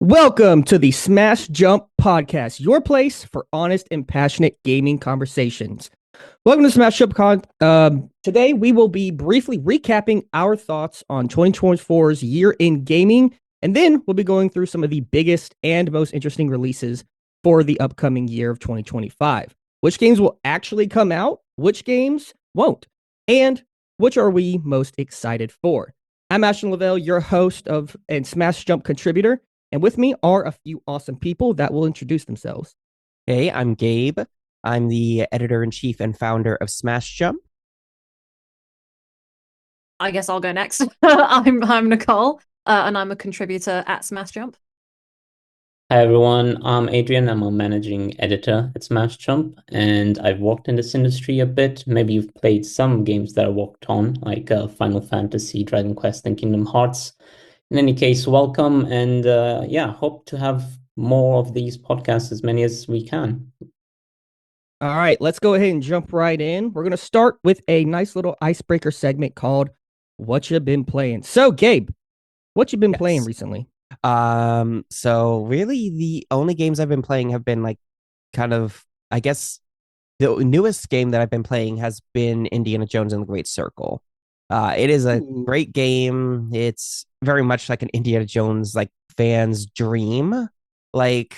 Welcome to the Smash Jump Podcast, your place for honest and passionate gaming conversations. Welcome to Smash Jump Today, we will be briefly recapping our thoughts on 2024's year in gaming, and then we'll be going through some of the biggest and most interesting releases for the upcoming year of 2025. Which games will actually come out, which games won't, and which are we most excited for? I'm Ashton Lavelle, your host and Smash Jump contributor. And with me are a few awesome people that will introduce themselves. Hey, I'm Gabe. I'm the editor-in-chief and founder of Smash Jump. I guess I'll go next. I'm Nicole, and I'm a contributor at Smash Jump. Hi everyone, I'm Adrian. I'm a managing editor at Smash Jump, and I've worked in this industry a bit. Maybe you've played some games that I worked on, like Final Fantasy, Dragon Quest, and Kingdom Hearts. In any case, welcome, and hope to have more of these podcasts, as many as we can. All right, let's go ahead and jump right in. We're going to start with a nice little icebreaker segment called Whatcha Been Playing. So, Gabe, what you been playing recently? So really the only games I've been playing have been like kind of, I guess the newest game that I've been playing has been Indiana Jones and the Great Circle. It is a great game. It's very much like an Indiana Jones like fan's dream. Like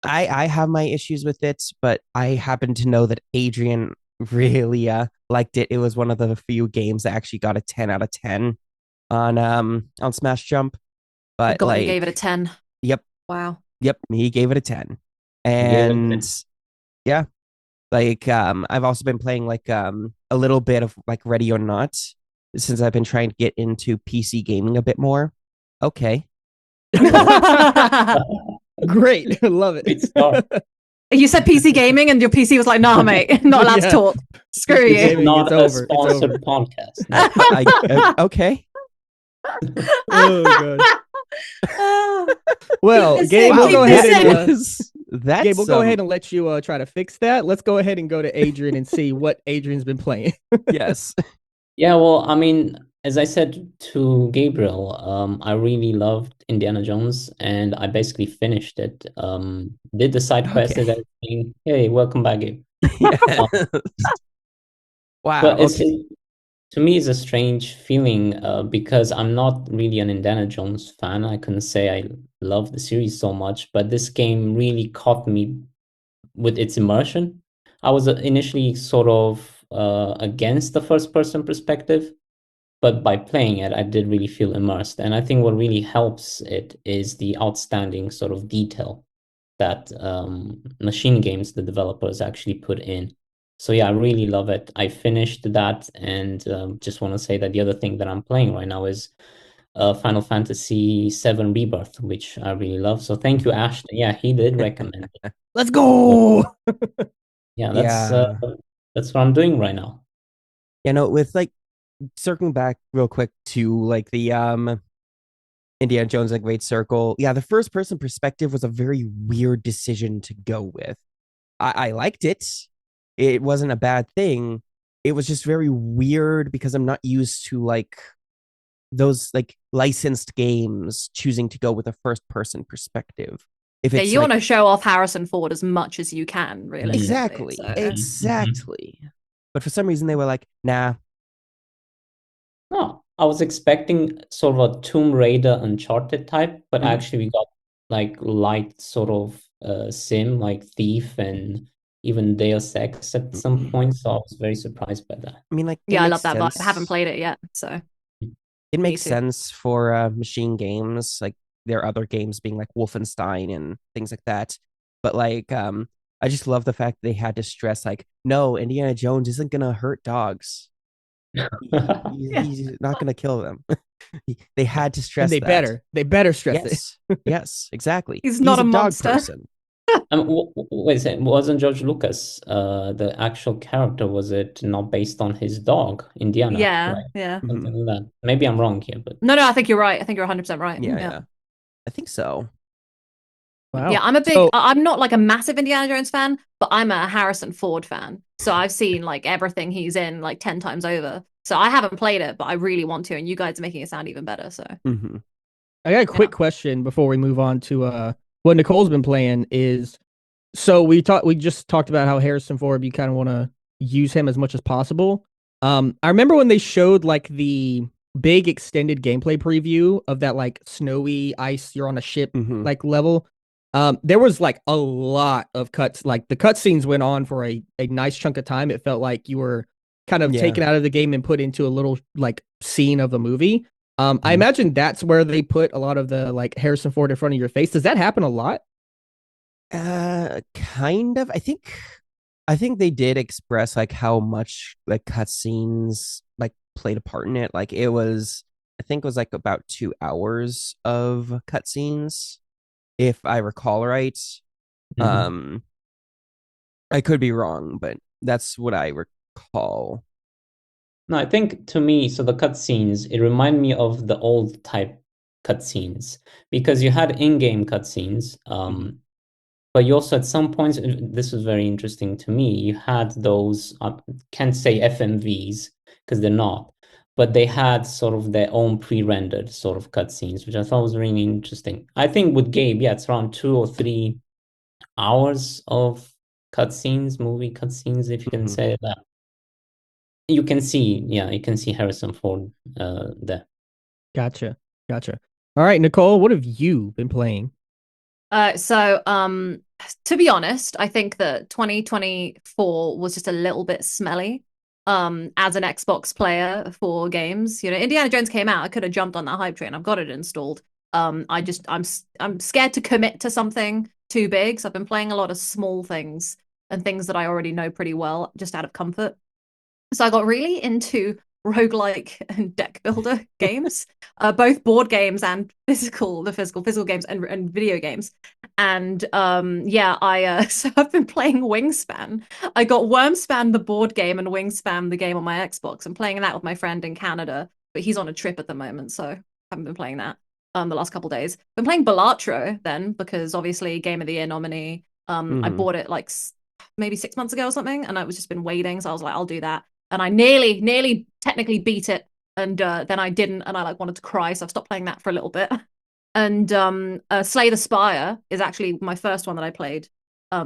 I have my issues with it, but I happen to know that Adrian really liked it. It was one of the few games that actually got a 10 out of 10 on Smash Jump. But God, you gave it a 10. Yep. Wow. Yep, he gave it a 10. And yeah, like I've also been playing like a little bit of like Ready or Not since I've been trying to get into PC gaming a bit more. Okay. Great. Love it. You said PC gaming and your PC was like, nah, mate, not allowed to talk. Screw you. It's not a sponsored podcast. Okay. Oh, God. Well, Gabe, we'll go ahead and go ahead and let you try to fix that. Let's go ahead and go to Adrian and see what Adrian's been playing. Yes. Yeah, well, I mean, as I said to Gabriel, I really loved Indiana Jones, and I basically finished it. Did the side quest and everything. Hey, welcome back, Gabe. Wow. But to me, it's a strange feeling because I'm not really an Indiana Jones fan. I couldn't say I love the series so much, but this game really caught me with its immersion. I was initially sort of against the first-person perspective, but by playing it, I did really feel immersed. And I think what really helps it is the outstanding sort of detail that Machine Games, the developers, actually put in. So yeah, I really love it. I finished that, and just want to say that the other thing that I'm playing right now is Final Fantasy VII Rebirth, which I really love. So thank you, Ashton. Yeah, he did recommend it. Let's go. Yeah, that's what I'm doing right now. You know, with like circling back real quick to like the Indiana Jones and the Great Circle. Yeah, the first person perspective was a very weird decision to go with. I liked it. It wasn't a bad thing. It was just very weird because I'm not used to like those like licensed games choosing to go with a first person perspective. If it's you want to show off Harrison Ford as much as you can, really. Exactly. So. Exactly. But for some reason they were like, nah. Oh, I was expecting sort of a Tomb Raider Uncharted type, but actually we got like light sort of sim like Thief and even Deus Ex at some point, so I was very surprised by that. I mean, like, yeah, I love that vibe. I haven't played it yet, so it makes sense for machine games, like there are other games being like Wolfenstein and things like that. But like, I just love the fact they had to stress like, no, Indiana Jones isn't gonna hurt dogs. He's not gonna kill them. They had to stress. And they better stress it. Yes, exactly. He's not a monster. Dog person. Wait a second, wasn't George Lucas the actual character? Was it not based on his dog, Indiana? Yeah, right? Yeah. Something like that. Maybe I'm wrong here, but no, I think you're right. I think you're 100% right. Yeah. I think so. Wow. Yeah, I'm not like a massive Indiana Jones fan, but I'm a Harrison Ford fan. So I've seen like everything he's in like 10 times over. So I haven't played it, but I really want to, and you guys are making it sound even better. So I got a quick question before we move on to what Nicole's been playing is so we just talked about how Harrison Ford, you kind of want to use him as much as possible. I remember when they showed like the big extended gameplay preview of that like snowy ice, you're on a ship like level. There was like a lot of cuts, like the cutscenes went on for a nice chunk of time. It felt like you were kind of taken out of the game and put into a little like scene of the movie. I imagine that's where they put a lot of the like Harrison Ford in front of your face. Does that happen a lot? Kind of. I think they did express like how much like cutscenes like played a part in it. Like I think it was like about 2 hours of cutscenes, if I recall right. Um, I could be wrong, but that's what I recall. No, I think to me, so the cutscenes, it reminded me of the old type cutscenes because you had in-game cutscenes, but you also at some points, this was very interesting to me, you had those, can't say FMVs because they're not, but they had sort of their own pre-rendered sort of cutscenes, which I thought was really interesting. I think with Gabe, yeah, it's around 2 or 3 hours of cutscenes, movie cutscenes, if you can say that. You can see Harrison Ford there. Gotcha. All right, Nicole, what have you been playing? To be honest, I think that 2024 was just a little bit smelly. As an Xbox player for games, Indiana Jones came out. I could have jumped on that hype train. I've got it installed. I'm scared to commit to something too big. So I've been playing a lot of small things and things that I already know pretty well, just out of comfort. So I got really into roguelike and deck builder games, both board games and physical games and video games. And so I've been playing Wingspan. I got Wormspan, the board game, and Wingspan, the game on my Xbox. I'm playing that with my friend in Canada, but he's on a trip at the moment, so I haven't been playing that the last couple days. Been playing Balatro then, because obviously Game of the Year nominee. I bought it like maybe 6 months ago or something, and I was just been waiting, so I was like, I'll do that. And I nearly technically beat it, and then I didn't, and I like wanted to cry, so I've stopped playing that for a little bit. And Slay the Spire is actually my first one that I played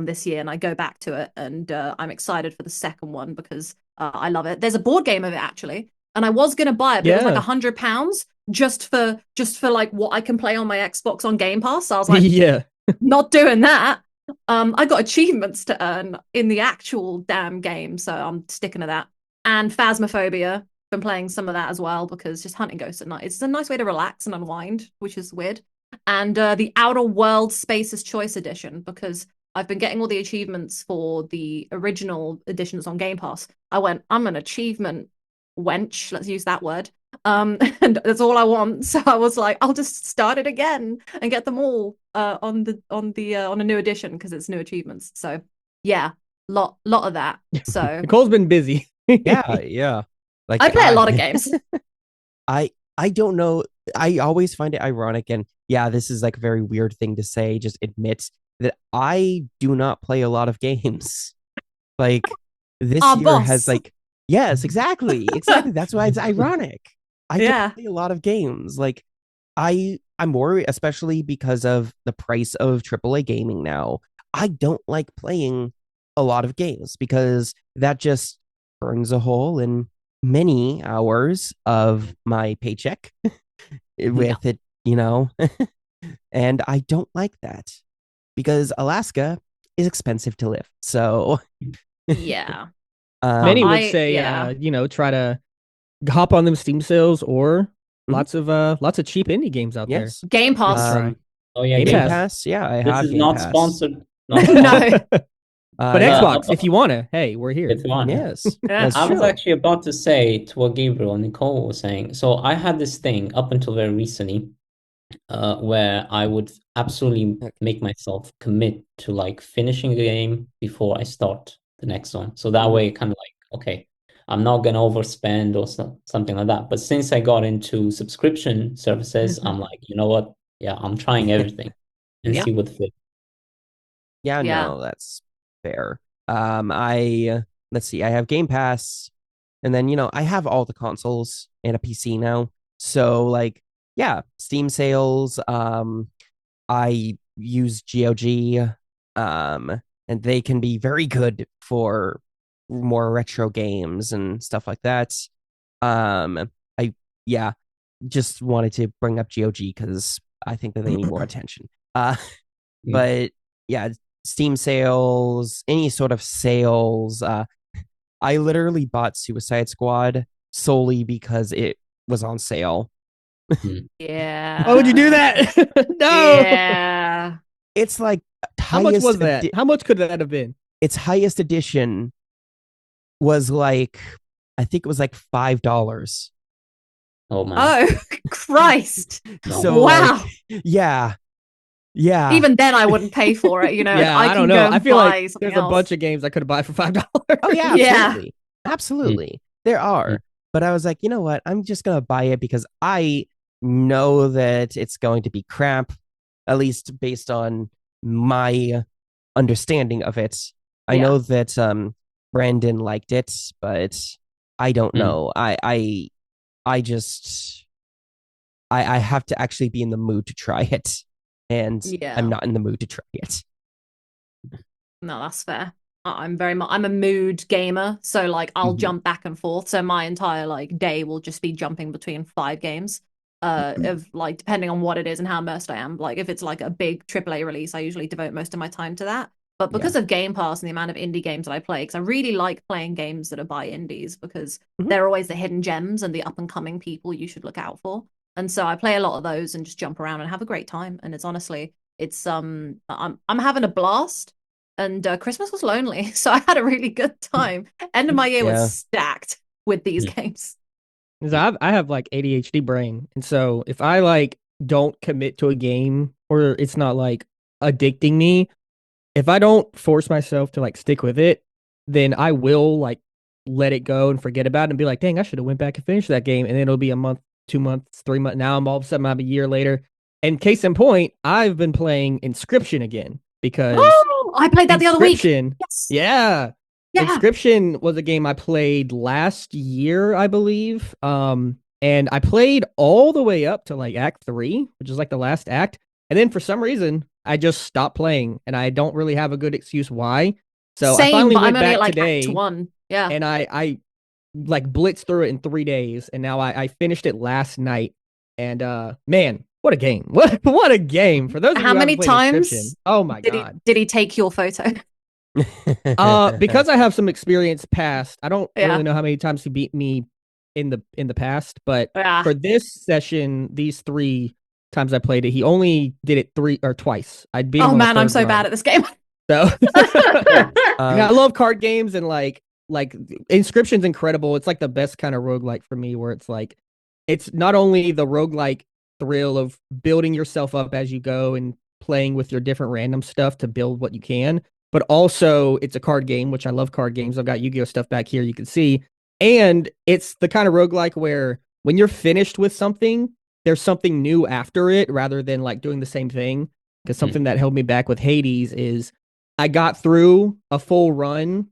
this year, and I go back to it, and I'm excited for the second one because I love it. There's a board game of it actually, and I was gonna buy it, but it was like £100 just for like what I can play on my Xbox on Game Pass. So I was like, Yeah. not doing that. I got achievements to earn in the actual damn game, so I'm sticking to that. And Phasmophobia, been playing some of that as well because just hunting ghosts at night, it's a nice way to relax and unwind, which is weird. And the Outer World Space's Choice Edition, because I've been getting all the achievements for the original editions on Game Pass. I'm an achievement wench, let's use that word. And that's all I want. So I was like, I'll just start it again and get them all on a new edition because it's new achievements. So yeah, lot of that. So Nicole's been busy. Yeah. Like I play a lot of games. I don't know. I always find it ironic, and yeah, this is like a very weird thing to say. Just admit that I do not play a lot of games. Like this Our year boss. has like yes, exactly. That's why it's ironic. I don't play a lot of games. Like I'm worried, especially because of the price of AAA gaming now. I don't like playing a lot of games because that just burns a hole in many hours of my paycheck with it, and I don't like that because Alaska is expensive to live. So yeah. Many would say, try to hop on them Steam sales or lots of cheap indie games out there. Game Pass. Oh yeah, Game Pass. Yeah, I this have is Game not Pass. sponsored. No. But Xbox, if you want to, hey, we're here. If you want. Yes, Yeah. I was actually about to say to what Gabriel and Nicole was saying. So I had this thing up until very recently, where I would absolutely make myself commit to like finishing the game before I start the next one. So that way, kind of like, okay, I'm not gonna overspend or something like that. But since I got into subscription services, I'm like, you know what? Yeah, I'm trying everything and see what fits. Yeah, no, that's fair. Let's see, I have Game Pass, and then I have all the consoles and a PC now. So like, yeah, Steam sales. I use GOG, and they can be very good for more retro games and stuff like that. I yeah, just wanted to bring up GOG because I think that they need more attention. Mm. But yeah, Steam sales, any sort of sales. I literally bought Suicide Squad solely because it was on sale. Yeah. Why would you do that? No. Yeah. It's like How much highest was that? How much could that have been? its highest edition was like, I think it was like $5. Oh man. Oh, Christ. So Wow. like, yeah, yeah, Even then, I wouldn't pay for it. You know, Yeah, I I don't can know. go I and feel buy like something there's a else. bunch of games I could buy for $5. oh yeah, Yeah. absolutely, there are. But I was like, you know what? I'm just gonna buy it because I know that it's going to be crap, at least based on my understanding of it. I Yeah. know that Brandon liked it, but I don't know. I just I have to actually be in the mood to try it, and Yeah. I'm not in the mood to try it. No, that's fair. I'm a mood gamer, so like I'll jump back and forth. So my entire like day will just be jumping between 5 games. Of like depending on what it is and how immersed I am. Like if it's like a big AAA release, I usually devote most of my time to that. But because of Game Pass and the amount of indie games that I play, because I really like playing games that are by indies because they're always the hidden gems and the up and coming people you should look out for. And so I play a lot of those and just jump around and have a great time. And it's honestly, it's I'm having a blast. And Christmas was lonely, so I had a really good time. End of my year Yeah. was stacked with these games. Because I have like ADHD brain, and so if I like don't commit to a game or it's not like addicting me, if I don't force myself to like stick with it, then I will like let it go and forget about it and be like, dang, I should have went back and finished that game. And then it'll be a month, 2 months, 3 months. Now I'm all of a sudden I'm a year later. And case in point, I've been playing Inscription again because Oh, I played that the other week. Inscription, Yes. yeah. Yeah. Inscription was a game I played last year, I believe. And I played all the way up to like Act 3, which is like the last act. And then for some reason, I just stopped playing, and I don't really have a good excuse why. So I Same, finally but went I'm only back at like today, Act 1. Yeah. and I like blitzed through it in 3 days, and now I finished it last night. And man, what a game! What a game! For those of you How who many haven't played times Inscription, oh my god! did he take your photo? Because I have some experience past, I don't Yeah. really know how many times he beat me in the past, but Yeah. for this session, these 3 times I played it, he only did it twice. I beat him Oh on the man, I'm third so run. bad at this game. So Um, I love card games, and like Inscription's incredible. It's like the best kind of roguelike for me, where it's like it's not only the roguelike thrill of building yourself up as you go and playing with your different random stuff to build what you can, but also it's a card game, which I love card games. I've got Yu-Gi-Oh stuff back here, you can see. And it's the kind of roguelike where when you're finished with something, there's something new after it rather than like doing the same thing. Because something that held me back with Hades is I got through a full run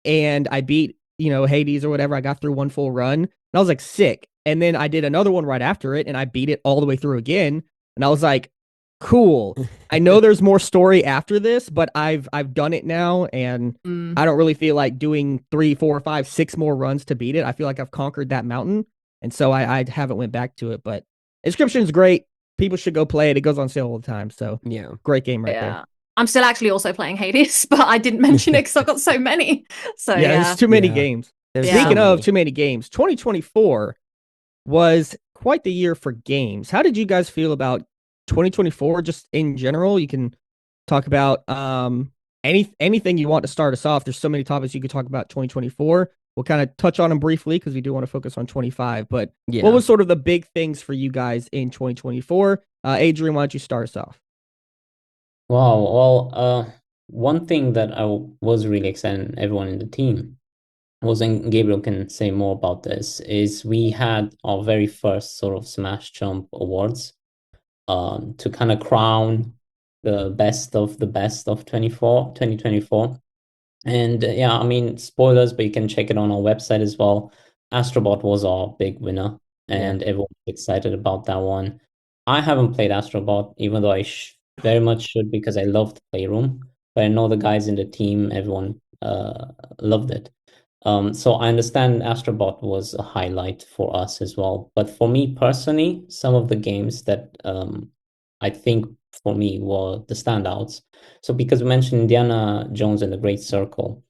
and I beat, Hades or whatever. I got through one full run and I was like sick. And then I did another one right after it and I beat it all the way through again. And I was like, cool. I know there's more story after this, but I've done it now, and I don't really feel like doing 3, 4, 5, 6 more runs to beat it. I feel like I've conquered that mountain, and so I haven't went back to it. But Inscription's great. People should go play it. It goes on sale all the time. So yeah. great game right there. I'm still actually also playing Hades, but I didn't mention it because I've got so many. So Yeah, there's too many games. There's Speaking so of many. too many games, 2024 was quite the year for games. How did you guys feel about 2024 just in general? You can talk about anything you want to start us off. There's so many topics you could talk about 2024. We'll kind of touch on them briefly because we do want to focus on 25. But what was sort of the big things for you guys in 2024? Adrian, why don't you start us off? Wow. Well, one thing that I was really excited, everyone in the team was, and Gabriel can say more about this, is we had our very first sort of Smash Jump Awards to kind of crown the best of the best of 2024. And yeah, I mean, spoilers, but you can check it on our website as well. Astrobot was our big winner, and everyone was excited about that one. I haven't played Astrobot, even though I very much should because I love the Playroom. But I know the guys in the team, everyone loved it. So I understand Astrobot was a highlight for us as well. But for me personally, some of the games that I think for me were the standouts. So because we mentioned Indiana Jones and the Great Circle,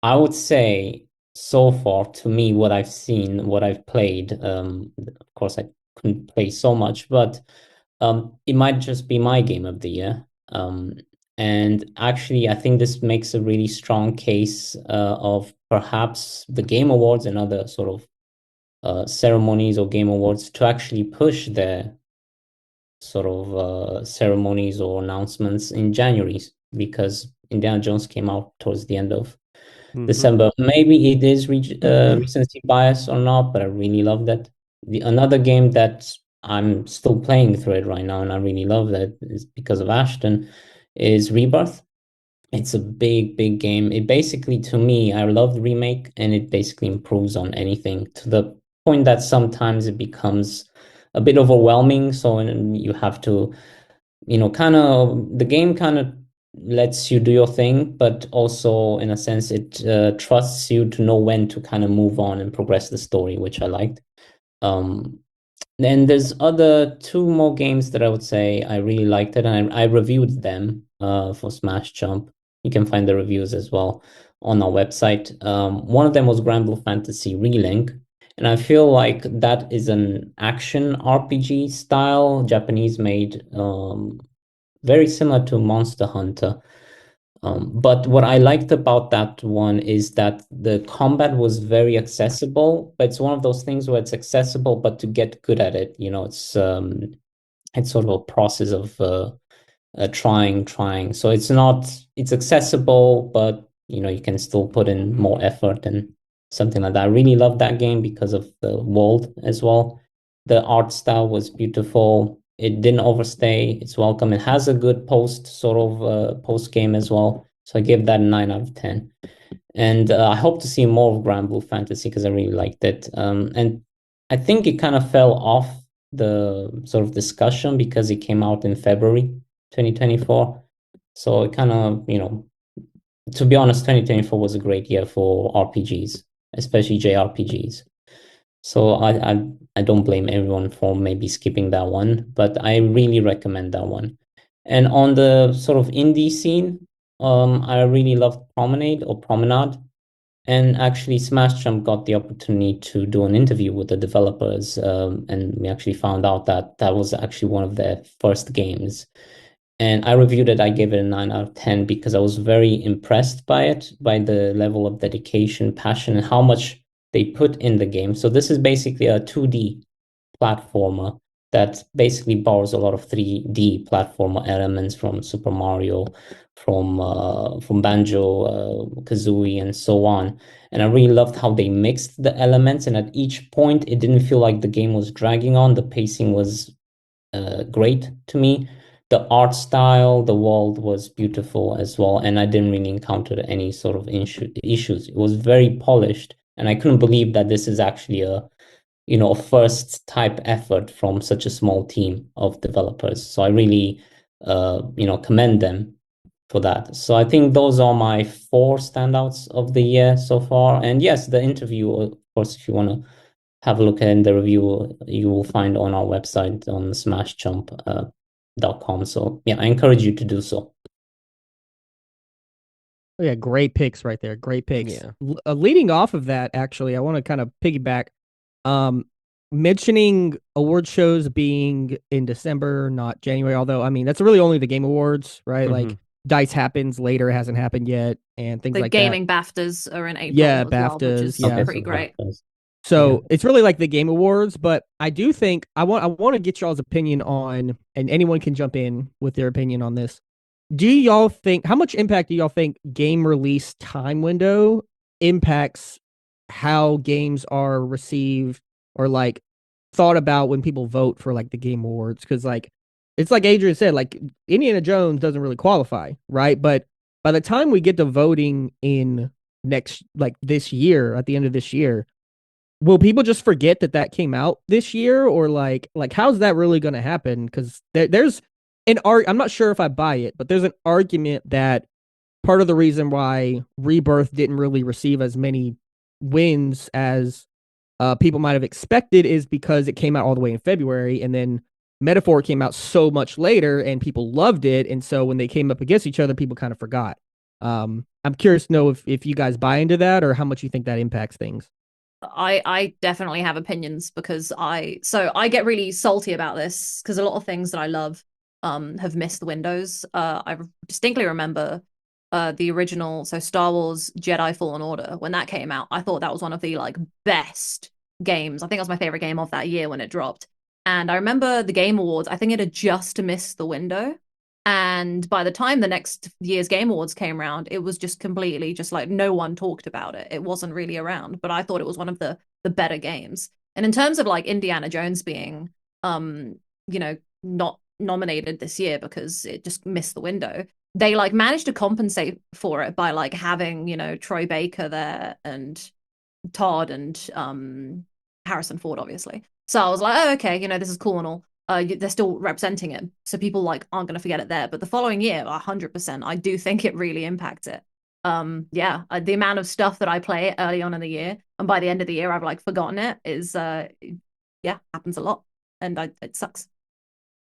I would say so far to me what I've seen, what I've played. Of course, I couldn't play so much, but it might just be my game of the year. And actually, I think this makes a really strong case of perhaps the Game Awards and other sort of ceremonies or Game Awards to actually push their sort of ceremonies or announcements in January because Indiana Jones came out towards the end of December. Maybe it is recency bias or not, but I really love that. Another game that I'm still playing through it right now, and I really love that is because of Ashton, is Rebirth. It's a big, big game. It basically, to me, I love the remake, and it basically improves on anything to the point that sometimes it becomes a bit overwhelming. So you have to, kind of the game kind of lets you do your thing, but also in a sense it trusts you to know when to kind of move on and progress the story, which I liked. Then there's other two more games that I would say I really liked it, and I reviewed them for Smash Jump. You can find the reviews as well on our website. One of them was Granblue Fantasy Relink, and I feel like that is an action RPG style, Japanese made, very similar to Monster Hunter. But what I liked about that one is that the combat was very accessible, but it's one of those things where it's accessible, but to get good at it, it's sort of a process of trying. So it's accessible, but you can still put in more effort and something like that. I really love that game because of the world as well. The art style was beautiful. It didn't overstay its welcome. It has a good post game as well. So I give that a 9 out of 10. And I hope to see more of Granblue Fantasy because I really liked it. And I think it kind of fell off the sort of discussion because it came out in February 2024. So it kind of, to be honest, 2024 was a great year for RPGs, especially JRPGs. So I don't blame everyone for maybe skipping that one, but I really recommend that one. And on the sort of indie scene, I really loved Promenade. And actually, Smash Jump got the opportunity to do an interview with the developers, and we actually found out that that was actually one of their first games. And I reviewed it. I gave it a 9 out of 10 because I was very impressed by it, by the level of dedication, passion, and how much they put in the game. So this is basically a 2D platformer that basically borrows a lot of 3D platformer elements from Super Mario, from Banjo, Kazooie, and so on. And I really loved how they mixed the elements, and at each point, it didn't feel like the game was dragging on. The pacing was great to me. The art style, the world was beautiful as well, and I didn't really encounter any sort of issues. It was very polished, and I couldn't believe that this is actually a first type effort from such a small team of developers. So I really, commend them for that. So I think those are my 4 standouts of the year so far. And yes, the interview, of course, if you want to have a look at the review, you will find on our website on smashjump.com. So yeah, I encourage you to do so. Oh, yeah, great picks right there. Great picks. Yeah. Leading off of that, actually, I want to kind of piggyback. Mentioning award shows being in December, not January, although, I mean, that's really only the Game Awards, right? Like, DICE happens later, hasn't happened yet, and things The like gaming that. BAFTAs are in April Yeah, as well, which BAFTAs, is yeah. pretty great. So it's really like the Game Awards, but I do think I want to get y'all's opinion on, and anyone can jump in with their opinion on this. Do y'all think, how much impact do y'all think game release time window impacts how games are received or like thought about when people vote for like the Game Awards? Because like it's like Adrian said, like Indiana Jones doesn't really qualify, right? But by the time we get to voting in next, like this year, at the end of this year, will people just forget that came out this year, or like how's that really going to happen? Because there's an I'm not sure if I buy it, but there's an argument that part of the reason why Rebirth didn't really receive as many wins as people might have expected is because it came out all the way in February, and then Metaphor came out so much later, and people loved it, and so when they came up against each other, people kind of forgot. I'm curious to know if you guys buy into that, or how much you think that impacts things. I definitely have opinions because I get really salty about this because a lot of things that I love have missed the windows. I distinctly remember the original, so Star Wars Jedi Fallen Order, when that came out. I thought that was one of the like best games. I think it was my favorite game of that year when it dropped. And I remember the Game Awards, I think it had just missed the window. And by the time the next year's Game Awards came around, it was just completely just like no one talked about it. It wasn't really around, but I thought it was one of the better games. And in terms of like Indiana Jones being not nominated this year because it just missed the window, they like managed to compensate for it by like having, Troy Baker there and Todd and Harrison Ford, obviously. So I was like, oh, okay, this is cool and all. They're still representing it, so people like aren't going to forget it there. But the following year, 100%, I do think it really impacts it. The amount of stuff that I play early on in the year, and by the end of the year, I've like forgotten it. Is happens a lot, and it sucks.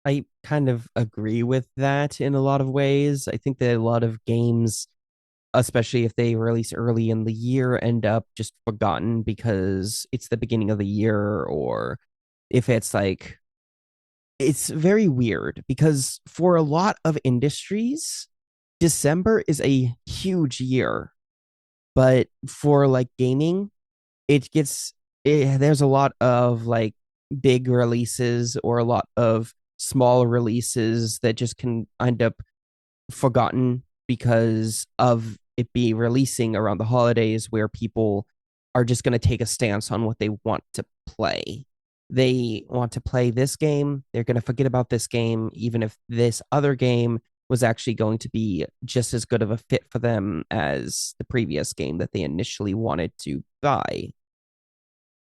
I kind of agree with that in a lot of ways. I think that a lot of games, especially if they release early in the year, end up just forgotten because it's the beginning of the year, or if it's like, it's very weird because for a lot of industries, December is a huge year, but for like gaming, there's a lot of like big releases or a lot of small releases that just can end up forgotten because of it be releasing around the holidays, where people are just going to take a stance on what they want to play. They want to play this game, they're going to forget about this game, even if this other game was actually going to be just as good of a fit for them as the previous game that they initially wanted to buy.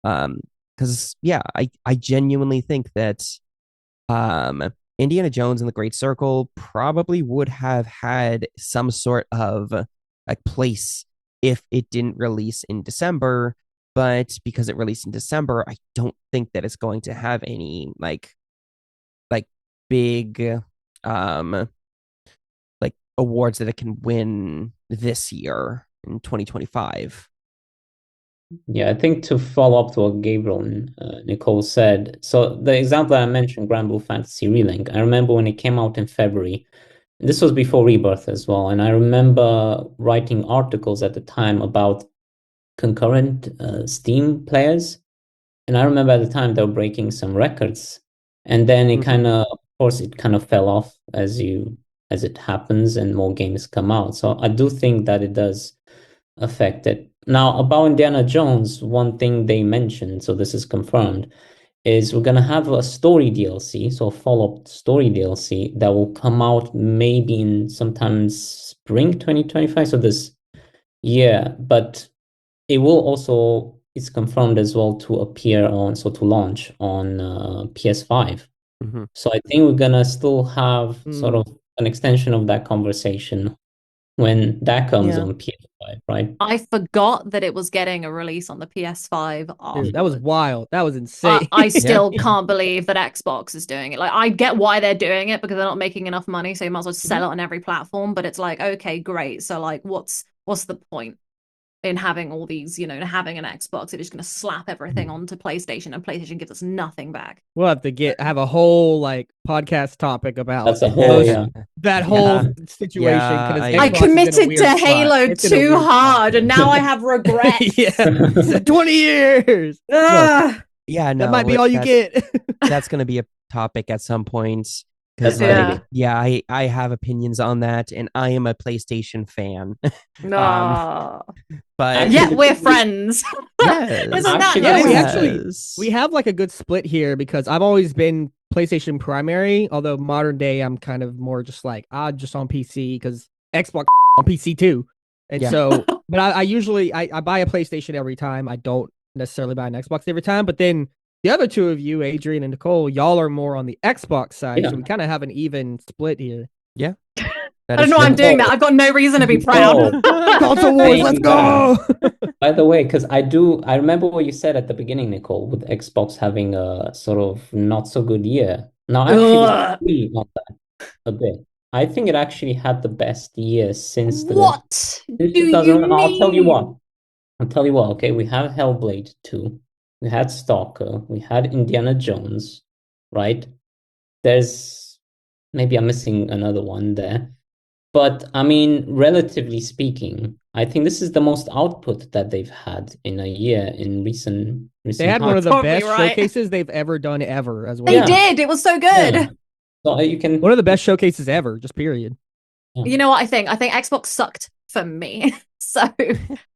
Because I genuinely think that Indiana Jones and the Great Circle probably would have had some sort of like place if it didn't release in December, but because it released in December, I don't think that it's going to have any like big like awards that it can win this year in 2025. Yeah, I think to follow up to what Gabriel and Nicole said, so the example I mentioned, Grand Blue Fantasy Relink, I remember when it came out in February. This was before Rebirth as well, and I remember writing articles at the time about concurrent Steam players, and I remember at the time they were breaking some records, and then it kind of fell off as it happens, and more games come out. So I do think that it does affect it. Now, about Indiana Jones, one thing they mentioned, so this is confirmed, is we're gonna have a story DLC, so a follow-up story DLC that will come out maybe in sometime spring 2025, so this year, but it will also, it's confirmed as well to launch on PS5. So I think we're gonna still have sort of an extension of that conversation when that comes on PS5, right? I forgot that it was getting a release on the PS5 afterwards. Dude, that was wild. That was insane. I still can't believe that Xbox is doing it. Like, I get why they're doing it because they're not making enough money, so you might as well sell it on every platform. But it's like, okay, great. So like, what's the point in having all these, having an Xbox? They're just going to slap everything onto PlayStation, and PlayStation gives us nothing back. We'll have to have a whole like podcast topic about That's a whole that whole situation. I committed to Halo too hard, and now I have regrets. 20 years. That might be all you get. That's going to be a topic at some point. Because I have opinions on that, and I am a PlayStation fan. But yet we're friends. Isn't that we have like a good split here because I've always been PlayStation primary, although modern day I'm kind of more just like just on PC because Xbox on PC too. And so, but I usually I buy a PlayStation every time. I don't necessarily buy an Xbox every time. But then the other two of you, Adrian and Nicole, y'all are more on the Xbox side. So we kind of have an even split here. Yeah. I don't know why I'm doing that. I've got no reason to be proud. Console wars, let's go. By the way, because I remember what you said at the beginning, Nicole, with Xbox having a sort of not so good year. Now, I actually disagree on that a bit. I think it actually had the best year since What do you 2000. mean? I'll tell you what. I'll tell you what. Okay, we have Hellblade 2. We had Stalker. We had Indiana Jones, right? There's maybe I'm missing another one there. But I mean, relatively speaking, I think this is the most output that they've had in a year in recent They had times. one of the Probably best right. showcases they've ever done ever as well. They did. It was so good. Yeah. So you can One of the best showcases ever, just period. You know what I think? I think Xbox sucked for me. So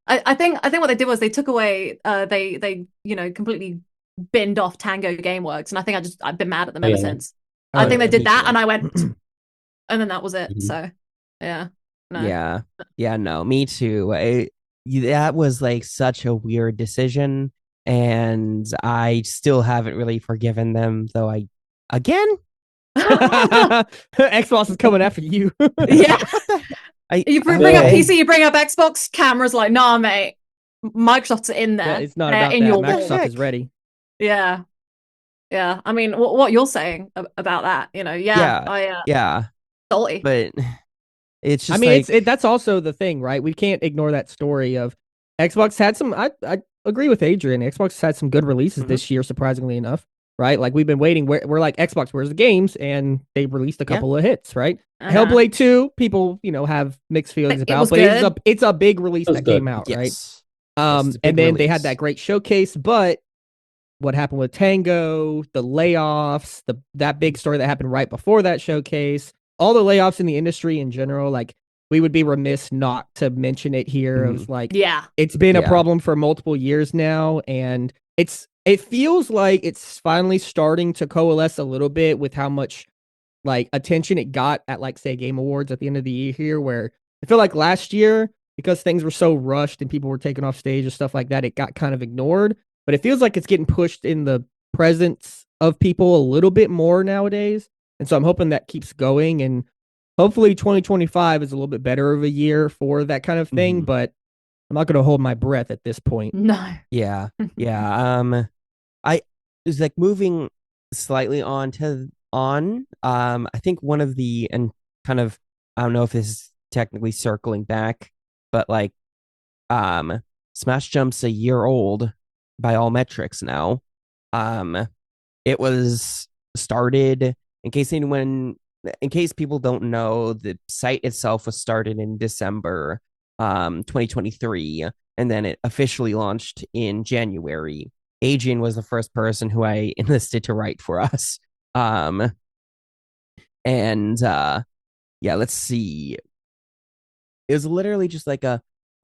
I think what they did was they took away they completely binned off Tango Gameworks, and I think I've been mad at them ever since. I think they did that, and I went, and then that was it. So yeah, no. Yeah, no, me too. That was like such a weird decision, and I still haven't really forgiven them, though. Again, Xbox is coming after you. Yeah. You bring up PC, you bring up Xbox, camera's like, nah, mate. Microsoft's in there. Yeah, it's not about in that. your Microsoft is ready. Yeah. Yeah. I mean, what you're saying about that, yeah. Salty. But it's just that's also the thing, right? We can't ignore that story of Xbox had some, I agree with Adrian. Xbox had some good releases this year, surprisingly enough, right? Like we've been waiting. We're like, Xbox, where's the games? And they released a couple of hits, right? Hellblade 2, people, have mixed feelings about, but it's a big release that came out, right? And then they had that great showcase, but what happened with Tango, the layoffs, that big story that happened right before that showcase, all the layoffs in the industry in general, like we would be remiss not to mention it here. Of like, it's been a problem for multiple years now, and it feels like it's finally starting to coalesce a little bit with how much like attention it got at like say Game Awards at the end of the year here, where I feel like last year, because things were so rushed and people were taken off stage and stuff like that, it got kind of ignored. But it feels like it's getting pushed in the presence of people a little bit more nowadays. And so I'm hoping that keeps going. And hopefully 2025 is a little bit better of a year for that kind of thing. But I'm not going to hold my breath at this point. No. Yeah. I was like moving slightly on. I think one of the, and kind of, I don't know if this is technically circling back, but like, Smash Jump's a year old by all metrics now. It was started, in case people don't know, the site itself was started in December 2023, and then it officially launched in January. Adrian was the first person who I enlisted to write for us. Let's see. It was literally just like I'll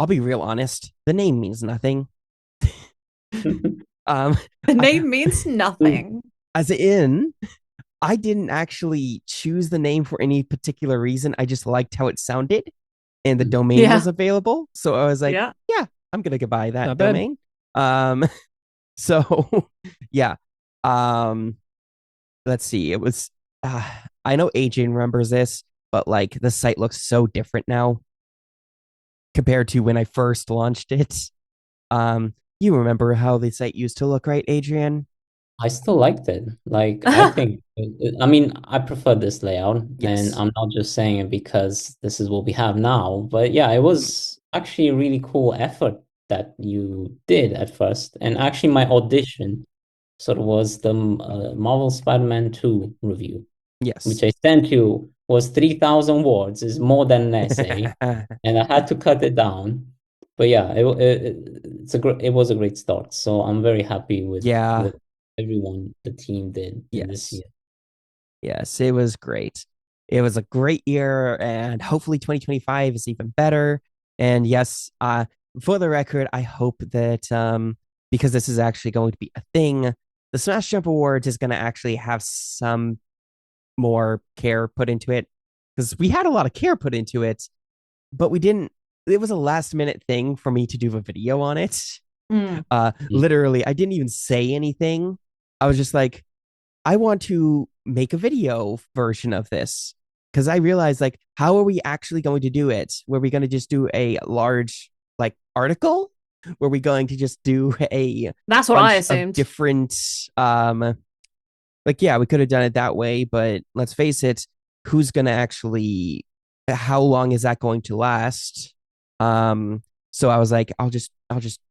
be real honest, the name means nothing. The name means nothing. As in, I didn't actually choose the name for any particular reason. I just liked how it sounded, and the domain was available. So I was like, I'm gonna buy that domain. So yeah. Let's see. It was. I know Adrian remembers this, but like the site looks so different now compared to when I first launched it. You remember how the site used to look, right, Adrian? I still liked it. Like, I think, I mean, I prefer this layout, and I'm not just saying it because this is what we have now. But yeah, it was actually a really cool effort that you did at first. And actually, my audition sort of was the Marvel Spider-Man 2 review. Yes. Which I sent you was 3,000 words, is more than an essay. And I had to cut it down. But yeah, it was a great start. So I'm very happy with what everyone, the team did this year. Yes, it was great. It was a great year, and hopefully 2025 is even better. And yes, for the record, I hope that because this is actually going to be a thing, the Smash Jump Awards is going to actually have some more care put into it, because we had a lot of care put into it, but we didn't. It was a last minute thing for me to do a video on it. Literally, I didn't even say anything. I was just like, I want to make a video version of this because I realized, like, how are we actually going to do it? Were we going to just do a large like article? Were we going to just do a That's what I bunch of assumed. different like, yeah, we could have done it that way, but let's face it, who's going to actually, how long is that going to last? So I was like, I'll just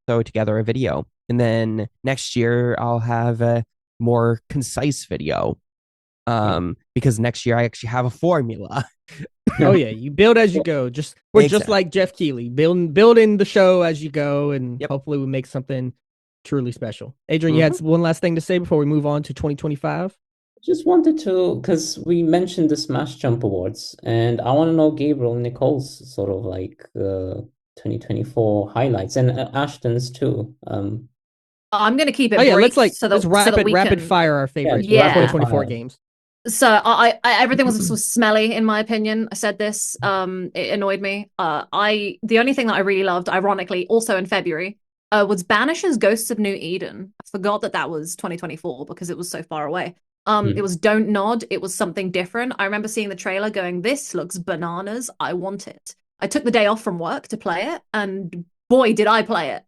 throw together a video, and then next year I'll have a more concise video. Because next year I actually have a formula. Oh yeah, you build as you go. We're just Exactly. like Jeff Keighley, building the show as you go, and Yep. hopefully we make something truly special. Adrian, you had one last thing to say before we move on to 2025? Just wanted to, because we mentioned the Smash Jump Awards, and I want to know Gabriel and Nicole's sort of like 2024 highlights, and Ashton's too. I'm going to keep it Oh yeah, brief let's so that rapid can. fire our favorite Yeah. 2024 games. So everything was smelly in my opinion. I said this. It annoyed me. The only thing that I really loved, ironically, also in February, was Banish's Ghosts of New Eden. I forgot that was 2024 because it was so far away. It was Don't Nod. It was something different. I remember seeing the trailer going, this looks bananas. I want it. I took the day off from work to play it, and boy, did I play it.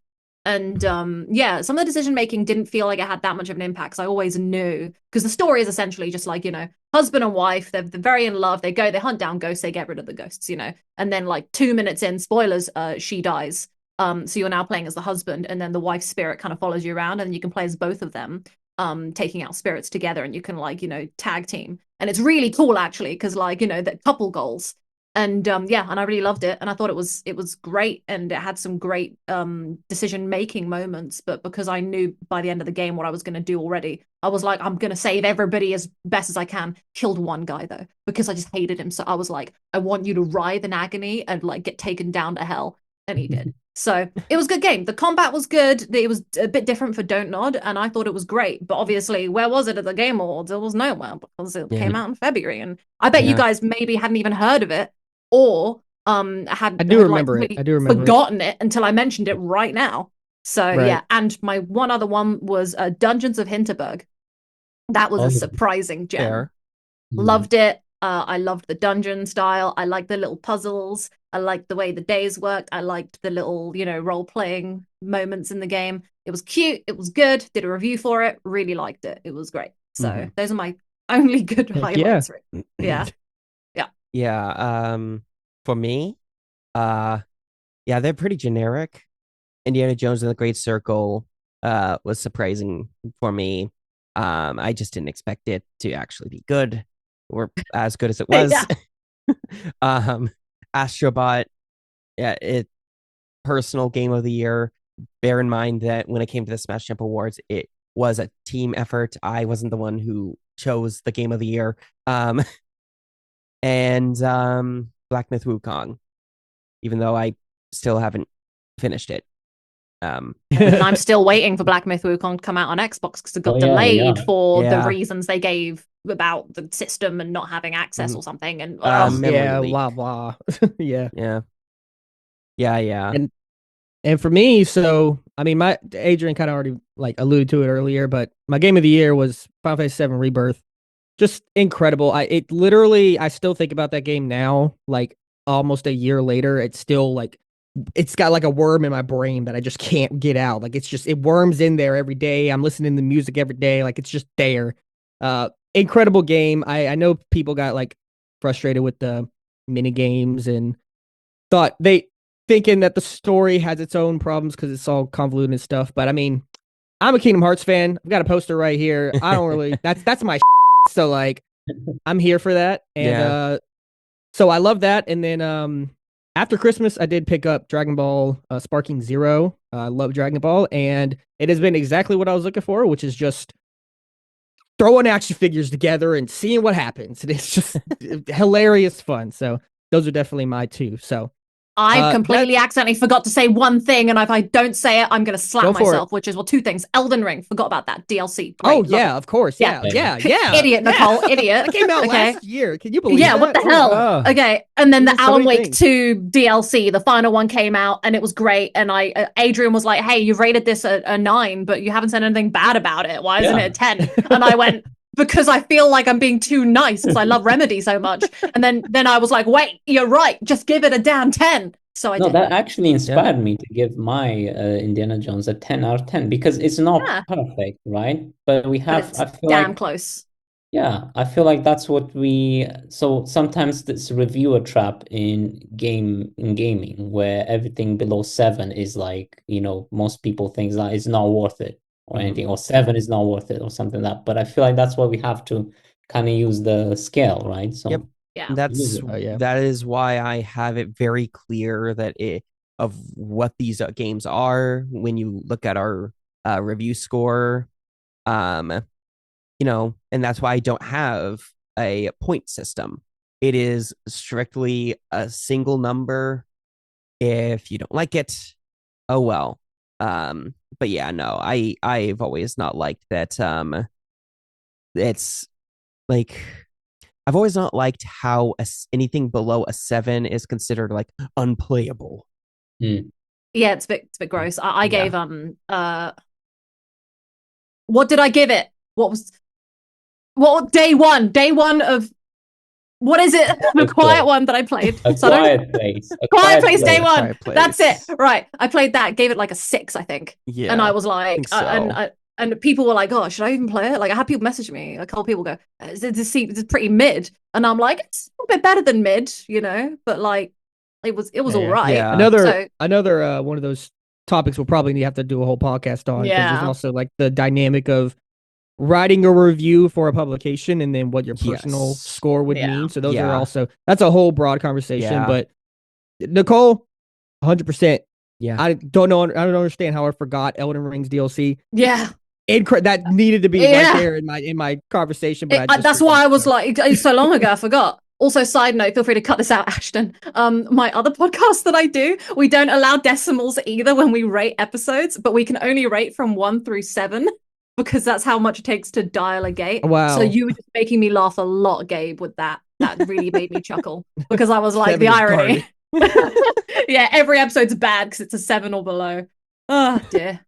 And yeah, some of the decision making didn't feel like it had that much of an impact because I always knew, because the story is essentially just like, husband and wife, they're very in love, they hunt down ghosts, they get rid of the ghosts, and then like 2 minutes in, spoilers, she dies. So you're now playing as the husband, and then the wife's spirit kind of follows you around, and you can play as both of them, taking out spirits together, and you can like, tag team. And it's really cool actually, because like, the couple goals. And yeah, and I really loved it, and I thought it was great, and it had some great decision making moments. But because I knew by the end of the game what I was going to do already, I was like, I'm going to save everybody as best as I can. Killed one guy though because I just hated him, so I was like, I want you to writhe in agony and like get taken down to hell, and he did. So it was a good game. The combat was good. It was a bit different for Don't Nod, and I thought it was great. But obviously, where was it at the Game Awards? It was nowhere because it came out in February, and I bet you guys maybe hadn't even heard of it, or had I do remember like, it. I do remember forgotten it until I mentioned it right now. So yeah, and my one other one was Dungeons of Hinterberg. That was a surprising gem. Fair. Loved it. I loved the dungeon style. I liked the little puzzles. I liked the way the days worked. I liked the little, role-playing moments in the game. It was cute. It was good. Did a review for it. Really liked it. It was great. So those are my only good highlights. Yeah. Yeah. For me, yeah, they're pretty generic. Indiana Jones and the Great Circle was surprising for me. I just didn't expect it to actually be good or as good as it was. Astrobot, yeah, it personal game of the year. Bear in mind that when it came to the Smash Jump Awards, it was a team effort. I wasn't the one who chose the game of the year. And Black Myth Wukong, even though I still haven't finished it. And I'm still waiting for Black Myth Wukong to come out on Xbox because it got delayed for the reasons they gave about the system and not having access or something. And yeah, blah blah. yeah. And for me, so I mean, my Adrian kind of already like alluded to it earlier, but my game of the year was Final Fantasy VII Rebirth. Just incredible. I still think about that game now, like almost a year later. It's still like, it's got like a worm in my brain that I just can't get out. Like it worms in there every day. I'm listening to music every day. Like it's just there. Incredible game. I know people got like frustrated with the mini games and thinking that the story has its own problems because it's all convoluted and stuff. But I mean, I'm a Kingdom Hearts fan. I've got a poster right here. I don't really, that's my so like I'm here for that. And so I love that. And then after Christmas, I did pick up Dragon Ball Sparking Zero. I love Dragon Ball, and it has been exactly what I was looking for, which is just throwing action figures together and seeing what happens. And it's just hilarious fun. So those are definitely my two. So I completely accidentally forgot to say one thing, and if I don't say it, I'm going to slap myself, which is, well, two things. Elden Ring, forgot about that. DLC. Great, of course. Yeah. Idiot, Nicole, idiot. That came out last year. Can you believe that? Yeah, what the hell? Okay, and then the Alan Wake 2 DLC, the final one came out, and it was great, and Adrian was like, hey, you've rated this a 9, but you haven't said anything bad about it. Why isn't it a 10? And I went, because I feel like I'm being too nice because I love Remedy so much. And then I was like, wait, you're right. Just give it a damn 10. So I did. That actually inspired me to give my Indiana Jones a 10 out of 10 because it's not perfect, right? But I feel damn close. Yeah, I feel like that's what so sometimes this reviewer trap in gaming where everything below 7 is like, most people think that it's not worth it or anything, or 7 is not worth it or something like that. But I feel like that's why we have to kind of use the scale, right? So yeah, that is why I have it very clear of what these games are when you look at our review score, and that's why I don't have a point system. It is strictly a single number. If you don't like it, oh well. But yeah, no, I've always not liked that. It's like I've always not liked how anything below a 7 is considered like unplayable. Yeah, it's a bit gross. I gave what did I give it? What day one of what is it? The quiet one that I played. Quiet Place. Quiet Place day one. That's it. Right. I played that, gave it like a 6, I think. Yeah. And I was like, and people were like, oh, should I even play it? Like, I had people message me. A couple people go, this is pretty mid. And I'm like, it's a bit better than mid, but like, it was all right. Yeah. Another one of those topics we'll probably have to do a whole podcast on. Yeah. There's also like the dynamic of writing a review for a publication and then what your personal score would mean. So those are that's a whole broad conversation. But Nicole, 100%. Yeah. I don't understand how I forgot Elden Ring's DLC. Yeah. That needed to be right there in my conversation. But that's why I was like, it's so long ago, I forgot. Also, side note, feel free to cut this out, Ashton. My other podcast that I do, we don't allow decimals either when we rate episodes, but we can only rate from 1 through 7 because that's how much it takes to dial a gate. Wow. So you were just making me laugh a lot, Gabe, with that. That really made me chuckle because I was like, the irony. Yeah, every episode's bad because it's a 7 or below. Oh, dear.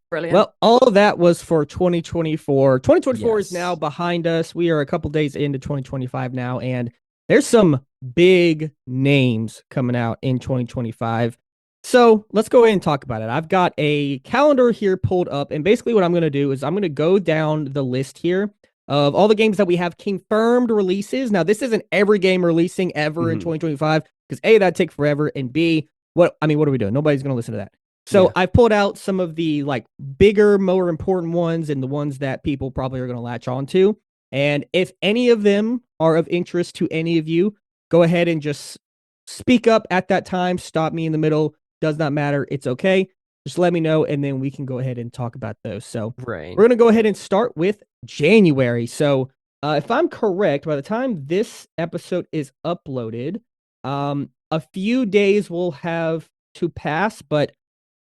Brilliant. Well, all of that was for 2024. 2024 is now behind us. We are a couple days into 2025 now, and there's some big names coming out in 2025. So let's go ahead and talk about it. I've got a calendar here pulled up, and basically what I'm going to do is I'm going to go down the list here of all the games that we have confirmed releases. Now, this isn't every game releasing ever in 2025, because A, that'd take forever, and B, what are we doing? Nobody's going to listen to that. So I've pulled out some of the like bigger, more important ones and the ones that people probably are going to latch on to. And if any of them are of interest to any of you, go ahead and just speak up at that time. Stop me in the middle. Does not matter. It's okay. Just let me know, and then we can go ahead and talk about those. So we're going to go ahead and start with January. So if I'm correct, by the time this episode is uploaded, a few days will have to pass, but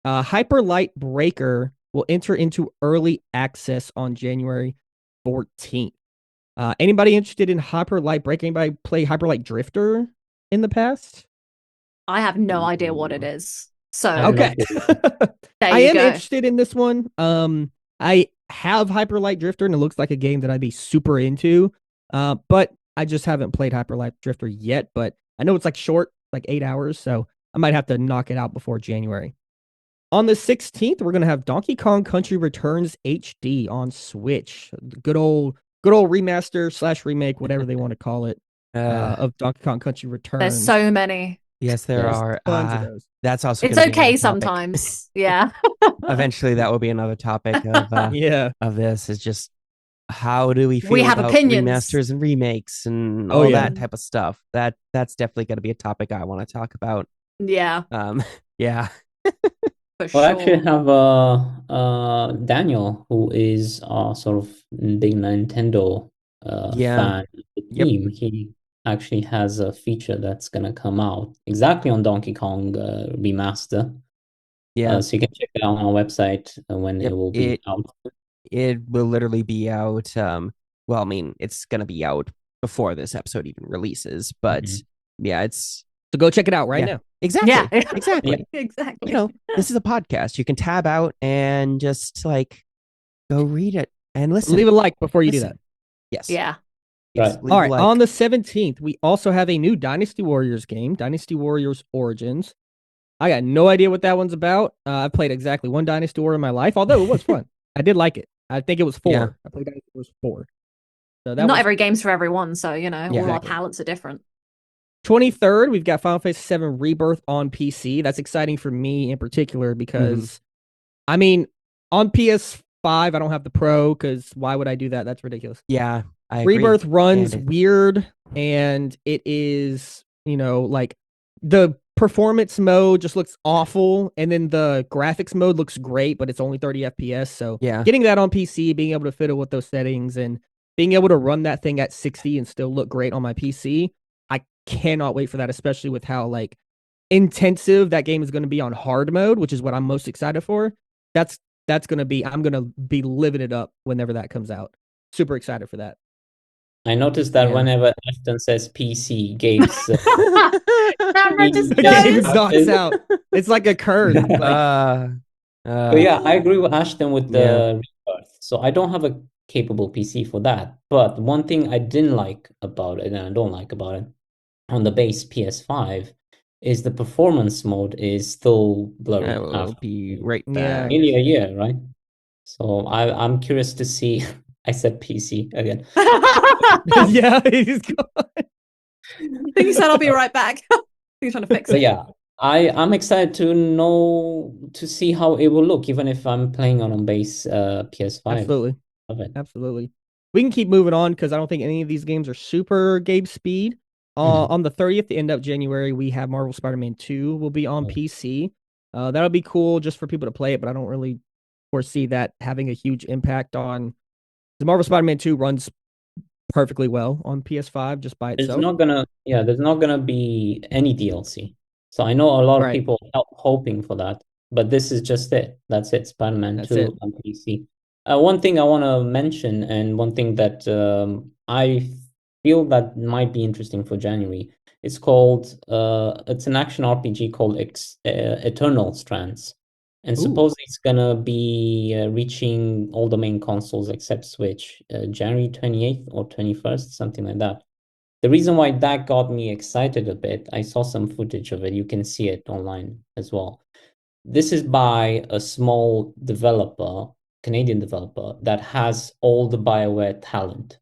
Hyper Light Breaker will enter into early access on January 14th. Anybody interested in Hyper Light Breaker? Anybody play Hyper Light Drifter in the past? I have no idea what it is. So okay. I am interested in this one. I have Hyper Light Drifter, and it looks like a game that I'd be super into. But I just haven't played Hyper Light Drifter yet. But I know it's like short, like 8 hours, so I might have to knock it out before January. On the 16th, we're gonna have Donkey Kong Country Returns HD on Switch. Good old remaster / remake, whatever they want to call it, of Donkey Kong Country Returns. There's so many. Yes, there are tons of those. That's also it's okay sometimes. Yeah. Eventually, that will be another topic of of this. Is just how do we feel we have about opinions. remasters and remakes and all that type of stuff. That's definitely going to be a topic I want to talk about. Yeah. Yeah. For sure. Well, I actually have Daniel, who is sort of big Nintendo fan of the team. actually has a feature that's gonna come out exactly on Donkey Kong remaster. Yeah. So you can check it out on our website when Yep, it will be out. it will literally be out. Well, I mean, it's gonna be out before this episode even releases, but yeah, it's So go check it out right Yeah. now. exactly, Yeah. exactly. Exactly. You know, this is a podcast. You can tab out and just like go read it and listen. Leave a like before you do Listen. that. Yes. Yeah. Yes. Right. Leave All a right. like. On the 17th, we also have a new Dynasty Warriors game, Dynasty Warriors Origins. I got no idea what that one's about. I've played exactly one Dynasty Warrior in my life, although it was fun. I did like it. I think it was 4. Yeah. I played Dynasty Warriors 4. So that Not was every game's for everyone, so you know, Yeah. all our Exactly. palettes are different. 23rd, we've got Final Fantasy 7 Rebirth on PC. That's exciting for me in particular because, I mean, on PS5, I don't have the Pro because why would I do that? That's ridiculous. Yeah, I agree. Rebirth runs And weird, and it is, you know, like the performance mode just looks awful, and then the graphics mode looks great, but it's only 30 FPS. So Yeah. getting that on PC, being able to fiddle with those settings, and being able to run that thing at 60 and still look great on my PC, I cannot wait for that, especially with how like intensive that game is going to be on hard mode, which is what I'm most excited for. That's going to be, I'm going to be living it up whenever that comes out. Super excited for that. I noticed that Yeah. whenever Ashton says PC, Gabe's Camera just The The game goes. knocks out. It's like a curse. It's like, But yeah, I agree with Ashton with Yeah. the Rebirth. So I don't have a capable PC for that. But one thing I didn't like about it, and I don't like about it, on the base PS5, is the performance mode is still blurry I will after be right Yeah. back. nearly a year, right? So I'm curious to see. I said PC again. yeah, he's gone. I think he said I'll be right back. He's trying to fix So it. yeah, I'm excited to see how it will look, even if I'm playing on base PS5. Absolutely. Love it. Absolutely. We can keep moving on because I don't think any of these games are super Gabe speed. On the 30th, the end of January, we have Marvel Spider-Man 2 will be on PC. That'll be cool just for people to play it, but I don't really foresee that having a huge impact on the Marvel Spider-Man 2 runs perfectly well on PS5 just by There's itself. there's not gonna be any DLC. So I know a lot of Right. people hoping for that, but this is just it. That's it. Spider-Man That's 2 it. on PC. One thing I want to mention, and one thing that I feel that might be interesting for January, it's an action RPG called Eternal Strands. And Ooh. supposedly it's gonna be reaching all the main consoles except Switch, January 28th or 21st, something like that. The reason why that got me excited a bit, I saw some footage of it. You can see it online as well. This is by a small developer, Canadian developer, that has all the BioWare talent.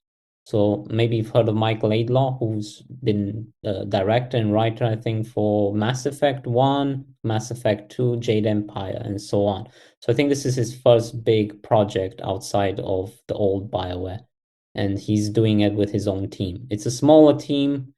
So maybe you've heard of Michael Laidlaw, who's been director and writer, I think, for Mass Effect 1, Mass Effect 2, Jade Empire, and so on. So I think this is his first big project outside of the old BioWare. And he's doing it with his own team. It's a smaller team.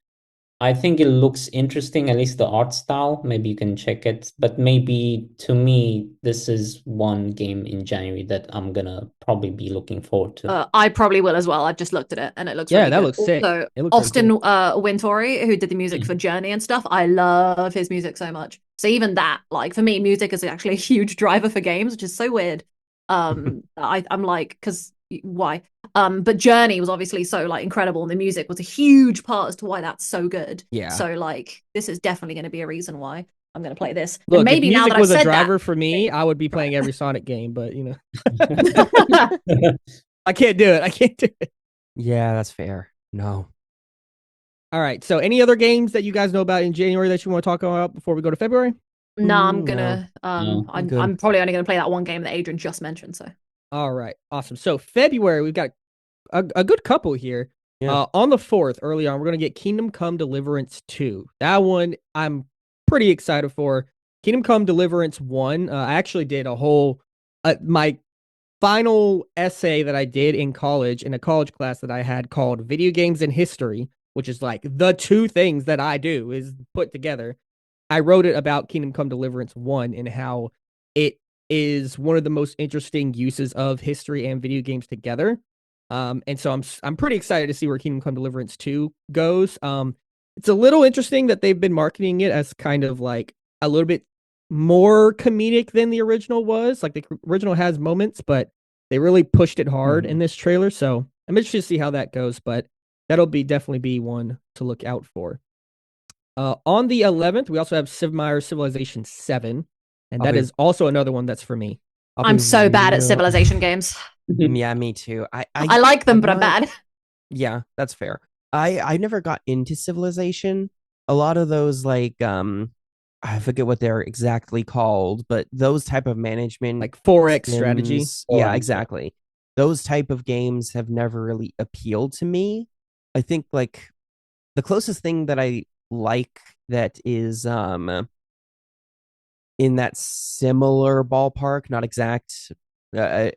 I think it looks interesting, at least the art style. Maybe you can check it. But maybe to me, this is one game in January that I'm gonna probably be looking forward to. I probably will as well. I've just looked at it and it looks Yeah, really that good. looks sick. Also, It looks really Austin cool. Wintory, who did the music for Journey and stuff, I love his music so much. So even that, like for me, music is actually a huge driver for games, which is so weird. I'm like, because why? But Journey was obviously so like incredible, and the music was a huge part as to why that's so good. Yeah. So like, this is definitely going to be a reason why I'm going to play this. Look, and maybe if now music that was I've a said driver for me, I would be playing every Sonic game, but you know, that. I can't do it. I can't do it. Yeah, that's fair. No. All right. So, any other games that you guys know about in January that you want to talk about before we go to February? No, I'm No. gonna. No, I'm good. I'm probably only gonna play that one game that Adrian just mentioned. So All right. Awesome. So, February, we've got a good couple here. Yeah. On the 4th, early on, we're going to get Kingdom Come Deliverance 2. That one I'm pretty excited for. Kingdom Come Deliverance 1, I actually did a whole, my final essay that I did in college, in a college class that I had called Video Games and History, which is like the two things that I do is put together. I wrote it about Kingdom Come Deliverance 1 and how it is one of the most interesting uses of history and video games together. And so I'm pretty excited to see where Kingdom Come Deliverance 2 goes. It's a little interesting that they've been marketing it as kind of like a little bit more comedic than the original was. Like the original has moments, but they really pushed it hard in this trailer. So I'm interested to see how that goes, but that'll definitely be one to look out for. On the 11th, we also have Sid Meier's Civilization 7, and that is also another one that's for me. I'm so bad at Civilization games. Yeah, me too. I like them, but I'm bad. Yeah, that's fair. I never got into Civilization. A lot of those like I forget what they're exactly called, but those type of management like 4X strategy. Yeah, exactly. Those type of games have never really appealed to me. I think like the closest thing that I like that is in that similar ballpark, not exact, a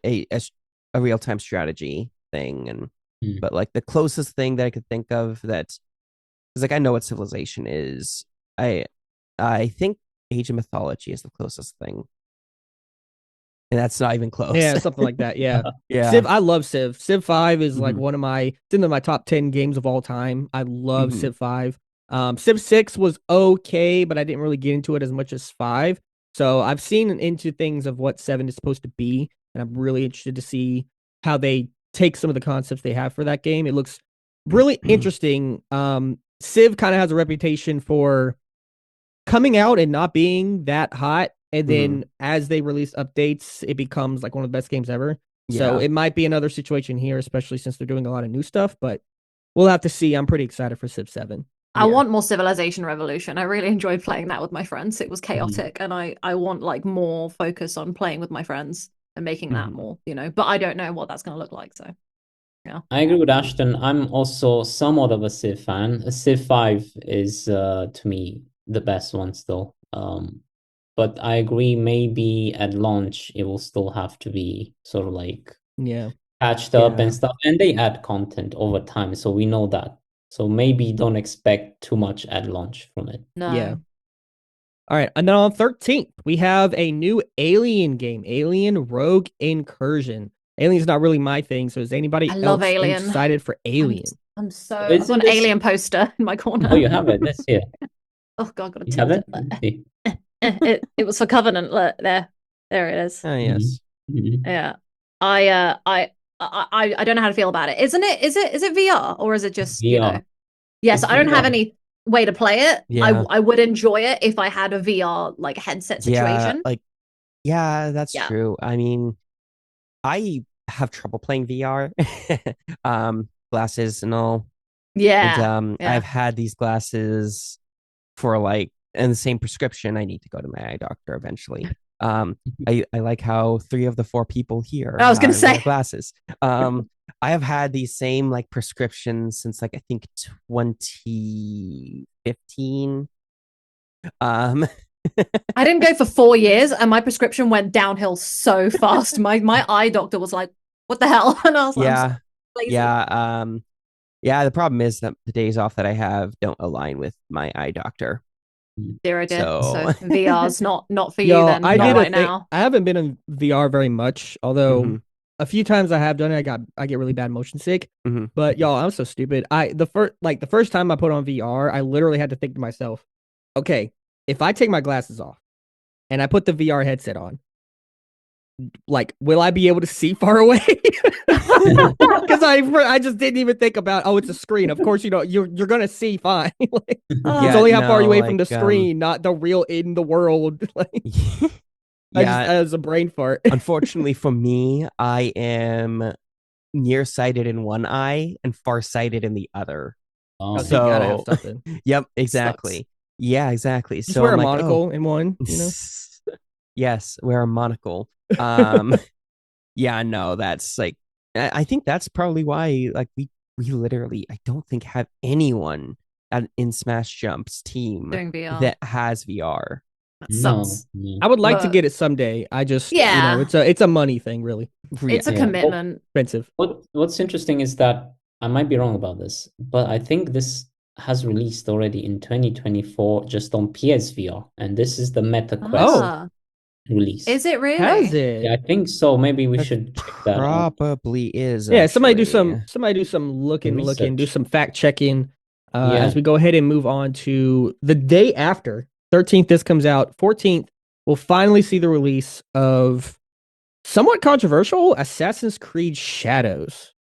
real-time strategy thing, and but like the closest thing that I could think of that is like I know what Civilization is. I think Age of Mythology is the closest thing, and that's not even close. Yeah, something like that. Yeah, yeah. Civ, I love Civ. Civ 5 is like one of it's in my top 10 games of all time. I love Civ 5. Civ 6 was okay, but I didn't really get into it as much as 5. So I've seen into things of what 7 is supposed to be, and I'm really interested to see how they take some of the concepts they have for that game. It looks really interesting. Civ kind of has a reputation for coming out and not being that hot, and then as they release updates, it becomes like one of the best games ever. Yeah. So it might be another situation here, especially since they're doing a lot of new stuff, but we'll have to see. I'm pretty excited for Civ 7. I want more Civilization Revolution. I really enjoyed playing that with my friends. It was chaotic, and I want like more focus on playing with my friends and making that more, but I don't know what that's going to look like. So, yeah. I agree with Ashton. I'm also somewhat of a Civ fan. Civ 5 is, to me, the best one still. But I agree, maybe at launch, it will still have to be sort of like patched up and stuff. And they add content over time, so we know that. So maybe don't expect too much at launch from it. No. Yeah. All right, and then on 13th, we have a new Alien game, Alien Rogue Incursion. Alien's not really my thing, so is anybody else excited for Alien? I've got an Alien poster in my corner. Oh, you have it? That's here. Oh God, gotta tilt it. It was for Covenant. Look, there it is. Oh yes. Yeah. I don't know how to feel about it. Isn't it? Is it VR or is it just VR. Yes, I don't have any way to play it. Yeah. I would enjoy it if I had a VR like headset situation. That's true. I mean, I have trouble playing VR. Glasses and all. Yeah. And I've had these glasses for and the same prescription. I need to go to my eye doctor eventually. I like how 3 of the 4 people here I was gonna say glasses. I have had these same prescriptions since I think 2015. I didn't go for 4 years, and my prescription went downhill so fast. My eye doctor was like, "What the hell?" And I was like, the problem is that the days off that I have don't align with my eye doctor. So VR's not for you then. Now. I haven't been in VR very much, although a few times I have done it. I get really bad motion sick. But y'all, I'm so stupid. The first time I put on VR, I literally had to think to myself, okay, if I take my glasses off and I put the VR headset on, will I be able to see far away? Because I just didn't even think about, it's a screen. Of course, you're gonna see fine. It's only how far you away from the screen, not the real in the world. As a brain fart. Unfortunately for me, I am nearsighted in one eye and farsighted in the other. So you gotta have something. Yep, exactly. Sucks. Yeah, exactly. Just wear a monocle in one. Yes, wear a monocle. That's I think that's probably why we literally I don't think have anyone in Smash Jump's team that has VR. That sucks. I would like to get it someday. I just it's a money thing, really. It's a commitment. Expensive. What's interesting is that I might be wrong about this, but I think this has released already in 2024 just on PSVR, and this is the Meta Quest. release. Is it really? Has it? Yeah, I think so. Maybe we That should check that out. probably is. Yeah, somebody do actually. some looking, do Research. some fact checking. Yeah. As we go ahead and move on to the day after 13th, this comes out. 14th, we'll finally see the release of somewhat controversial Assassin's Creed Shadows.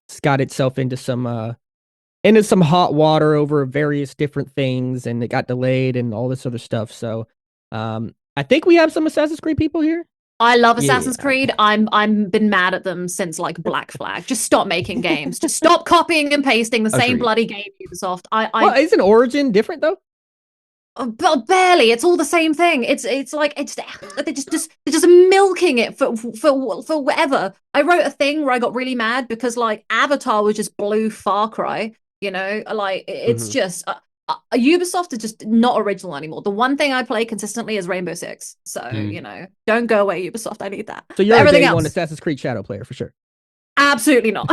It's got itself into some hot water over various different things, and it got delayed and all this other stuff. So, I think we have some Assassin's Creed people here. I love Assassin's Yeah. Creed. I'm been mad at them since like Black Flag. Just stop making games. Just stop copying and pasting the same Agreed. bloody game, Ubisoft. Well, isn't Origin different though? But barely. It's all the same thing. It's like they're just milking it for whatever. I wrote a thing where I got really mad because like Avatar was just blue Far Cry. You know, like it's just Ubisoft is just not original anymore. The one thing I play consistently is Rainbow Six. So you know, don't go away, Ubisoft. I need that. So you're But a everything day else, one Assassin's Creed Shadow player for sure. absolutely not.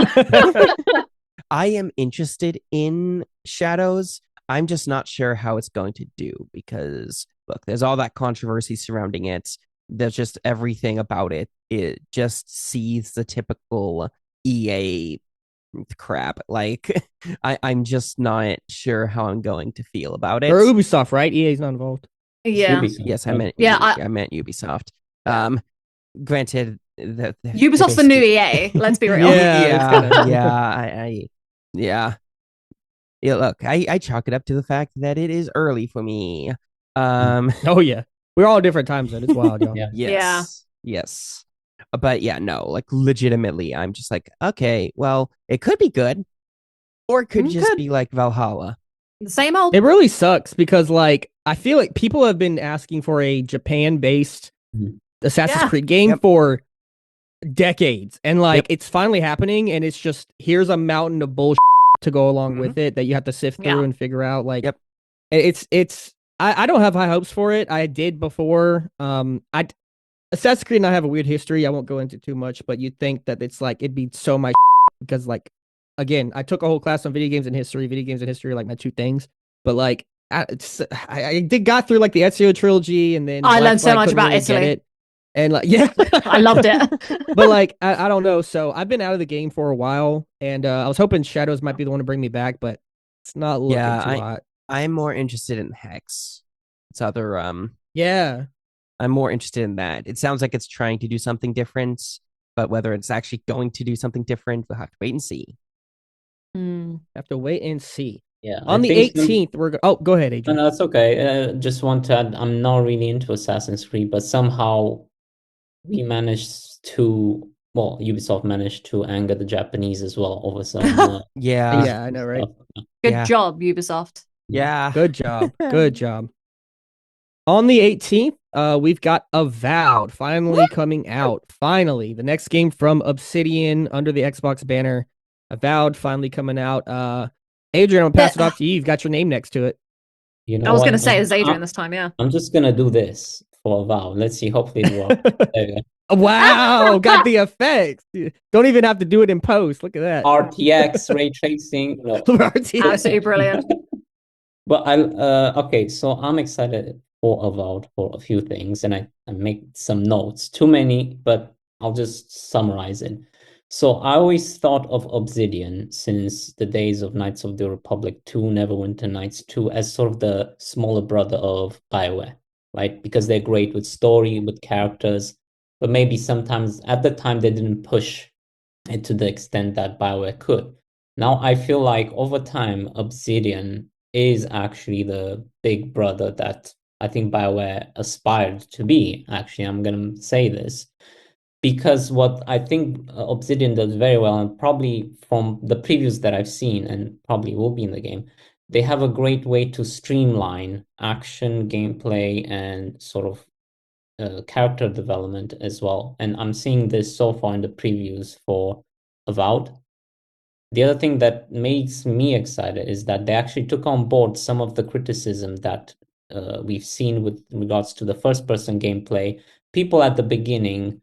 I am interested in Shadows. I'm just not sure how it's going to do because look, there's all that controversy surrounding it. There's just everything about it. It just sees the typical EA crap. Like I'm just not sure how I'm going to feel about it. Or Ubisoft, right? EA's not involved. Yeah. Ubisoft, Yes, I right? meant Yeah, I meant Ubisoft. Granted that Ubisoft's the new EA. Let's be real. Yeah. Look, I chalk it up to the fact that it is early for me. Oh yeah, we're all different time zone. It's wild, y'all. Yeah. Yes. But yeah, no, like legitimately, I'm just like, okay, well, it could be good, or it could just be like Valhalla. The same old. It really sucks because like I feel like people have been asking for a Japan-based Assassin's Creed game for decades, and like it's finally happening, and it's just here's a mountain of bullshit to go along with it that you have to sift through and figure out. Like, I don't have high hopes for it. I did before. Assassin's Creed and I have a weird history. I won't go into too much, but you'd think that it's like it'd be so much because like again, I took a whole class on video games and history. Video games and history are like my two things. But like I got through like the Ezio trilogy, and then I learned so much couldn't about really Italy. get it. And like I loved it. But like I don't know. So I've been out of the game for a while, and I was hoping Shadows might be the one to bring me back, but it's not looking too hot. I'm more interested in Hex. It's other I'm more interested in that. It sounds like it's trying to do something different, but whether it's actually going to do something different, we'll have to wait and see. Have to wait and see. Yeah. On the 18th, we're go ahead, Adrian. No, that's okay. Just want to add, I'm not really into Assassin's Creed, but somehow we managed to, well, Ubisoft managed to anger the Japanese as well over some. I know, right? Good job, Ubisoft. Yeah. Good job. Good job. On the 18th, we've got Avowed finally coming out. Finally, the next game from Obsidian under the Xbox banner. Avowed finally coming out. Adrian, I'm gonna pass it off to you. You've got your name next to it. You know I was what? gonna say it's Adrian this time, yeah. I'm just gonna do this for Avowed. Let's see. Hopefully it works. There you go. Wow, got the effects. Don't even have to do it in post. Look at that. RTX ray tracing. No. RTX. Absolutely brilliant. But okay, so I'm excited for Avowed for a few things, and I make some notes. Too many, but I'll just summarize it. So I always thought of Obsidian since the days of Knights of the Republic 2, Neverwinter Nights 2, as sort of the smaller brother of BioWare, right? Because they're great with story, with characters, but maybe sometimes at the time they didn't push it to the extent that BioWare could. Now I feel like over time, Obsidian is actually the big brother that I think BioWare aspired to be. Actually, I'm going to say this. Because what I think Obsidian does very well, and probably from the previews that I've seen, and probably will be in the game, they have a great way to streamline action, gameplay, and sort of character development as well. And I'm seeing this so far in the previews for Avowed. The other thing that makes me excited is that they actually took on board some of the criticism that we've seen with regards to the first-person gameplay. People at the beginning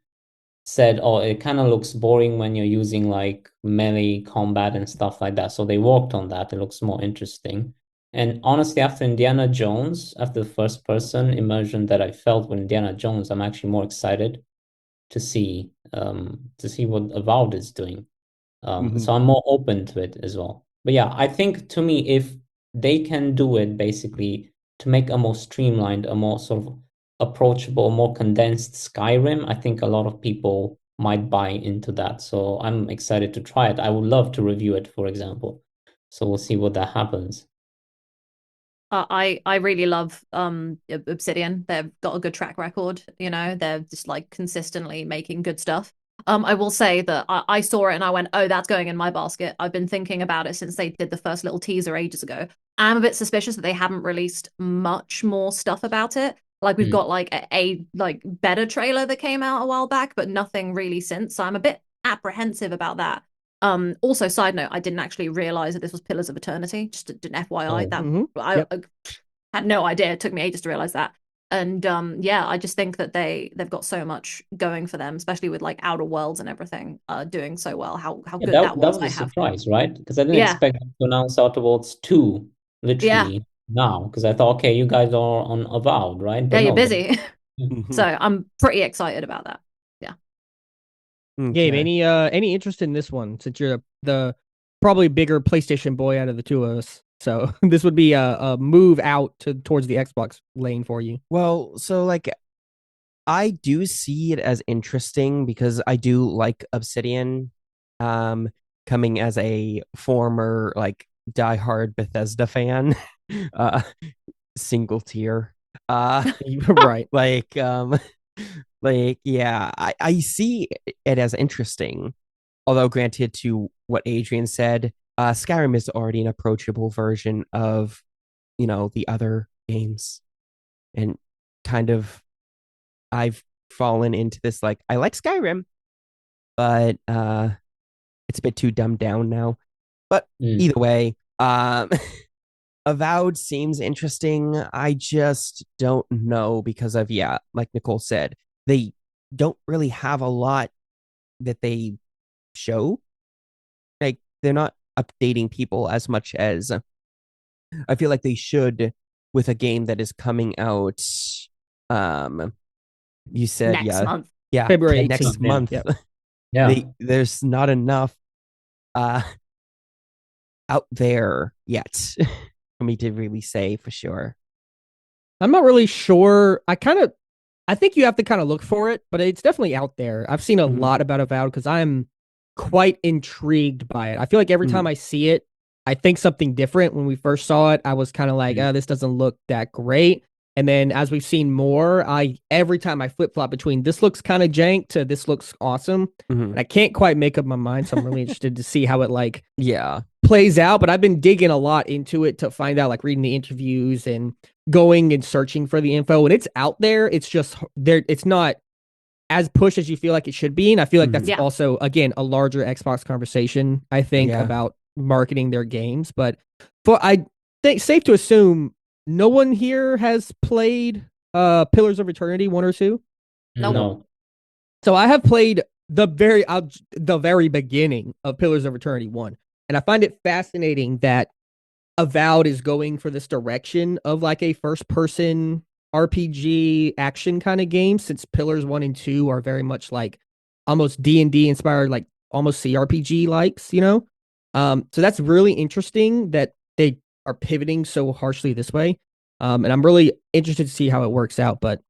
said, oh, it kind of looks boring when you're using like melee combat and stuff like that. So they worked on that. It looks more interesting. And honestly, after Indiana Jones, after the first person immersion that I felt with Indiana Jones, I'm actually more excited to see what Avowed is doing. So I'm more open to it as well. But yeah, I think to me, if they can do it basically to make a more streamlined, a more sort of approachable, more condensed Skyrim, I think a lot of people might buy into that. So I'm excited to try it. I would love to review it, for example. So we'll see what that happens. I really love Obsidian. They've got a good track record, you know. They're just like consistently making good stuff. I will say that I saw it and I went, oh, that's going in my basket. I've been thinking about it since they did the first little teaser ages ago. I'm a bit suspicious that they haven't released much more stuff about it. Like we've got like a like better trailer that came out a while back, but nothing really since. So I'm a bit apprehensive about that. Also, side note, I didn't actually realize that this was Pillars of Eternity. Just an FYI, I had no idea. It took me ages to realize that. And yeah, I just think that they've got so much going for them, especially with like Outer Worlds and everything doing so well. How good that was. That was a surprise, right? Because I didn't expect them to announce Outer Worlds 2 literally now. Because I thought, okay, you guys are on Avowed, right? But yeah, you're no, busy. So I'm pretty excited about that. Yeah. Gabe, any interest in this one since you're the probably bigger PlayStation boy out of the two of us? So this would be a move out towards the Xbox lane for you. Well, so like I do see it as interesting because I do like Obsidian, coming as a former like diehard Bethesda fan, uh, single tier, Right. like yeah, I see it as interesting. Although granted, to what Adrian said, Skyrim is already an approachable version of, the other games, and kind of I've fallen into this like I like Skyrim, but it's a bit too dumbed down now. But either way, Avowed seems interesting. I just don't know because of, yeah, like Nicole said, they don't really have a lot that they show. Like they're not updating people as much as I feel like they should with a game that is coming out. You said Next month. yeah, February 18th. next month. Yep. yeah. There's not enough out there yet for me to really say for sure. I'm not really sure. I think you have to kind of look for it, but it's definitely out there. I've seen a lot about Avowed because I'm quite intrigued by it. I feel like every time I see it, I think something different. When we first saw it, I was kind of like, oh, this doesn't look that great. And then as we've seen more, every time I flip flop between this looks kind of jank to this looks awesome. And I can't quite make up my mind. So I'm really interested to see how it plays out. But I've been digging a lot into it to find out, like reading the interviews and going and searching for the info. And it's out there. It's just there. It's not as pushed as you feel like it should be. And I feel like that's also, again, a larger Xbox conversation, I think, about marketing their games. But I think safe to assume no one here has played Pillars of Eternity 1 or 2. No. So I have played the very beginning of Pillars of Eternity 1. And I find it fascinating that Avowed is going for this direction of like a first person RPG action kind of game, since Pillars 1 and 2 are very much like almost D&D inspired, like almost CRPG likes, So that's really interesting that they are pivoting so harshly this way. And I'm really interested to see how it works out, but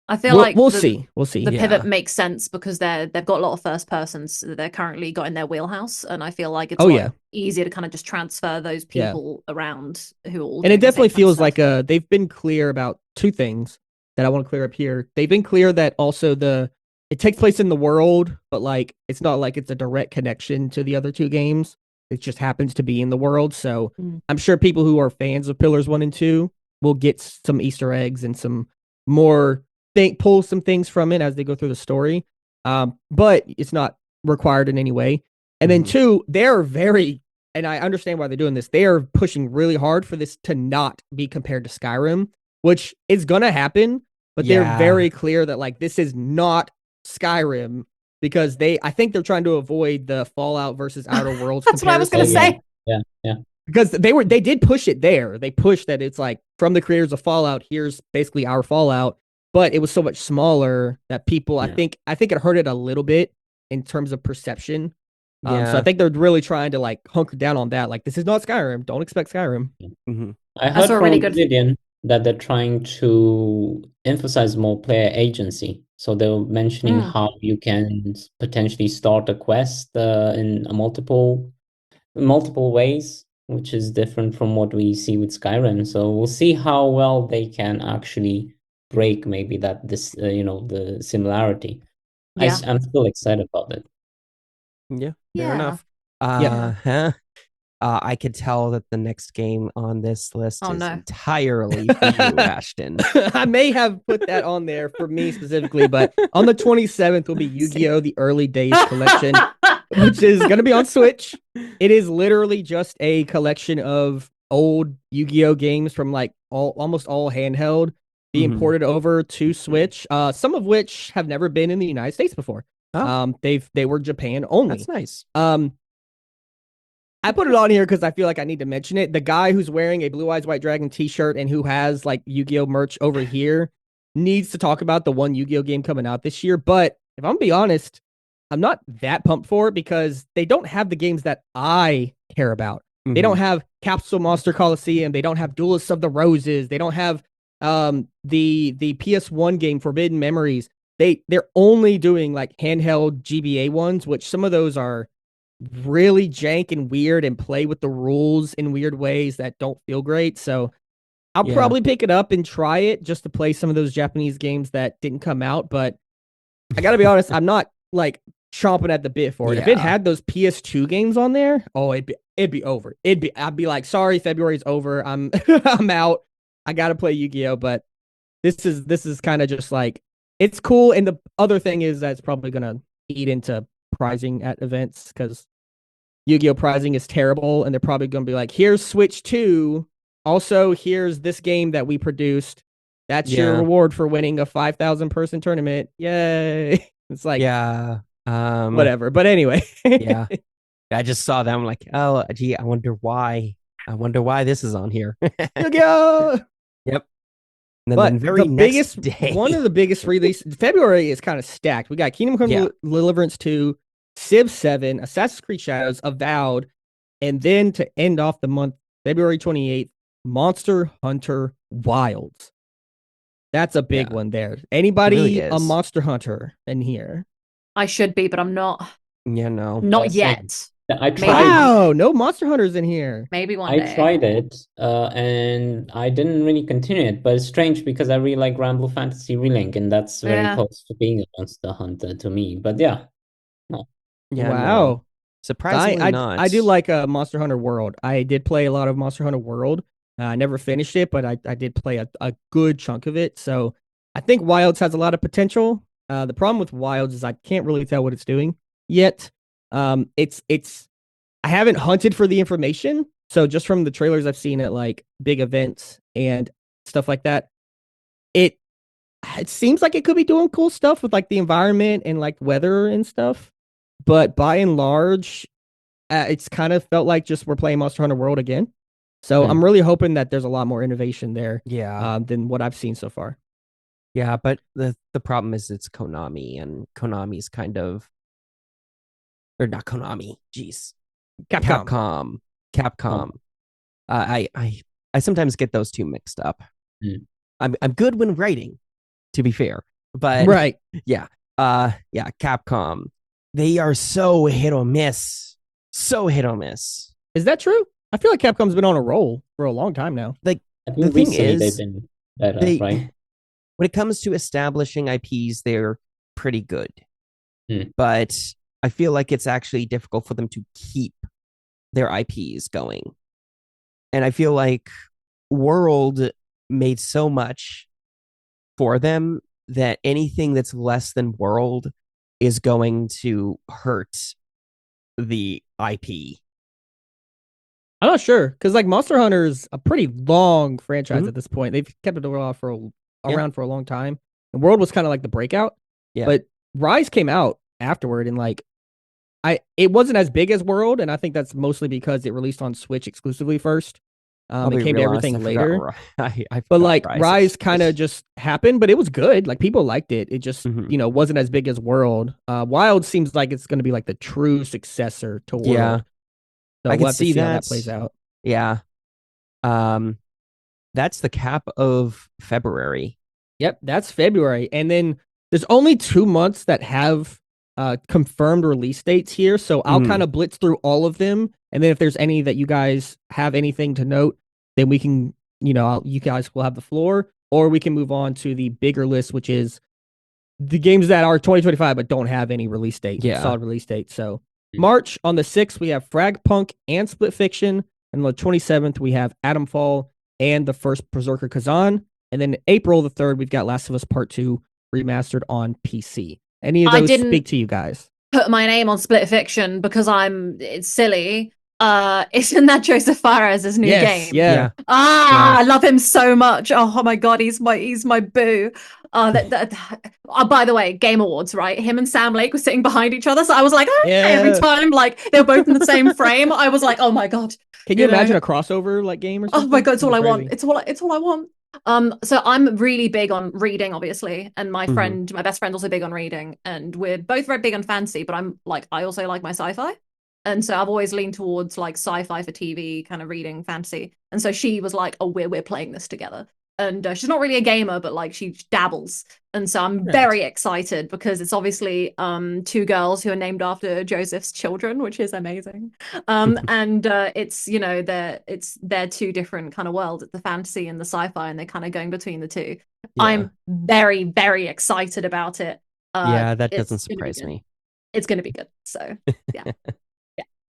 I feel like we'll see. The pivot makes sense because they've got a lot of first persons that they're currently got in their wheelhouse, and I feel like it's easier to kind of just transfer those people around who all. And it definitely feels like they've been clear about two things that I want to clear up here. They've been clear that also it takes place in the world, but like it's not like it's a direct connection to the other two games. It just happens to be in the world. So I'm sure people who are fans of Pillars 1 and 2 will get some Easter eggs and some more pull some things from it as they go through the story. But it's not required in any way. And then two, they're very, and I understand why they're doing this, they are pushing really hard for this to not be compared to Skyrim, which is going to happen, but they're very clear that like this is not Skyrim because I think they're trying to avoid the Fallout versus Outer Worlds That's what I was going to say. Yeah. because they did push it there. They pushed that it's like from the creators of Fallout, here's basically our Fallout, but it was so much smaller that people, Yeah. I think it hurt it a little bit in terms of perception. So I Yeah. think they're really trying to like hunker down on that. Like, this is not Skyrim. Don't expect Skyrim. hmm I I heard saw a from really good- Obsidian that they're trying to emphasize more player agency. So they were mentioning Mm. how you can potentially start a quest in multiple ways, which is different from what we see with Skyrim. So we'll see how well they can actually break maybe the similarity. Yeah. I'm still excited about it. Yeah, fair Yeah. enough. Yeah. I could tell that the next game on this list Oh, is no. entirely for you, Ashton. I may have put that on there for me specifically, but on the 27th will be Yu-Gi-Oh! The Early Days Collection, which is going to be on Switch. It is literally just a collection of old Yu-Gi-Oh! Games from like almost all handheld being Mhm. ported over to Switch, some of which have never been in the United States before. Oh. They were Japan only. That's nice. I put it on here because I feel like I need to mention it. The guy who's wearing a Blue Eyes White Dragon t-shirt and who has like Yu-Gi-Oh merch over here needs to talk about the one Yu-Gi-Oh game coming out this year. But if I'm gonna be honest, I'm not that pumped for it because they don't have the games that I care about. They don't have Capsule Monster Coliseum. They don't have Duelists of the Roses. They don't have the PS1 game Forbidden Memories. They're only doing like handheld GBA ones, which some of those are really jank and weird and play with the rules in weird ways that don't feel great. So I'll probably pick it up and try it just to play some of those Japanese games that didn't come out. But I gotta be honest, I'm not like chomping at the bit for it. If it had those PS2 games on there, it'd be over. I'd be like, sorry, February's over. I'm I'm out. I gotta play Yu-Gi-Oh! But this is kind of just like, it's cool. And the other thing is that it's probably gonna eat into prizing at events because Yu-Gi-Oh! Prizing is terrible, and they're probably going to be like, here's Switch 2. Also, here's this game that we produced. That's your reward for winning a 5,000 person tournament. Yay. It's like, whatever. But anyway. Yeah. I just saw that. I'm like, oh, gee, I wonder why. This is on here. Yu-Gi-Oh! Yep. And But then very the next biggest, day. one of the biggest releases, February is kind of stacked. We got Kingdom Come Deliverance 2, Civ 7, Assassin's Creed Shadows, Avowed, and then to end off the month, February 28th, Monster Hunter Wilds. That's a big one there. Anybody really a is. Monster Hunter in here? I should be, but I'm not. Yeah, no. Not same. yet. I tried. Wow, no Monster Hunters in here. Maybe one I day. tried it, and I didn't really continue it. But it's strange because I really like Granblue Fantasy Relink, and that's very Yeah. close to being a Monster Hunter to me. But yeah, no. Yeah, Wow. no. Surprisingly not. I do like Monster Hunter World. I did play a lot of Monster Hunter World. I never finished it, but I did play a good chunk of it. So I think Wilds has a lot of potential. The problem with Wilds is I can't really tell what it's doing yet. It's I haven't hunted for the information. So just from the trailers I've seen at like big events and stuff like that, it seems like it could be doing cool stuff with like the environment and like weather and stuff. But by and large, it's kind of felt like just we're playing Monster Hunter World again. So I'm really hoping that there's a lot more innovation there than what I've seen so far. Yeah, but the problem is it's Konami, and Konami's kind of, or not Konami, jeez. Capcom. I sometimes get those two mixed up. I'm good when writing, to be fair. But yeah. Capcom. They are so hit or miss. So hit or miss. Is that true? I feel like Capcom's been on a roll for a long time now. Like, I the think thing recently is, they've been better, right? When it comes to establishing IPs, they're pretty good. But I feel like it's actually difficult for them to keep their IPs going. And I feel like World made so much for them that anything that's less than World is going to hurt the IP. I'm not sure because like Monster Hunter is a pretty long franchise at this point. They've kept it around for a long time. And World was kind of like the breakout. Yeah. But Rise came out afterward, and like it wasn't as big as World, and I think that's mostly because it released on Switch exclusively first. It came to everything later. I But forgot like Rise kind of just happened, but it was good. Like people liked it. It just wasn't as big as World. Wild seems like it's going to be like the true successor to World. Yeah, so I we'll can have to see see how that. that plays out. Yeah. That's the cap of February. Yep, that's February, and then there's only 2 months that have confirmed release dates here. So I'll kind of blitz through all of them, and then if there's any that you guys have anything to note, then we can, you guys will have the floor, or we can move on to the bigger list, which is the games that are 2025 but don't have any release date, solid release date. So March on the 6th, we have Fragpunk and Split Fiction, and on the 27th, we have Atomfall and the first Berserker Kazan. And then April the 3rd, we've got Last of Us Part 2 remastered on PC. Any of those speak to you guys? Put my name on Split Fiction because it's silly. Isn't that Joseph Fares' new game? Yeah. I love him so much. Oh my god, he's my boo. By the way, Game Awards, right? Him and Sam Lake were sitting behind each other, so I was like, every time, like they were both in the same frame, I was like, oh my god. Can you imagine a crossover like game or something? Oh my god, it's all I want. It's all I want. So I'm really big on reading, obviously, and my best friend, also big on reading, and we're both very big on fantasy. But I also like my sci-fi, and so I've always leaned towards like sci-fi for TV, kind of reading fantasy. And so she was like, "Oh, we're playing this together." And she's not really a gamer, but like she dabbles. And so I'm very excited because it's obviously 2 girls who are named after Joseph's children, which is amazing. And it's, they're 2 different kind of worlds, the fantasy and the sci-fi, and they're kind of going between the 2. I'm very, very excited about it. That doesn't surprise me. It's going to be good. So yeah.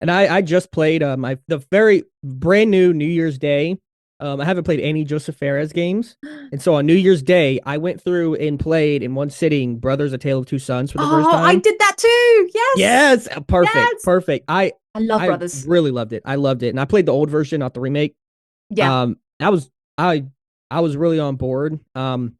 And I just played the very brand new New Year's Day. I haven't played any Joseph Fares games. And so on New Year's Day, I went through and played in one sitting Brothers: A Tale of Two Sons for the first time. I did that too. Yes. Perfect. I love Brothers. Really loved it. I loved it. And I played the old version, not the remake. Yeah. I was really on board. I'll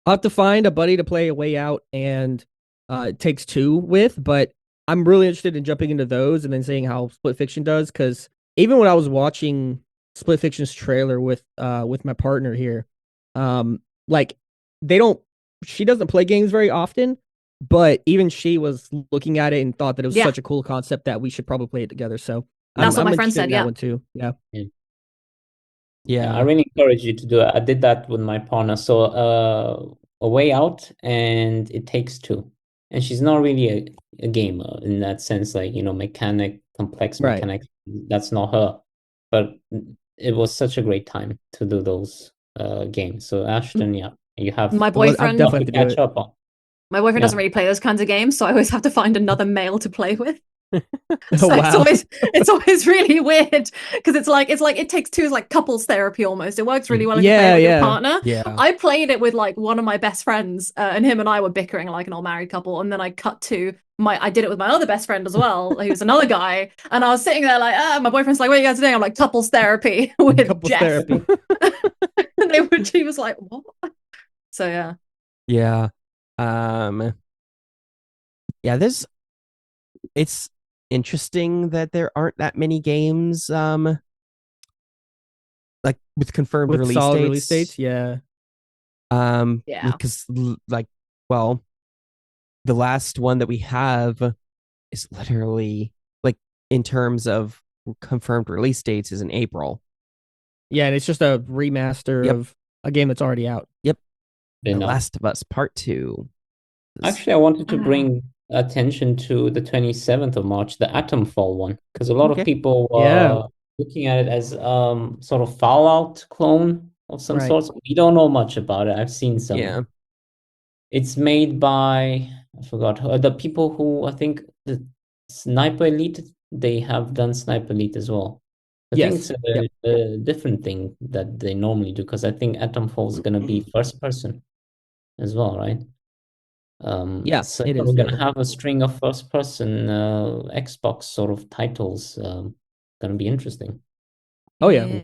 have to find a buddy to play A Way Out and It Takes Two with, but I'm really interested in jumping into those and then seeing how Split Fiction does, because even when I was watching Split Fiction's trailer with my partner here, like she doesn't play games very often, but even she was looking at it and thought that it was such a cool concept that we should probably play it together. So that's what my friend said. That one too. Yeah. I really encourage you to do it. I did that with my partner. So A Way Out and It Takes Two. And she's not really a gamer in that sense, like, complex mechanics. That's not her. But it was such a great time to do those games. So Ashton, you have my boyfriend definitely to catch up on. My boyfriend doesn't really play those kinds of games, so I always have to find another male to play with. So wow. it's always really weird because it's like It Takes Two is like couples therapy almost. It works really well if you play with your partner. I played it with like one of my best friends, and him and I were bickering like an old married couple, and then I cut to I did it with my other best friend as well, who's another guy, and I was sitting there like, my boyfriend's like, "What are you guys doing?" I'm like, "Couples therapy with Jeff." Therapy. And he was like, "What?" So yeah. It's interesting that there aren't that many games like with confirmed with release solid dates. Release dates. Because the last one that we have is literally like in terms of confirmed release dates is in April. Yeah, and it's just a remaster of a game that's already out. Yep. The Last of Us Part 2. Actually, I wanted to bring attention to the 27th of March, the Atomfall one, because a lot of people were looking at it as sort of Fallout clone of some sorts. We don't know much about it. I've seen some. Yeah. It's made by, I forgot, the people who, I think, the Sniper Elite, they have done Sniper Elite as well. I think it's a different thing that they normally do, because I think Atomfall is going to be first person as well, right? So it is. we're going to have a string of first person Xbox sort of titles. Going to be interesting. Oh yeah.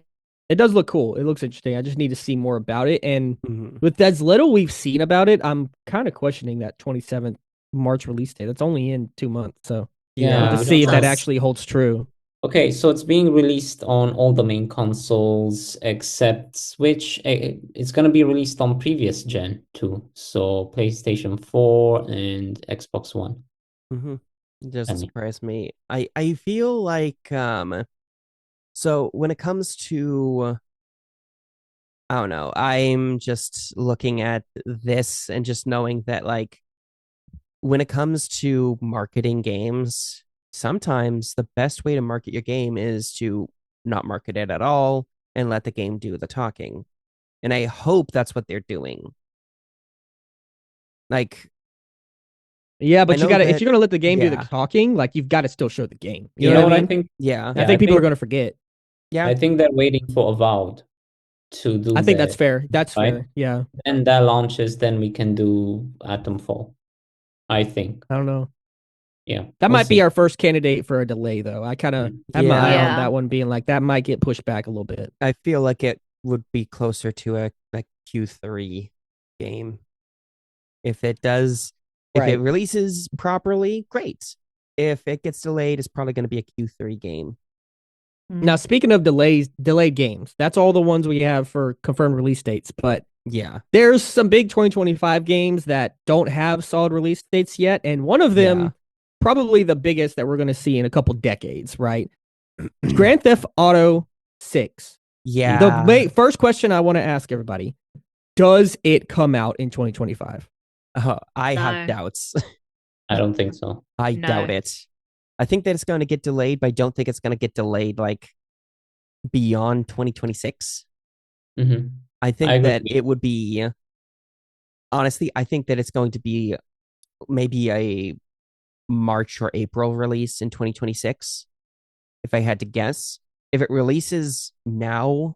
It does look cool. It looks interesting. I just need to see more about it. And with as little we've seen about it, I'm kind of questioning that 27th March release date. That's only in 2 months. So Yeah, to we see don't if that know. actually holds true. Okay, so it's being released on all the main consoles except Switch. It's going to be released on previous gen too, so PlayStation 4 and Xbox One. Mm-hmm. It doesn't I mean, surprise me. I feel like so when it comes to I don't know, I'm just looking at this and just knowing that like when it comes to marketing games, sometimes the best way to market your game is to not market it at all and let the game do the talking. And I hope that's what they're doing. Like, Yeah, I but you know got to if that, you're gonna let the game do the yeah, talking, like you've got to still show the game. You you know know what what I I mean? think? yeah, I Yeah, think I people are think gonna forget. yeah, I think they're waiting for Avowed to do I think that's that, fair. That's right? fair. Yeah. And that launches, then we can do Atomfall. I think. I don't know. Yeah, That we'll might be see. our first candidate for a delay, though. I kind of have my eye yeah. on Yeah. that one, being like that might get pushed back a little bit. I feel like it would be closer to a like Q3 game. If it does, if it Right. releases properly, great. If it gets delayed, it's probably going to be a Q3 game. Now, speaking of delayed games, that's all the ones we have for confirmed release dates. But Yeah, there's some big 2025 games that don't have solid release dates yet, and one of them, yeah. probably the biggest that we're going to see in a couple decades, right? Grand Theft Auto 6. Yeah. The first question I want to ask everybody: does it come out in 2025? I have No. doubts. I don't think so. I No. doubt it. I think that it's going to get delayed, but I don't think it's going to get delayed like beyond 2026. Mm-hmm. I I think that agree. it would be, honestly, I think that it's going to be maybe a March or April release in 2026, if I had to guess. If it releases now,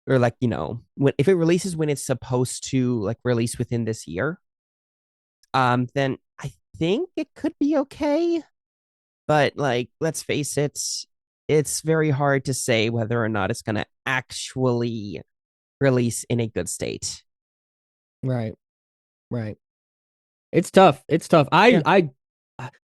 or like, if it releases when it's supposed to like release within this year, then I think it could be okay. But like, let's face it, it's very hard to say whether or not it's going to actually release in a good state. Right. Right. It's tough. It's tough. Yeah.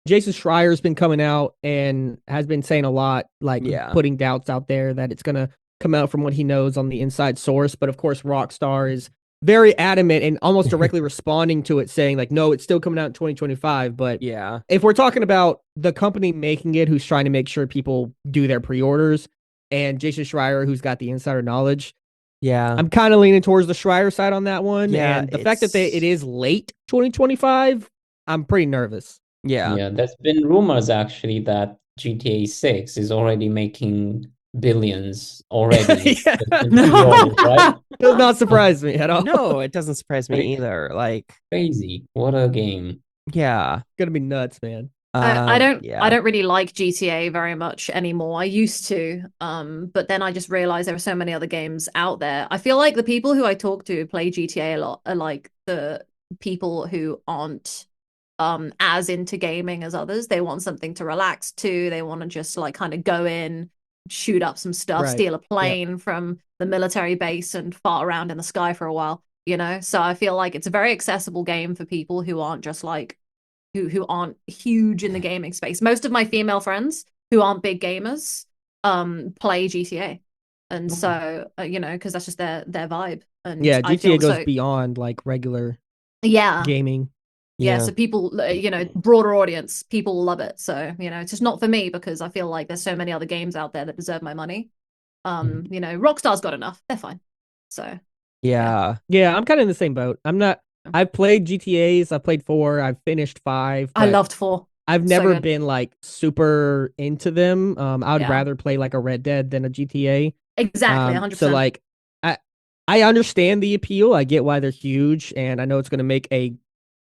Jason Schreier's been coming out and has been saying a lot, like Yeah. putting doubts out there that it's gonna come out from what he knows on the inside source. But of course, Rockstar is very adamant and almost directly responding to it, saying like, no, it's still coming out in 2025. But Yeah. if we're talking about the company making it, who's trying to make sure people do their pre-orders, and Jason Schreier, who's got the insider knowledge, Yeah. I'm kind of leaning towards the Schreier side on that one. Yeah, And the fact that it is late 2025, I'm pretty nervous. Yeah. Yeah, there's been rumors actually that GTA 6 is already making billions already. Yeah. in pre-orders, right? Does not surprise me at all. No, it doesn't surprise me either. Like, Crazy. What a game. yeah. Gonna be nuts, man. I don't Yeah. really like GTA very much anymore. I used to, but then I just realized there are so many other games out there. I feel like the people who I talk to who play GTA a lot are like the people who aren't as into gaming as others. They want something to relax to. They want to just like kind of go in, shoot up some stuff, Right. steal a plane from the military base and fart around in the sky for a while, you know? So I feel like it's a very accessible game for people who aren't just like who aren't huge in the gaming space. Most of my female friends who aren't big gamers play GTA. And so because that's just their vibe. And Yeah, I GTA feel goes so beyond like regular yeah. gaming. Yeah, so people, broader audience, people love it. So, it's just not for me because I feel like there's so many other games out there that deserve my money. Rockstar's got enough. They're fine. So, Yeah. Yeah, I'm kind of in the same boat. I've played GTAs, I've played 4, I've finished 5. I but loved 4. I've So never good. been like super into them. I would Yeah. rather play like a Red Dead than a GTA. Exactly, 100%. So like I understand the appeal. I get why they're huge, and I know it's gonna make a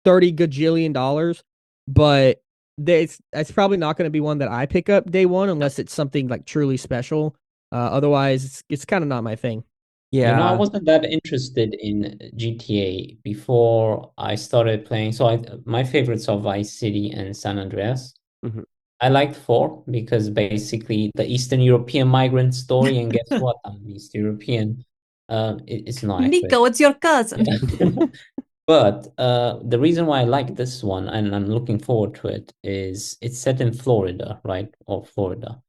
30 gajillion dollars, but it's probably not going to be one that I pick up day one unless it's something like truly special. Otherwise, it's kind of not my thing. Yeah. I wasn't that interested in GTA before I started playing. So my favorites are Vice City and San Andreas. Mhm. I liked 4 because basically the Eastern European migrant story, and guess what? I'm East European. It's not accurate. Nico, it's your cousin. But the reason why I like this one and I'm looking forward to it is it's set in Florida, right? Or Florida.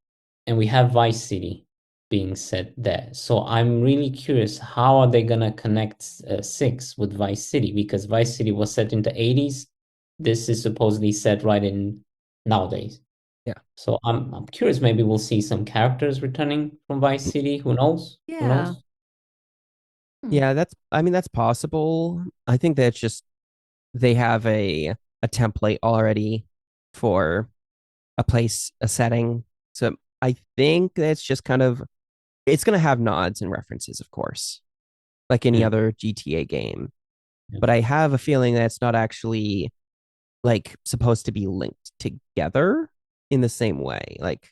And we have Vice City being set there. So I'm really curious, how are they gonna connect 6 with Vice City? Because Vice City was set in the 80s. This is supposedly set right in nowadays. Yeah. So I'm curious, maybe we'll see some characters returning from Vice City. Who knows? Who Yeah. knows? Yeah, that's possible. I think that's just they have a template already for a place, a setting. So I think that's just kind of it's gonna have nods and references, of course, like any Yeah. other GTA game. Yeah. But I have a feeling that it's not actually like supposed to be linked together in the same way. Like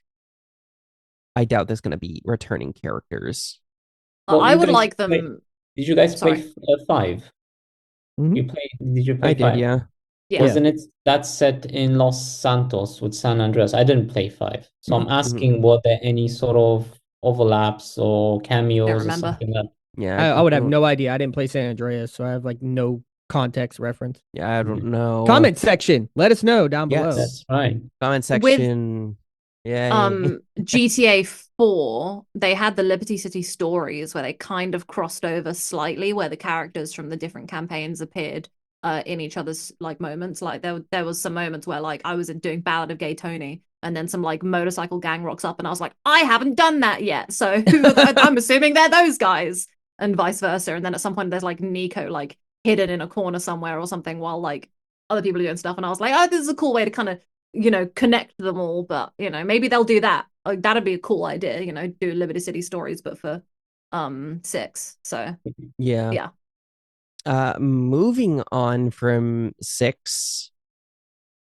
I doubt there's gonna be returning characters. Well, I you would guys like play, them. did you guys play Sorry. 5? Mhm. Did you play I did, 5? yeah. Yeah. Wasn't it that's set in Los Santos with San Andreas? I didn't play 5. So I'm Mhm. asking, were there any sort of overlaps or Don't cameos or remember. something that Yeah, I would have don't- no idea. I didn't play San Andreas, so I have like no context reference. Yeah, I don't know. Comment section. Let us know down below. Yes. that's right? Comment With section. Yay. GTA 4, they had the Liberty City stories where they kind of crossed over slightly, where the characters from the different campaigns appeared in each other's like moments. Like there was some moments where like I was doing Ballad of Gay Tony, and then some like motorcycle gang rocks up, and I was like, I haven't done that yet. So I'm assuming they're those guys, and vice versa. And then at some point there's like Nico like hidden in a corner somewhere or something while like other people are doing stuff, and I was like, oh, this is a cool way to kind of connect them all. But maybe they'll do that. Like that'd be a cool idea. Do Liberty City stories, but for 6. So Yeah. yeah. Moving on from 6,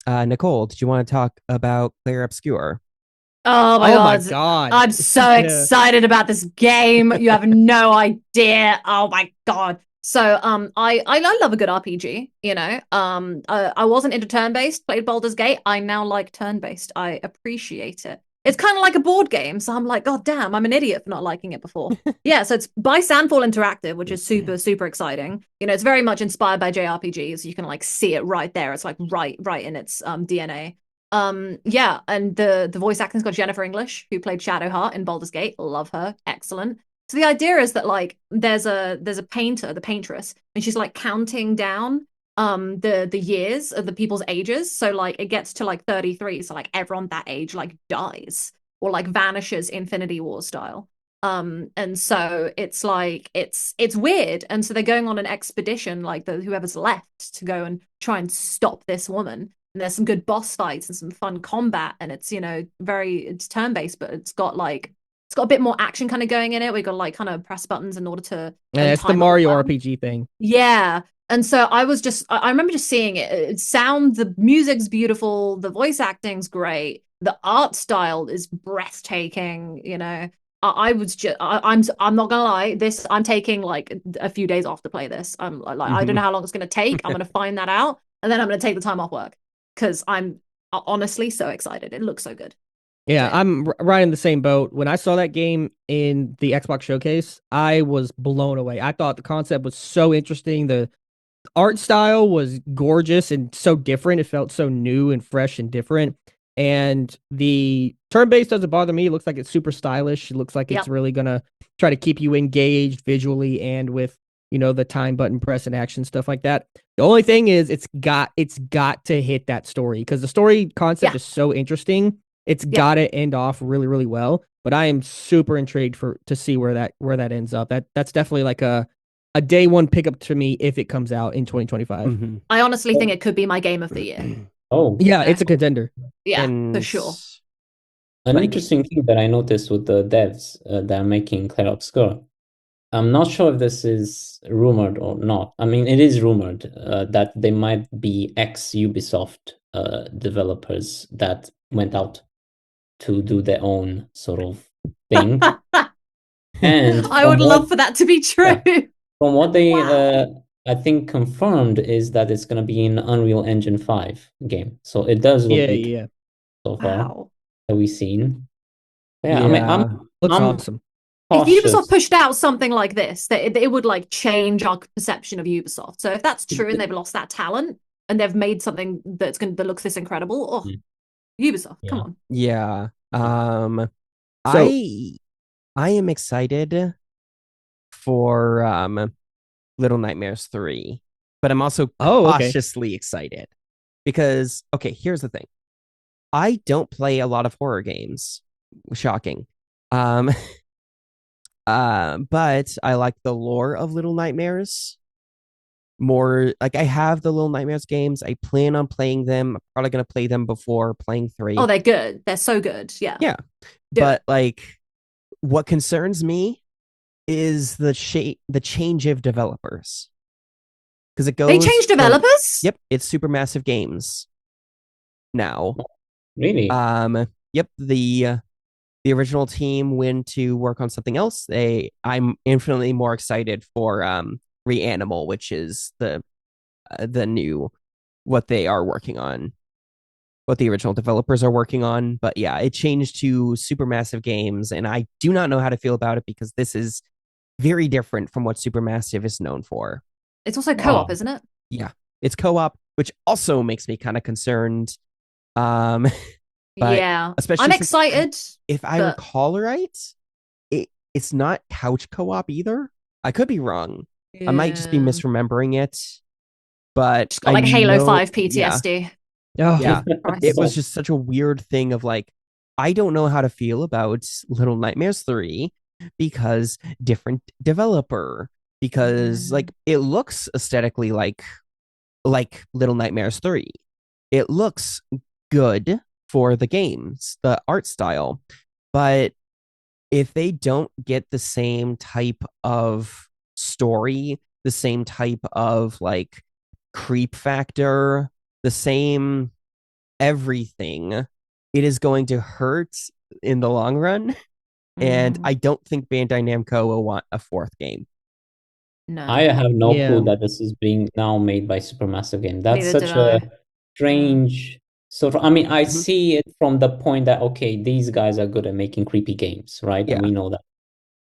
Nicole, did you want to talk about Claire Obscure? Oh my Oh my god. god. I'm so Yeah. excited about this game. You have no idea. Oh my god. So I love a good RPG, I wasn't into turn-based, played Baldur's Gate. I now like turn-based. I appreciate it. It's kind of like a board game, so I'm like, god damn, I'm an idiot for not liking it before. Yeah, so it's by Sandfall Interactive, which is super, super exciting. It's very much inspired by JRPGs. You can like see it right there. It's like right in its DNA. Yeah, and the voice acting's got Jennifer English, who played Shadowheart in Baldur's Gate. Love her. Excellent. So the idea is that like there's a painter, the paintress, and she's like counting down the years of the people's ages. So like it gets to like 33, so like everyone that age like dies or like vanishes Infinity War style. And so it's like it's weird. And so they're going on an expedition, like whoever's left, to go and try and stop this woman. And there's some good boss fights and some fun combat, and it's it's turn-based, but it's got a bit more action kind of going in it. We got to like kind of press buttons in order to Yeah, it's the time it Mario well. RPG thing. Yeah. And so I remember just seeing it. The music's beautiful, the voice acting's great, the art style is breathtaking. I'm not gonna lie, I'm taking like a few days off to play this. I'm like I don't know how long it's gonna take. I'm gonna find that out, and then I'm gonna take the time off work because I'm honestly so excited. It looks so good. Yeah, So, yeah. I'm right in the same boat. When I saw that game in the Xbox showcase, I was blown away. I thought the concept was so interesting. The art style was gorgeous and so different. It felt so new and fresh and different. And the turn-based doesn't bother me. It looks like it's super stylish. It looks like it's really gonna try to keep you engaged visually and with the time button press and action stuff like that. The only thing is it's got to hit that story because the story concept is so interesting. It's got to end off really, really well. But I am super intrigued to see where that ends up. That's definitely like a day one pickup to me if it comes out in 2025. I honestly think it could be my game of the year. Oh, Yeah, it's a contender. Yeah, And for sure. an like- interesting thing that I noticed with the devs that are making Clair Obscur. I'm not sure if this is rumored or not. I mean, it is rumored that they might be ex-Ubisoft developers that went out to do their own sort of thing. And I would love for that to be true. from what they, Wow. I think, confirmed is that it's going to be an Unreal Engine 5 game. So it does look good Yeah. so far Wow. that we've seen. Yeah, I mean, Looks I'm awesome. If Ubisoft cautious. pushed out something like this, that it would like change our perception of Ubisoft. So if that's true and they've lost that talent and they've made something that looks this incredible, oh, Ubisoft, come Yeah. on. Yeah. So- I am excited for Little Nightmares 3, but I'm also okay. cautiously excited because okay, here's the thing. I don't play a lot of horror games. Shocking. But I like the lore of Little Nightmares more. Like I have the Little Nightmares games. I plan on playing them. I'm probably gonna play them before playing 3. Oh, they're good. They're so good. Yeah. Yeah. Do But it. like what concerns me is the change of developers. Because it goes They changed from- developers? Yep, it's Supermassive Games now. Really? Yep, the original team went to work on something else. I'm infinitely more excited for Reanimal, which is the new what they are working on, what the original developers are working on. But yeah, it changed to Supermassive Games, and I do not know how to feel about it because this is very different from what Supermassive is known for. It's also co-op, Wow. isn't it? Yeah, it's co-op, which also makes me kind of concerned. But Yeah. especially I'm since excited. if I but- recall right, it's not couch co-op either. I could be wrong. I might just be Yeah. misremembering it. But Just got like Halo know- 5 yeah, PTSD. Oh, yeah. Christ. It was just such a weird thing of like, I don't know how to feel about Little Nightmares 3 because different developer. Because like it looks aesthetically like Little Nightmares 3. It looks good for the games, the art style. But if they don't get the same type of story, the same type of like creep factor, the same everything, it is going to hurt in the long run. And I don't think Bandai Namco will want a 4th game. No. I have no Yeah. clue that this is being now made by Supermassive Game. That's Neither such did I. a strange sort of. I mean, I Mhm. see it from the point that okay, these guys are good at making creepy games, right? Yeah. And we know that.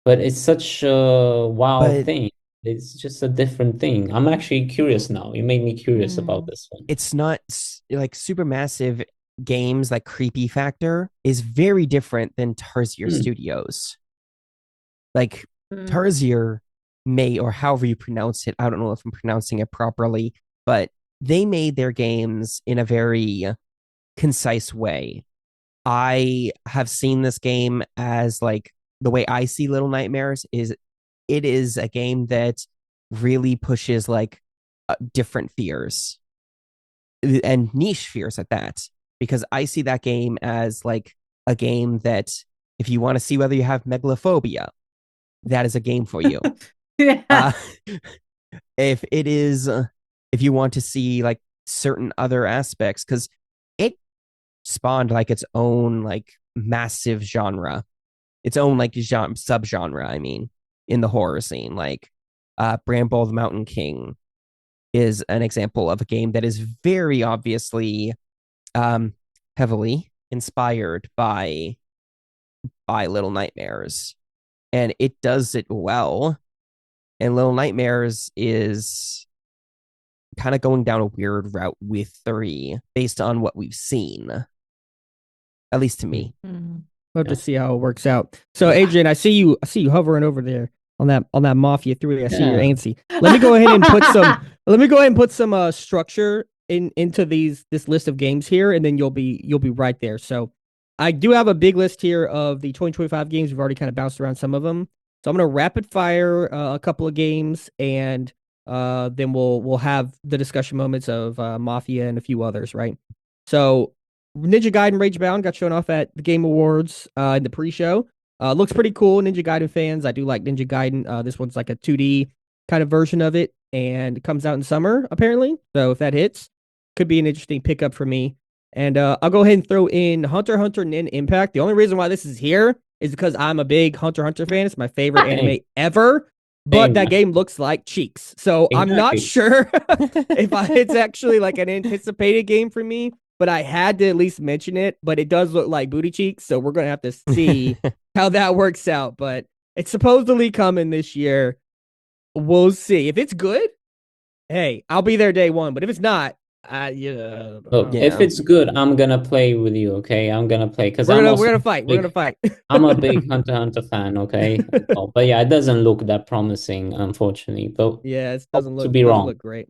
But it's such a wow But- thing. It's just a different thing. I'm actually curious now. You made me curious about Mm. this one. It's not like Supermassive Games, like creepy factor is very different than Tarsier Studios. Like Tarsier may, or however you pronounce it, I don't know if I'm pronouncing it properly, but they made their games in a very concise way. I have seen this game as like the way I see Little Nightmares is it is a game that really pushes like different fears and niche fears at that, because I see that game as like a game that if you want to see whether you have megalophobia, that is a game for you. Yeah. If it is, if you want to see like certain other aspects, because it spawned like its own like massive genre, its own like subgenre. I mean, in the horror scene, like Bramble the Mountain King is an example of a game that is very obviously heavily inspired by Little Nightmares, and it does it well. And Little Nightmares is kind of going down a weird route with 3 based on what we've seen, at least to me. We'll just see how it works out. So, Adrian, I see you hovering over there on that Mafia 3. I see you're Yeah. antsy. Let me go ahead and put some structure into this list of games here, and then you'll be right there. So, I do have a big list here of the 2025 games. We've already kind of bounced around some of them. So I'm gonna rapid fire a couple of games, and then we'll have the discussion moments of Mafia and a few others, right? So Ninja Gaiden Ragebound got shown off at the Game Awards in the pre-show. Looks pretty cool, Ninja Gaiden fans. I do like Ninja Gaiden. This one's like a 2D kind of version of it, and it comes out in summer apparently. So if that hits, could be an interesting pickup for me. And I'll go ahead and throw in Hunter x Hunter Nin Impact. The only reason why this is here is because I'm a big Hunter x Hunter fan. It's my favorite anime ever. But Same. that game looks like cheeks. So I'm not Exactly. sure if it's actually like an anticipated game for me, but I had to at least mention it. But it does look like booty cheeks. So we're going to have to see how that works out. But It's supposedly coming this year. We'll see. If it's good, hey, I'll be there day one. But if it's not, Look, Yeah. if it's good, I'm gonna play with you, okay? I'm gonna play because we're gonna fight. We're gonna fight. I'm a big Hunter x Hunter fan, okay? But yeah, it doesn't look that promising, unfortunately. But Yeah, it hope doesn't to look be wrong. great.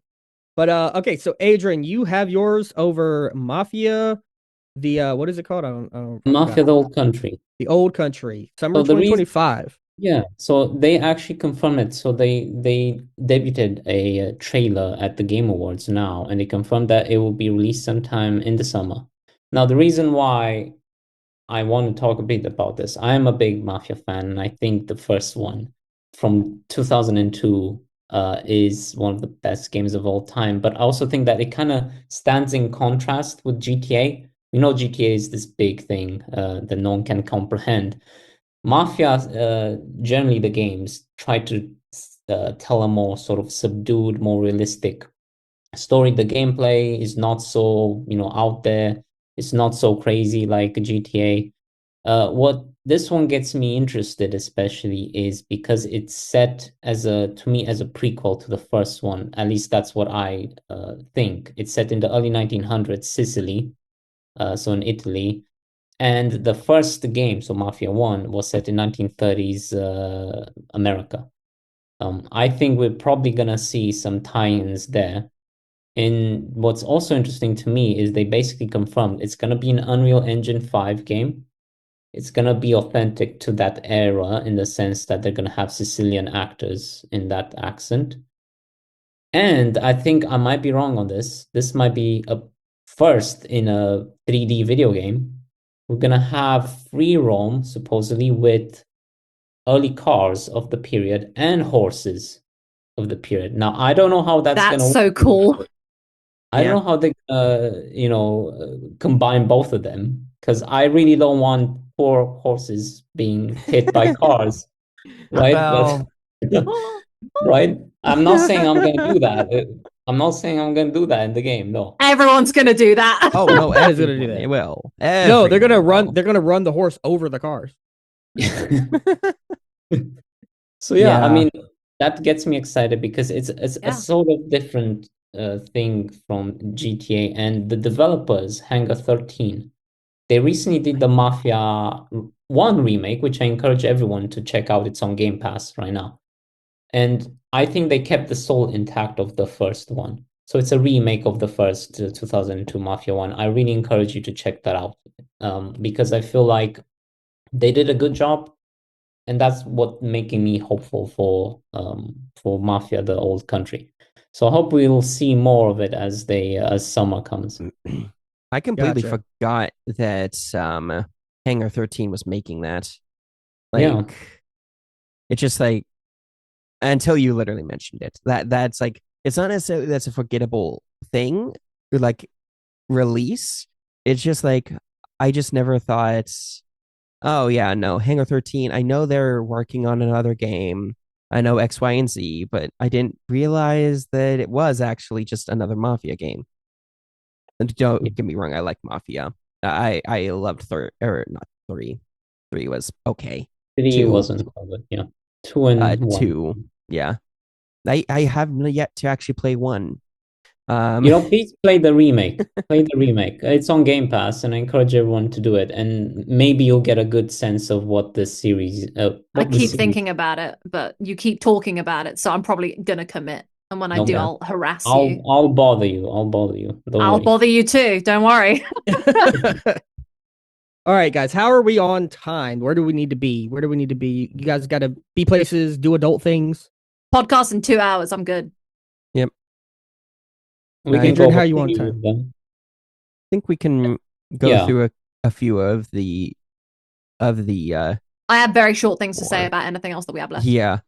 But okay, so Adrian, you have yours over Mafia. The what is it called? I forgot. Mafia the Old Country. The Old Country, summer So the reason 2025. Yeah, so they actually confirmed it. So they debuted a trailer at the Game Awards now, and they confirmed that it will be released sometime in the summer. Now, the reason why I want to talk a bit about this, I am a big Mafia fan, and I think the first one from 2002 is one of the best games of all time. But I also think that it kind of stands in contrast with GTA. We know GTA is this big thing that no one can comprehend. Mafia, generally the games try to tell a more sort of subdued, more realistic story. The gameplay is not so, out there. It's not so crazy like GTA. What this one gets me interested, especially, is because it's set to me, as a prequel to the first one. At least that's what I think. It's set in the early 1900s, Sicily, so in Italy. And the first game, so Mafia 1, was set in 1930s America. I think we're probably gonna see some tie-ins there. And what's also interesting to me is they basically confirmed it's gonna be an Unreal Engine 5 game. It's gonna be authentic to that era in the sense that they're gonna have Sicilian actors in that accent. And I think I might be wrong on this. This might be a first in a 3D video game. We're gonna have free roam, supposedly, with early cars of the period and horses of the period. Now, I don't know how that's gonna That's so work. cool. I don't know how they combine both of them, because I really don't want poor horses being hit by cars, right? Well, But right? I'm not saying I'm gonna do that. I'm not saying I'm gonna do that in the game. No. Everyone's gonna do that. oh No, Ed is gonna do They that. will. No, they're gonna Everyone run. will. They're gonna run the horse over the cars. So yeah, I Yeah. mean, that gets me excited because it's a Yeah. sort of different thing from GTA, and the developers, Hangar 13, they recently did the Mafia 1 remake, which I encourage everyone to check out. It's on Game Pass right now. And I think they kept the soul intact of the first one. So it's a remake of the first 2002 Mafia 1. I really encourage you to check that out, because I feel like they did a good job, and that's what making me hopeful for Mafia the Old Country. So I hope we'll see more of it as summer comes. I completely Gotcha. forgot that Hangar 13 was making that. Like, Yeah. it's just like, until you literally mentioned it, that's like, it's not necessarily that's a forgettable thing, or like release. It's just like, I just never thought, oh yeah, no, Hangar 13, I know they're working on another game. I know X, Y, and Z, but I didn't realize that it was actually just another Mafia game. And don't get me wrong, I like Mafia. I loved or not three. Three was okay. 3 Two, wasn't covered. Yeah. 2 and 1. two, yeah. I haven't yet to actually play one. Please play the remake. Play the remake. It's on Game Pass, and I encourage everyone to do it. And maybe you'll get a good sense of what the series. I keep thinking about it, but you keep talking about it, so I'm probably gonna commit. And when I do, Okay. I'll harass you. I'll bother you. I'll bother you. Don't I'll worry. bother you too. Don't worry. All right, guys. How are we on time? Where do we need to be? Where do we need to be? You guys got to be places, do adult things. Podcast in 2 hours. I'm good. We can Adrian, go how over you on to time? then. I think we can go Yeah. through a few of the I have very short things to say Or- about anything else that we have left. yeah.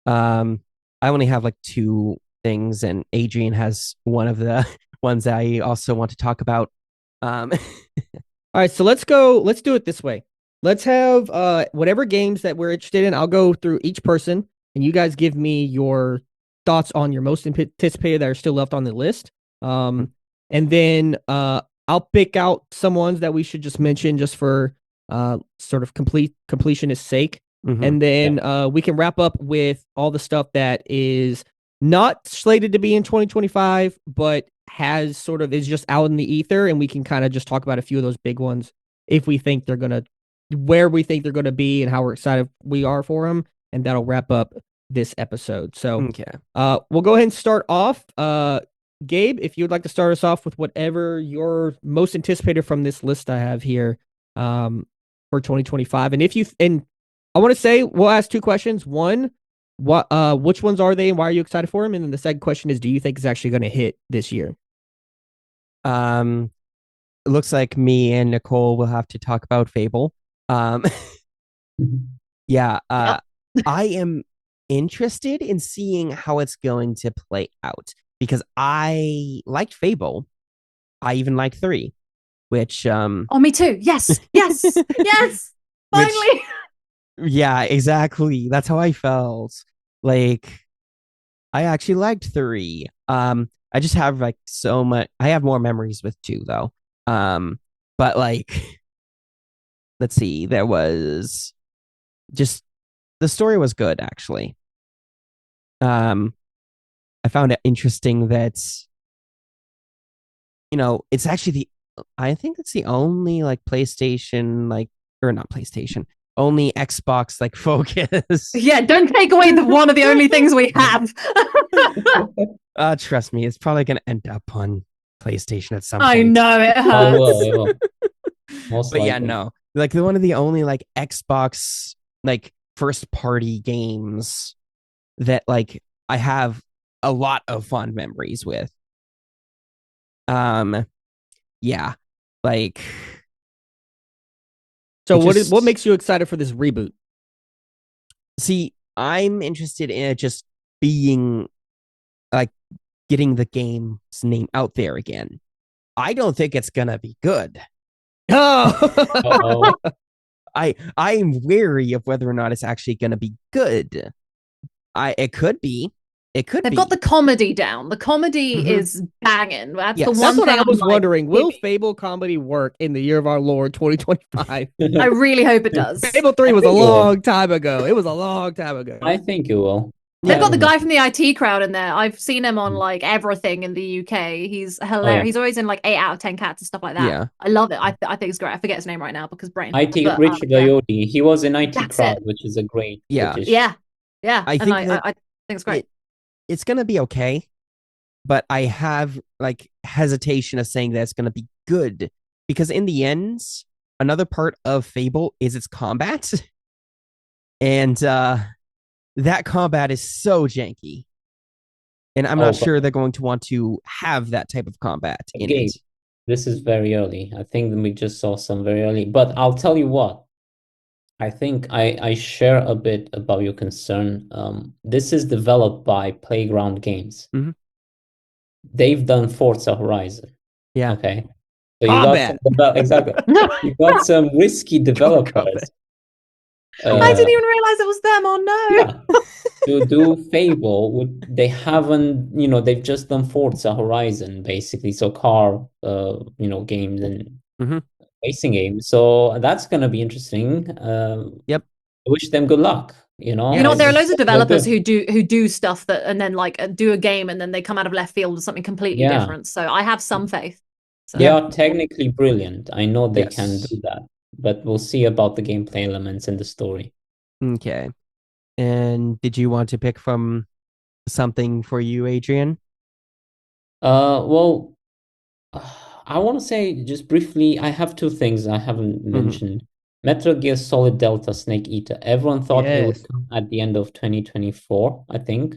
I only have like two things, and Adrian has one of the ones I also want to talk about. All right, so let's go. Let's do it this way. Let's have whatever games that we're interested in. I'll go through each person, and you guys give me your thoughts on your most anticipated that are still left on the list. And then I'll pick out some ones that we should just mention just for sort of completionist sake. And then we can wrap up with all the stuff that is not slated to be in 2025, but has sort of is just out in the ether, and we can kind of just talk about a few of those big ones if we think they're gonna where we think they're gonna be and how we're excited we are for them, and that'll wrap up this episode. So we'll go ahead and start off. Gabe, if you'd like to start us off with whatever you're most anticipated from this list I have here for 2025, and if you and I want to say we'll ask two questions. One, which ones are they and why are you excited for them? And then the second question is, do you think it's actually going to hit this year? It looks like me and Nicole will have to talk about Fable. Yeah, I am interested in seeing how it's going to play out because I liked Fable. I even liked 3, which oh, me too. Yes, yes, yes. Finally. Yeah, exactly. That's how I felt. Like, I actually liked 3. I just have like so much. I have more memories with 2 though. But like, let's see. There was just the story was good actually. I found it interesting that it's actually I think it's the only like PlayStation or not PlayStation, only Xbox like focus. Yeah, don't take away one of the only things we have. Trust me, it's probably gonna end up on PlayStation at some point. I know it hurts. It will. Most but likely. Yeah, no, like one of the only like Xbox like first party games that like I have a lot of fond memories with. Yeah, like. So what makes you excited for this reboot? See, I'm interested in it just being like getting the game's name out there again. I don't think it's gonna be good. Oh, I'm wary of whether or not it's actually gonna be good. It could be. They've got the comedy down. The comedy is banging. That's the one thing I was wondering. Will Fable comedy work in the year of our Lord 2025? I really hope it does. Fable 3 was a long time ago. It was a long time ago. I think it will. They've got the guy from the IT crowd in there. I've seen him on like everything in the UK. He's hilarious. Oh, yeah. He's always in like 8 out of 10 cats and stuff like that. Yeah. I love it. I think it's great. I forget his name right now because brain. Richard Ayoade. He was in IT crowd, which is a great. British. Yeah. I think it's great. It's gonna be okay, but I have like hesitation of saying that it's gonna be good because in the end, another part of Fable is its combat, and that combat is so janky, and I'm not sure they're going to want to have that type of combat in it. This is very early. I think we just saw some very early, but I'll tell you what. I think I share a bit about your concern. This is developed by Playground Games. Mm-hmm. They've done Forza Horizon. Yeah. Okay. So you got exactly. You got some risky developers. I didn't even realize it was them. Oh no. Yeah. To do Fable, they haven't. They've just done Forza Horizon basically. So car, games and. Mm-hmm. Racing game, so that's gonna be interesting. Yep. I wish them good luck. There are loads of developers who do stuff that and then like do a game and then they come out of left field with something completely different. So I have some faith. So. They are technically brilliant. I know they can do that, but we'll see about the gameplay elements and the story. Okay. And did you want to pick from something for you, Adrian? Well. I want to say just briefly, I have 2 things I haven't mentioned. Metal Gear Solid Delta Snake Eater. Everyone thought it would come at the end of 2024, I think.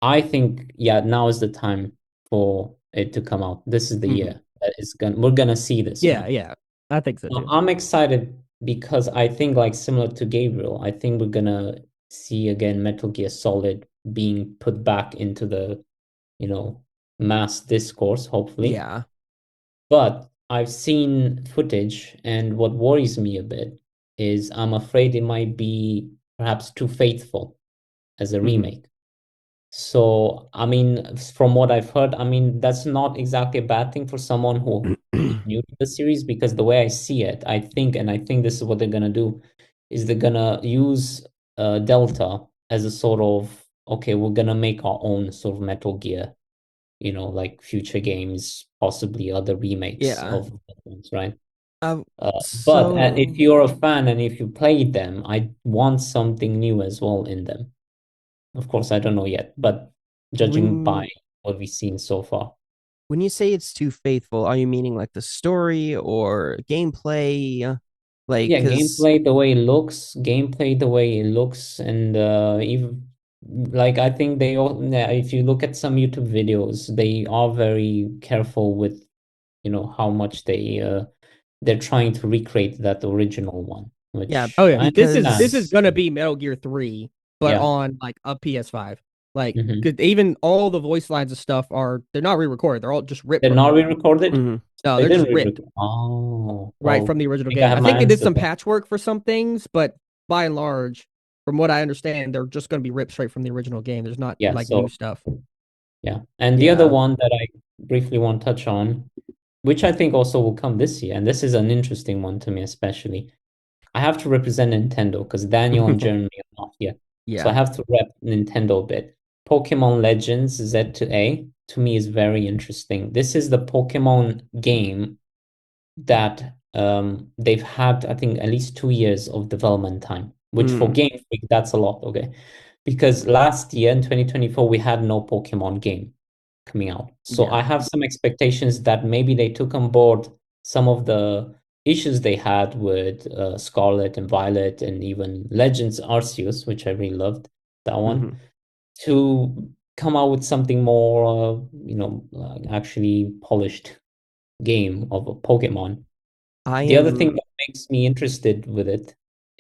I think, now is the time for it to come out. This is the year that we're going to see this. Yeah. I think so too. I'm excited because I think like similar to Gabriel, I think we're going to see again Metal Gear Solid being put back into the, mass discourse, hopefully. Yeah. But I've seen footage, and what worries me a bit is I'm afraid it might be perhaps too faithful as a remake. So, I mean, from what I've heard, I mean, that's not exactly a bad thing for someone who is new to the series, because the way I see it, I think this is what they're going to do, is they're going to use Delta as a sort of, okay, we're gonna make our own sort of Metal Gear, like future games, possibly other remakes Yeah. of the ones, right? Uh, But so if you're a fan and if you played them, I want something new as well in them. Of course, I don't know yet, but judging by when what we've seen so far. when you say it's too faithful, are you meaning like the story or gameplay? Like, Yeah, because gameplay the way it looks, and even like I think they all, yeah, if you look at some YouTube videos, they are very careful with, how much they're trying to recreate that original one, yeah, Oh which yeah, I this is because gonna be Metal Gear 3, but Yeah. on like a PS5. Like, Mhm. 'cause even all the voice lines and stuff they're not re-recorded. They're all just ripped They're from not the re-recorded? mhm. no, They they're just didn't ripped re-record. Oh, right well, from the I original think I game. have I my think they did answer some then. patchwork for some things, but by and large, from what I understand, they're just gonna be ripped straight from the original game. There's not Yeah, like new so stuff. yeah. And the other Yeah. one that I briefly want to touch on, which I think also will come this year, and this is an interesting one to me especially. I have to represent Nintendo because Daniel and Jeremy are not here. So I Yeah. have to rep Nintendo a bit. Pokemon Legends Z to A to me is very interesting. This is the Pokemon game that they've had, I think, at least 2 years of development time, which for Mm, Game Freak, that's a lot, okay? Because last year in 2024, we had no Pokemon game coming out. So yeah. I have some expectations that maybe they took on board some of the issues they had with Scarlet and Violet and even Legends Arceus, which I really loved that one, Mhm. to come out with something more, actually polished game of a Pokemon. I The other thing am that makes me interested with it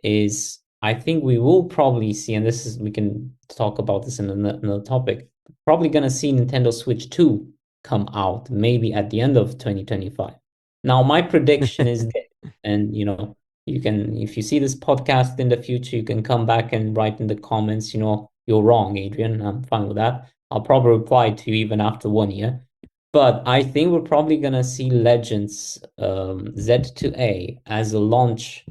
is I think we will probably see, and we can talk about this in another topic, probably gonna see Nintendo Switch 2 come out maybe at the end of 2025. Now, my prediction is this, and you can, if you see this podcast in the future, you can come back and write in the comments, you're wrong, Adrian. I'm fine with that. I'll probably reply to you even after 1 year. But I think we're probably gonna see Legends Z2A as a launch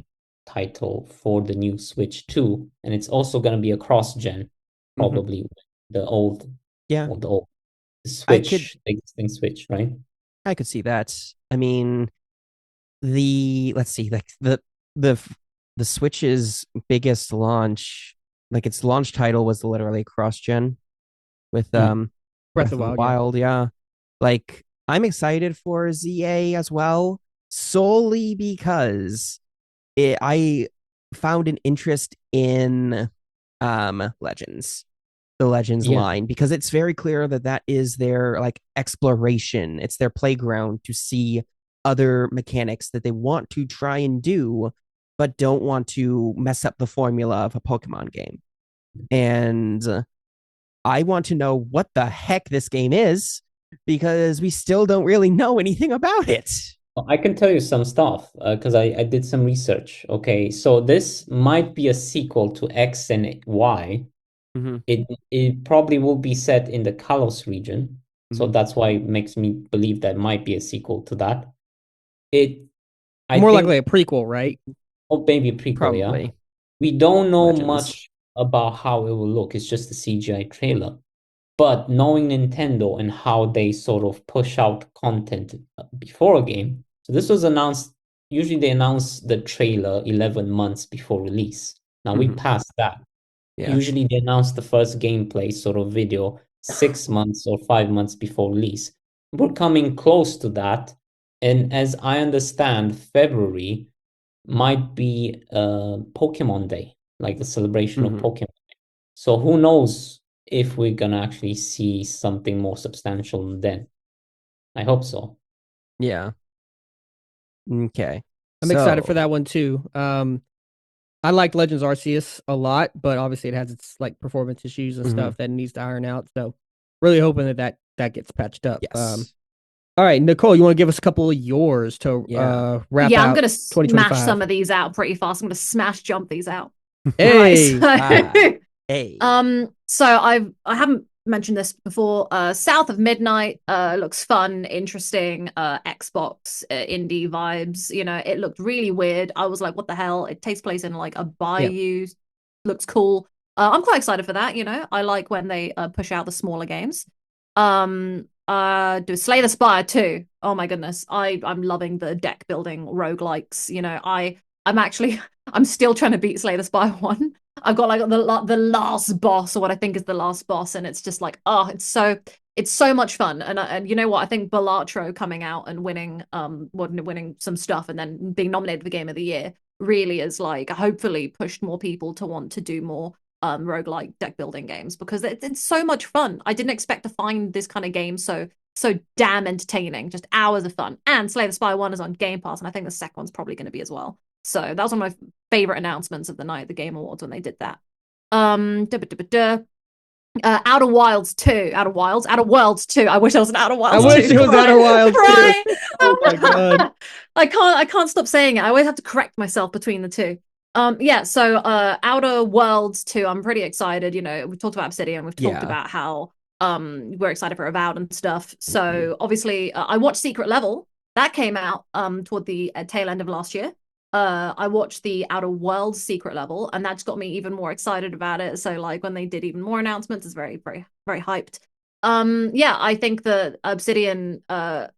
title for the new Switch 2, and it's also gonna be a cross-gen, mhm. probably with the old Yeah. or the old I could Switch, the existing Switch, right? I could see that. I mean, let's see, like the the Switch's biggest launch, like its launch title was literally cross-gen with Mm. Breath Breath of of the the Wild, yeah. Wild, yeah. Like I'm excited for ZA as well, solely because I found an interest in Legends, the Legends Yeah. line, because it's very clear that that is their like exploration. It's their playground to see other mechanics that they want to try and do, but don't want to mess up the formula of a Pokemon game. And I want to know what the heck this game is because we still don't really know anything about it. I can tell you some stuff because I did some research. Okay, so this might be a sequel to X and Y. Mm-hmm, It probably will be set in the Kalos region, so mm-hmm. that's why it makes me believe that might be a sequel to that. It, I More likely think, a prequel, right? or maybe a prequel, yeah. Probably We don't know Legends. much about how it will look. It's just a CGI trailer. But knowing Nintendo and how they sort of push out content before a game, so this was announced. Usually, they announce the trailer 11 months before release. Now we Mm-hmm. passed that. Yeah. Usually, they announce the first gameplay sort of video 6 months or 5 months before release. We're coming close to that. And as I understand, February might be Pokemon Day, like the celebration of Mm-hmm. Pokemon. So who knows if we're gonna actually see something more substantial then? I hope so. Yeah. Okay. I'm excited for So, that one too. I like Legends Arceus a lot, but obviously it has its like performance issues and mhm. stuff that it needs to iron out. So really hoping that gets patched up. Yes. All right, Nicole, you want to give us a couple of yours to Yeah. wrap Yeah, I'm out gonna smash 2025? some of these out pretty fast. I'm gonna smash jump these out. Right. Hey, Hey. So I haven't mentioned this before. South of Midnight looks fun, interesting. Xbox indie vibes. It looked really weird. I was like, what the hell? It takes place in like a bayou looks cool. I'm quite excited for that. I like when they push out the smaller games. Do Slay the Spire too. Oh my goodness, I'm loving the deck building roguelikes. I'm still trying to beat Slay the Spire 1. I've got like the last boss, or what I think is the last boss, and it's just like, oh, it's so much fun. And you know what? I think Balatro coming out and winning some stuff and then being nominated for Game of the Year really is like hopefully pushed more people to want to do more roguelike deck building games, because it's so much fun. I didn't expect to find this kind of game so damn entertaining, just hours of fun. And Slay the Spire 1 is on Game Pass, and I think the second one's probably going to be as well. So that was one of my favorite announcements of the night, the Game Awards, when they did that. Outer Worlds 2. Outer Worlds 2. I wish I was an Outer Worlds 2. I wish it was Outer Worlds 2. Oh my god. I can't stop saying it. I always have to correct myself between the two. So Outer Worlds 2, I'm pretty excited. We've talked about Obsidian, we've talked about how we're excited for Avowed and stuff. So obviously I watched Secret Level. That came out toward the tail end of last year. I watched the Outer Worlds Secret Level, and that just got me even more excited about it. So like when they did even more announcements, it's very, very, very hyped. I think the Obsidian I'm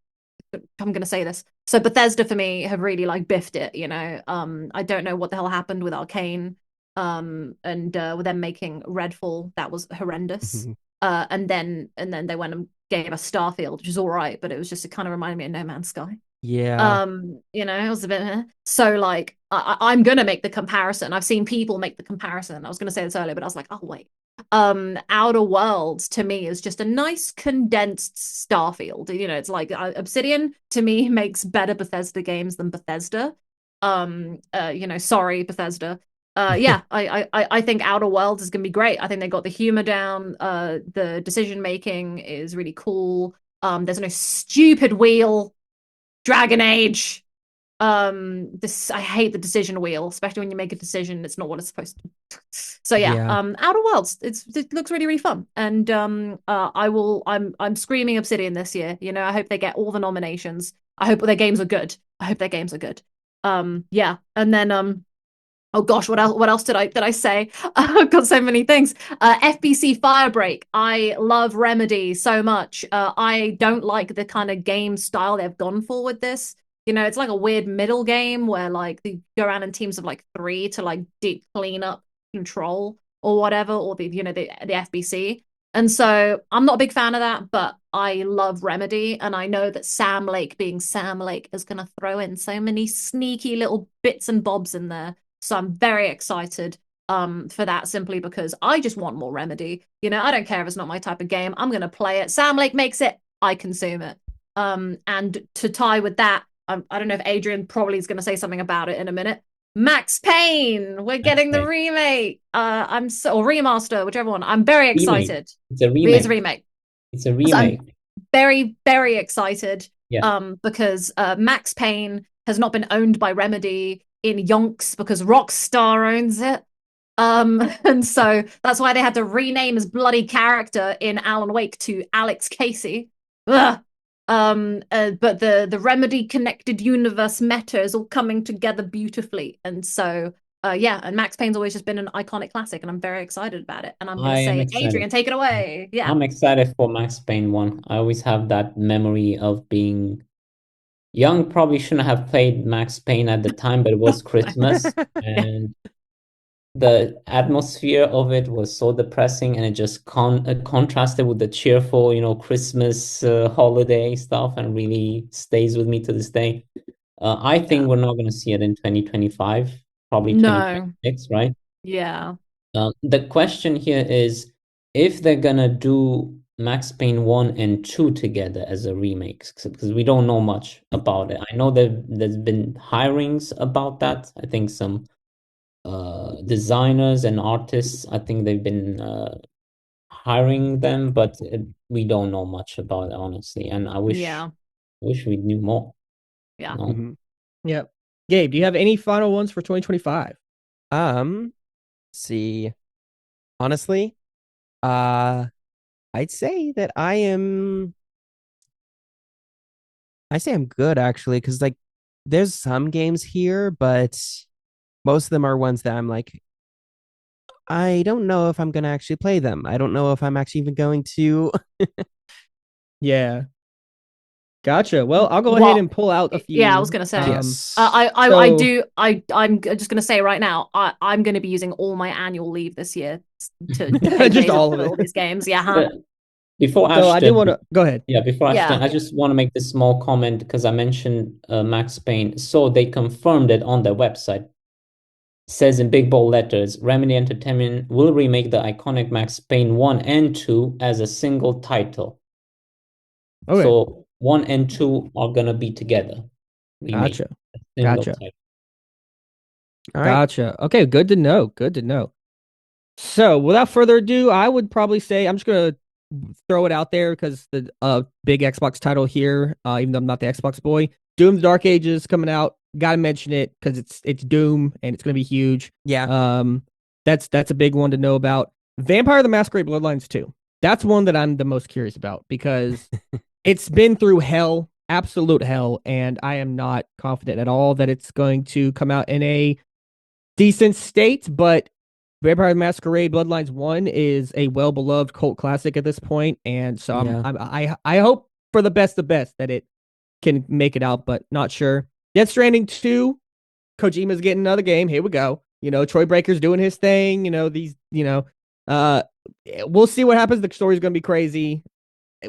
gonna say this. So Bethesda for me have really like biffed it, I don't know what the hell happened with Arcane, and with them making Redfall, that was horrendous. And then they went and gave us Starfield, which is all right, but it kind of reminded me of No Man's Sky. Yeah. It was a bit so like I'm gonna make the comparison. I've seen people make the comparison. I was gonna say this earlier, but I was like, oh wait. Outer Worlds to me is just a nice condensed Starfield. It's like Obsidian to me makes better Bethesda games than Bethesda. Sorry Bethesda. I think Outer Worlds is gonna be great. I think they got the humor down. The decision making is really cool. There's no stupid wheel. Dragon Age. I hate the decision wheel, especially when you make a decision, it's not what it's supposed to. So Outer Worlds, it looks really, really fun. And I'm screaming Obsidian this year. I hope they get all the nominations. I hope their games are good. And then oh gosh, what else did I say? I've got so many things. FBC Firebreak. I love Remedy so much. I don't like the kind of game style they've gone for with this. It's like a weird middle game where like they go around in teams of like 3 to like deep clean up control or whatever, or the FBC. And so I'm not a big fan of that, but I love Remedy, and I know that Sam Lake, being Sam Lake, is going to throw in so many sneaky little bits and bobs in there. So I'm very excited for that, simply because I just want more Remedy. I don't care if it's not my type of game. I'm going to play it. Sam Lake makes it. I consume it. And to tie with that, I don't know if Adrian probably is going to say something about it in a minute. Max Payne, we're getting the remake. Or remaster, whichever one. I'm very excited. It's a remake. It's a remake. It's a remake. So I'm very, very excited. Yeah. Because Max Payne has not been owned by Remedy in yonks, because Rockstar owns it. And so that's why they had to rename his bloody character in Alan Wake to Alex Casey. Ugh. But the Remedy connected universe meta is all coming together beautifully. And so and Max Payne's always just been an iconic classic, and I'm very excited about it. And I'm gonna say, Adrian, take it away. Yeah. I'm excited for Max Payne 1. I always have that memory of being young. Probably shouldn't have played Max Payne at the time, but it was Christmas and the atmosphere of it was so depressing, and it just contrasted with the cheerful, Christmas holiday stuff, and really stays with me to this day. I think we're not going to see it in 2025, probably 2026, right? Yeah. The question here is, if they're going to do Max Payne 1 and 2 together as a remake, because we don't know much about it. I know there's been hirings about that. I think some designers and artists, I think they've been hiring them, but we don't know much about it, honestly. And I wish we knew more. Yeah. Yeah. Gabe, do you have any final ones for 2025? See. Honestly, I'd say that I'm good, actually, because like there's some games here, but most of them are ones that I'm like, I don't know if I'm going to actually play them. I don't know if I'm actually even going to. Yeah. Gotcha. Well, I'll go ahead and pull out a few. Yeah, I was gonna say. Yes. I'm just gonna say right now, I'm gonna be using all my annual leave this year to take Just days all off of for it. all these games. Yeah, huh? But before So I do Ashton, want to go ahead. yeah, before Ashton, Yeah. I just want to make this small comment because I mentioned Max Payne. So they confirmed it on their website. Says in big bold letters, Remedy Entertainment will remake the iconic Max Payne 1 and 2 as a single title. Okay. So 1 and 2 are gonna be together. Remake. Gotcha. A single Gotcha. title. All right. Gotcha. Okay, good to know. Good to know. So, without further ado, I would probably say I'm just gonna throw it out there because the big Xbox title here, even though I'm not the Xbox boy, Doom: The Dark Ages coming out. Got to mention it because it's Doom and it's gonna be huge. Yeah. That's a big one to know about. Vampire: The Masquerade Bloodlines 2. That's one that I'm the most curious about because it's been through hell, absolute hell, and I am not confident at all that it's going to come out in a decent state, but Vampire the Masquerade Bloodlines 1 is a well-beloved cult classic at this point, and so Yeah. I hope for the best that it can make it out, but not sure. Death Stranding 2, Kojima's getting another game. Here we go. Troy Breaker's doing his thing. Uh, we'll see what happens. The story's going to be crazy.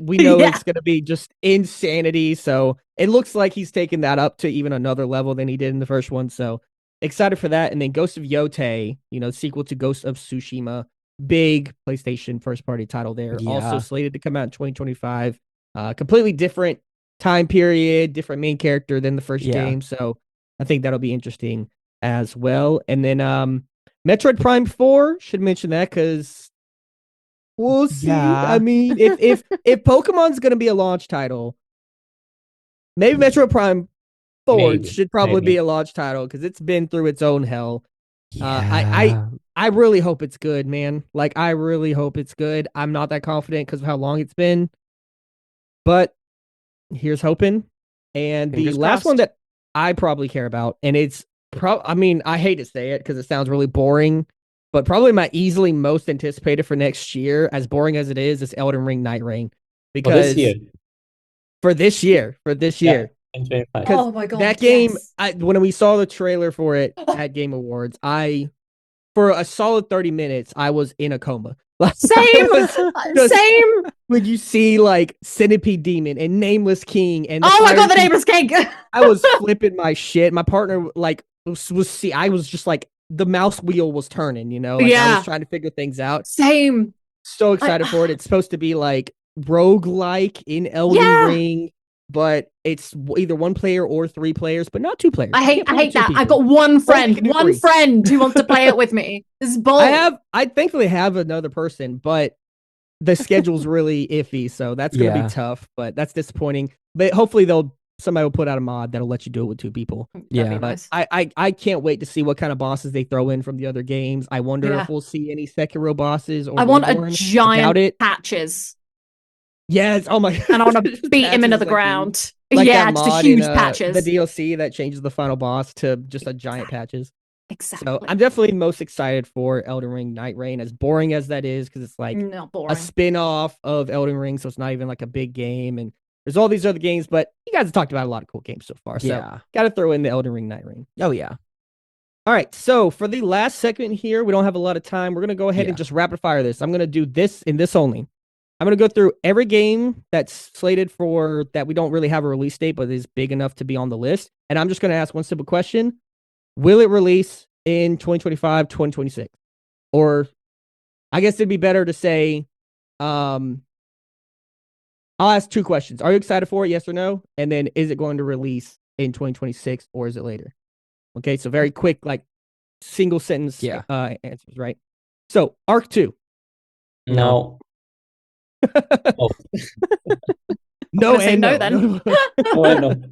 We know Yeah. it's going to be just insanity. So it looks like he's taken that up to even another level than he did in the first one. So excited for that. And then Ghost of Yotei, sequel to Ghost of Tsushima, big PlayStation first party title there. Yeah. Also slated to come out in 2025. Completely different time period, different main character than the first game. So I think that'll be interesting as well. And then Metroid Prime 4, should mention that because we'll see. Yeah. I mean, if Pokemon's gonna be a launch title, maybe Metroid Prime 4 should probably be a launch title because it's been through its own hell. Yeah. I really hope it's good, man. Like I really hope it's good. I'm not that confident because of how long it's been, but here's hoping. And Fingers the last crossed. one that I probably care about, and it's I mean, I hate to say it because it sounds really boring, but probably my easily most anticipated for next year, as boring as it is Elden Ring Night Reign. Because for this year. Yeah. Because oh my God, that game, yes. when we saw the trailer for it at Game Awards, for a solid 30 minutes, I was in a coma. Same. Same. When you see like Centipede Demon and Nameless King and oh my God, the Nameless King. I was flipping my shit. My partner like I was just like the mouse wheel was turning, like I was trying to figure things out. Same. So excited for it. It's supposed to be like roguelike in Elden Ring, but it's either one player or 3 players, but not 2 players. I hate that. I've got one friend who wants to play it with me. This is bold. I thankfully have another person, but the schedule's really iffy, so that's gonna be tough, but that's disappointing. But hopefully somebody will put out a mod that'll let you do it with 2 people. Yeah, but nice. I can't wait to see what kind of bosses they throw in from the other games. I wonder if we'll see any Sekiro bosses or I want Bloodborne. a giant patches. Yes, oh my God. And I want to beat him into the ground. Like just a huge patches. The DLC that changes the final boss to just a giant patches. Exactly. So I'm definitely most excited for Elden Ring Night Reign, as boring as that is, because it's like a spin-off of Elden Ring, so it's not even like a big game. And there's all these other games, but you guys have talked about a lot of cool games so far. So got to throw in the Elden Ring Night Reign. Oh, yeah. All right, so for the last segment here, we don't have a lot of time. We're going to go ahead and just rapid fire this. I'm going to do this and this only. I'm going to go through every game that's slated for that we don't really have a release date, but is big enough to be on the list. And I'm just going to ask one simple question. Will it release in 2025, 2026? Or I guess it'd be better to say, I'll ask 2 questions. Are you excited for it? Yes or no? And then is it going to release in 2026 or is it later? Okay, so very quick, like single sentence answers, right? So Arc 2. No. Oh. No and no then. No.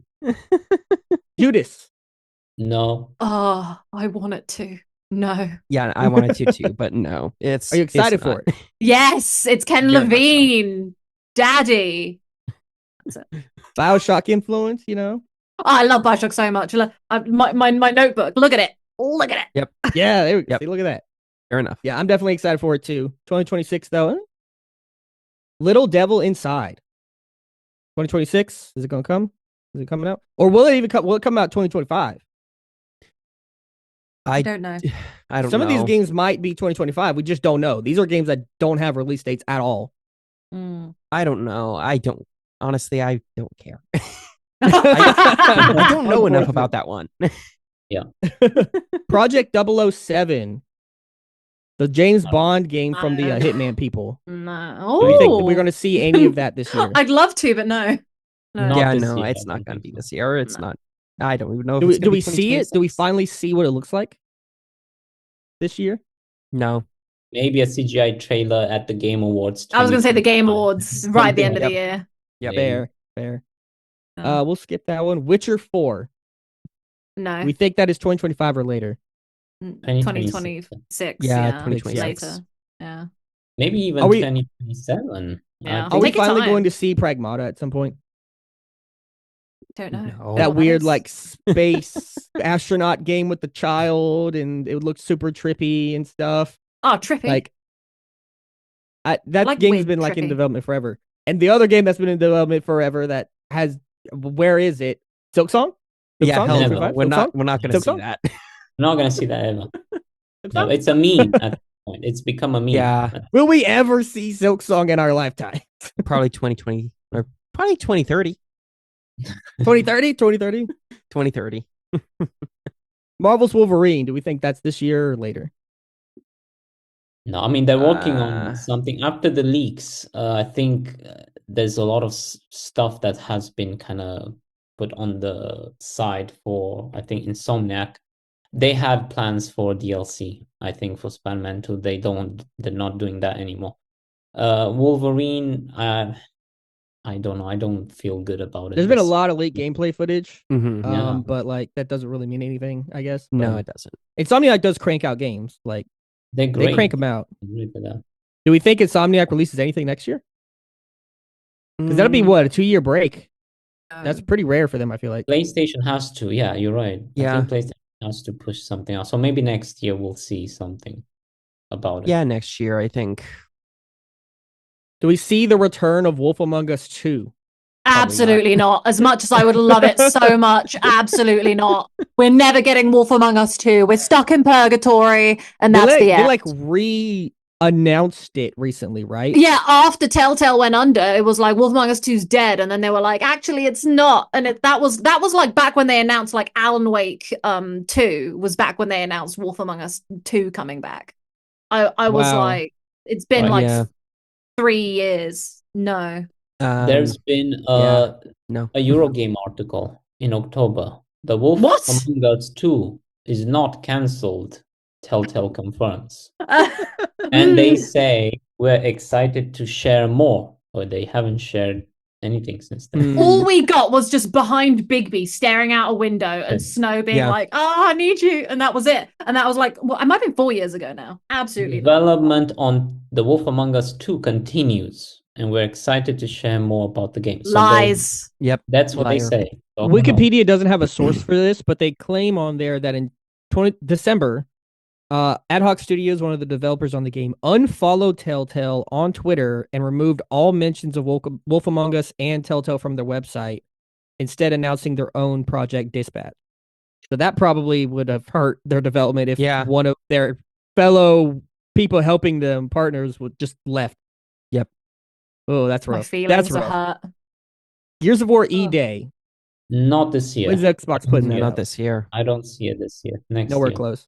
Judas. No. Oh, I want it to. No. Yeah, I wanted to too, but no. Are you excited for it? Yes, it's Ken Levine. Daddy. That's it. BioShock influence, Oh, I love BioShock so much. My notebook. Look at it. Look at it. Yep. Yeah, there we go. See, look at that. Fair enough. Yeah, I'm definitely excited for it too. 2026 though. Little Devil Inside. 2026. Is it going to come? Is it coming out? Or will it even come? Will it come out 2025? I don't know. I don't Some know. of these games might be 2025. We just don't know. These are games that don't have release dates at all. I don't know. Honestly, I don't care. I don't know enough about that one. Yeah. Project 007. The James Bond game from the Hitman people. No. Do you think we're going to see any of that this year? I'd love to, but no. Yeah, this no, year, it's I not don't going to think be so. this year. It's not. I don't even know if Do it's we, going to be we see it? Do we 2026. finally see what it looks like this year? No. Maybe a CGI trailer at the Game Awards. I was going to say the Game 2025. Awards right at the end of the Yep. year. Yep. Fair. We'll skip that one. Witcher 4. No. We think that is 2025 or later. 2026. Yeah, Yeah, 2026. later. Yeah. Maybe even Are we- 2027. Yeah. Are we Take your finally time. going to see Pragmata at some point? Don't know. No. That what weird is. like space astronaut game with the child, and it looked super trippy and stuff. Oh, trippy. Like, that like game's weird, been like in trippy. development forever. And the other game that's been in development forever that has, where is it? Silk Song? Yeah, Song? hell no. 2025? We're Silk not. Song? We're not going to Silk see Song? that. I'm not gonna see that ever. Silk No, Song? it's a meme at this point. It's become a meme. Yeah. Will we ever see Silk Song in our lifetime? Probably 2020 or probably 2030. 2030? 2030? 2030. Marvel's Wolverine. Do we think that's this year or later? No, I mean they're working Uh, on something after the leaks. I think there's a lot of stuff that has been kind of put on the side for, I think, Insomniac. They had plans for DLC, I think, for Spider-Man 2. They're not doing that anymore. Wolverine, I don't know. I don't feel good about it. There's been a lot of leaked gameplay footage, Yeah. but like that doesn't really mean anything, I guess. no, But it doesn't. Insomniac does crank out games. Like They're they great. crank them out. I agree with that. Do we think Insomniac releases anything next year? Because that'll be what, a 2-year break. That's pretty rare for them, I feel like. PlayStation has to. Yeah, you're right. Yeah. I think PlayStation has to push something out. So maybe next year we'll see something about it. Yeah, next year I think. Do we see the return of Wolf Among Us 2? Absolutely not. As much as I would love it so much, absolutely not. We're never getting Wolf Among Us 2. We're stuck in purgatory, and that's the end. They like re-announced it recently, right? Yeah, after Telltale went under, it was like Wolf Among Us 2's dead, and then they were like, actually, it's not. And that was like back when they announced like Alan Wake 2 was back when they announced Wolf Among Us 2 coming back. I was Wow. like, it's been Right. like Yeah. 3 years. No. There's been yeah. No. a Eurogame article in October. The Wolf What? Among Us 2 is not cancelled, Telltale confirms. And they say we're excited to share more, but they haven't shared anything since then. All we got was just behind Bigby staring out a window and Snow being Yeah. like, "Oh, I need you," and that was it. And that was like, well, it might have been 4 years ago now. Absolutely. not. Development on The Wolf Among Us 2 continues, and we're excited to share more about the game. So Lies. Yep. that's what they Liar. say. So, who knows? Wikipedia doesn't have a source for this, but they claim on there that in December, Ad Hoc Studios, one of the developers on the game, unfollowed Telltale on Twitter and removed all mentions of Wolf Among Us and Telltale from their website, instead announcing their own Project Dispatch. So that probably would have hurt their development if Yeah. one of their fellow people helping them, partners, would just left. Yep. Oh, that's My rough. feelings That's are rough. hurt. Gears of War Oh. E-Day. Not this year. When's Xbox putting No, that not out? this year. I don't see it this year. Next Nowhere year. close.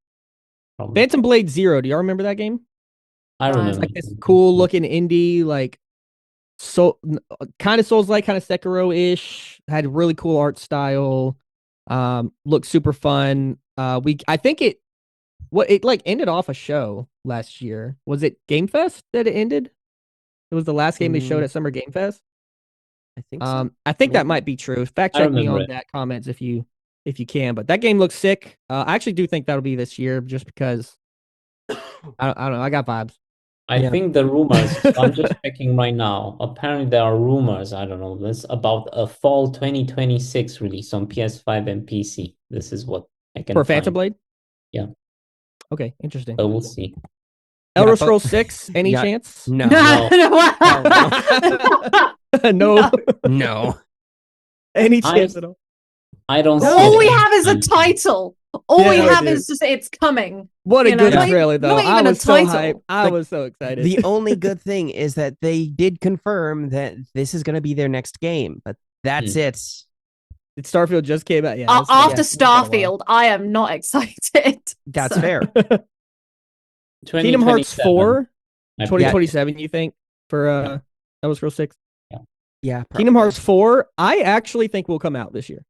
Probably. Phantom Blade Zero. Do y'all remember that game? I Nice. remember. Like this cool looking indie, like kind of Souls-like, kind of Sekiro-ish. Had really cool art style. Looked super fun. I think it like ended off a show last year. Was it Game Fest that it ended? It was the last game they showed at Summer Game Fest. I think so. I think that Maybe. might be true. Fact I check me remember on it. that comments if you can. But that game looks sick. I actually do think that'll be this year, just because I don't know. I got vibes. I Yeah. think the rumors, I'm just checking right now. Apparently, there are rumors, I don't know, this about a fall 2026 release on PS5 and PC. This is what I can For Phantom find. Blade? Yeah. Okay, interesting. So we'll see. Elder but- Scrolls 6, any Yeah. chance? No. No. No. Any I- chance at all? I don't see All it we have is a anytime soon. title. All we Yeah, have dude. is just it's coming. What a You know, good not even- trailer, though. not I even a was so title. hyped. I Like, was so excited. The only good thing is that they did confirm that this is going to be their next game, but that's it. Starfield just came out. Yeah. After it's been a while. Starfield, I am not excited. That's So- fair. Kingdom Hearts 4, I 2027, you think, for Elder Scrolls 6? Yeah. Kingdom probably. Hearts 4, I actually think will come out this year.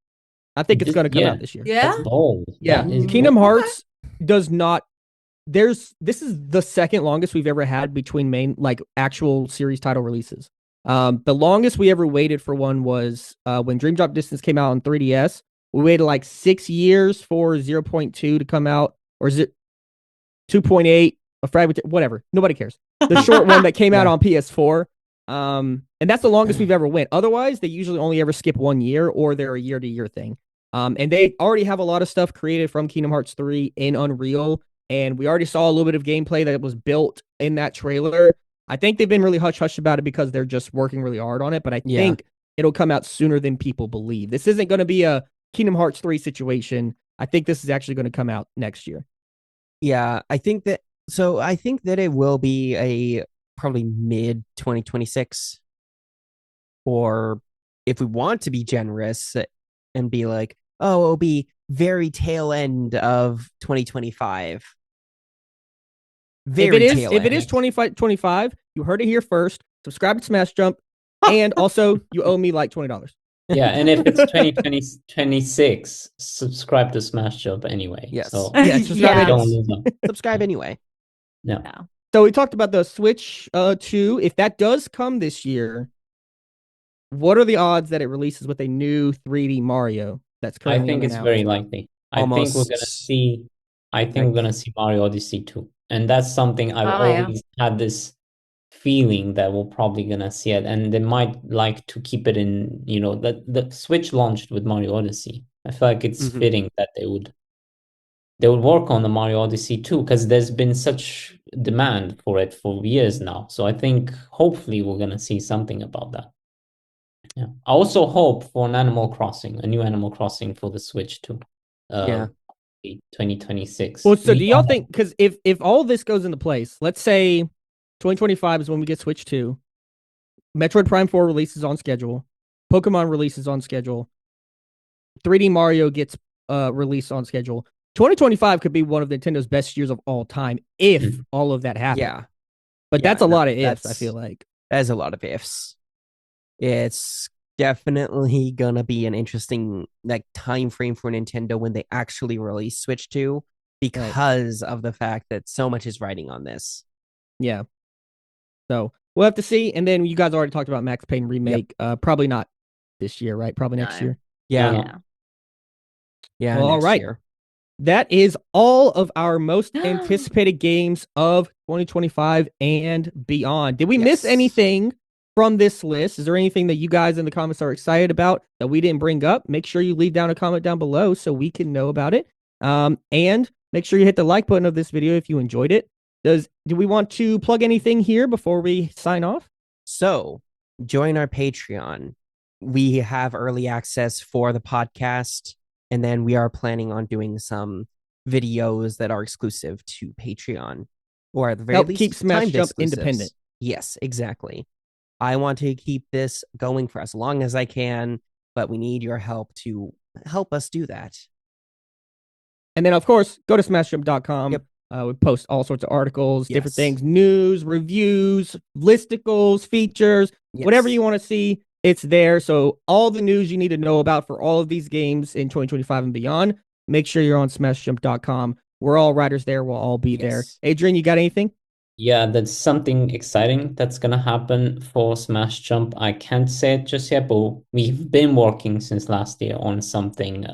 I think it's going to come out this year. Yeah. That's bold. Yeah. That is Kingdom bold. Hearts does not. This is the second longest we've ever had between main, like, actual series title releases. The longest we ever waited for one was when Dream Drop Distance came out on 3DS. We waited like 6 years for 0.2 to come out, or is it 2.8, a fragment, whatever. Nobody cares. The short one that came out on PS4. And that's the longest we've ever went. Otherwise, they usually only ever skip 1 year, or they're a year-to-year thing. And they already have a lot of stuff created from Kingdom Hearts 3 in Unreal, and we already saw a little bit of gameplay that was built in that trailer. I think they've been really hush-hush about it because they're just working really hard on it, but I think it'll come out sooner than people believe. This isn't going to be a Kingdom Hearts 3 situation. I think this is actually going to come out next year. Yeah, I think that it will be a probably mid 2026, or if we want to be generous and be like, oh, it'll be very tail end of 2025. Very tail if it end. is 25, you heard it here first. Subscribe to Smash Jump, and also you owe me like $20. Yeah, and if it's 2026, subscribe to Smash Jump anyway. Yes. So Yeah, subscribe. Yeah. don't lose them. Subscribe anyway. No. So we talked about the Switch 2. If that does come this year, what are the odds that it releases with a new 3D Mario that's I currently think it's unannounced? very likely. I think we're gonna Almost. see. I think we're gonna see Mario Odyssey 2, and that's something I've Oh, yeah. always had this feeling that we're probably gonna see it, and they might like to keep it in. You know, the Switch launched with Mario Odyssey. I feel like it's Mhm. fitting that they would work on the Mario Odyssey 2 because there's been such demand for it for years now. So I think hopefully we're gonna see something about that. Yeah. I also hope for an Animal Crossing, a new Animal Crossing for the Switch too. Yeah. 2026. Well, so We do y'all don't- think, because if all this goes into place, let's say 2025 is when we get Switch 2, Metroid Prime 4 releases on schedule, Pokemon releases on schedule, 3D Mario gets released on schedule. 2025 could be one of Nintendo's best years of all time if Mhm. all of that happens. Yeah. But Yeah, that's a no, lot of ifs, I that's- feel like. There's a lot of ifs. It's definitely gonna be an interesting like time frame for Nintendo when they actually release Switch 2 because of the fact that so much is riding on this. Yeah. So we'll have to see. And then you guys already talked about Max Payne remake. Probably not this year, right? Probably next No. year. Yeah. Yeah. Yeah. Well, all next right. year. That is all of our most anticipated games of 2025 and beyond. Did we miss Yes. anything from this list? Is there anything that you guys in the comments are excited about that we didn't bring up? Make sure you leave down a comment down below so we can know about it. And make sure you hit the like button of this video if you enjoyed it. Do we want to plug anything here before we sign off? So join our Patreon. We have early access for the podcast, and then we are planning on doing some videos that are exclusive to Patreon, or at the very Help least, keep Smash timed Jump exclusives. independent. Yes, exactly. I want to keep this going for as long as I can, but we need your help to help us do that. And then, of course, go to smashjump.com. Yep. We post all sorts of articles, different Yes. things, news, reviews, listicles, features, whatever Yes. you want to see, it's there. So all the news you need to know about for all of these games in 2025 and beyond, make sure you're on smashjump.com. We're all writers there. We'll all be there. Yes. Adrian, you got anything? Yeah, that's something exciting that's gonna happen for Smash Jump. I can't say it just yet, but we've been working since last year on something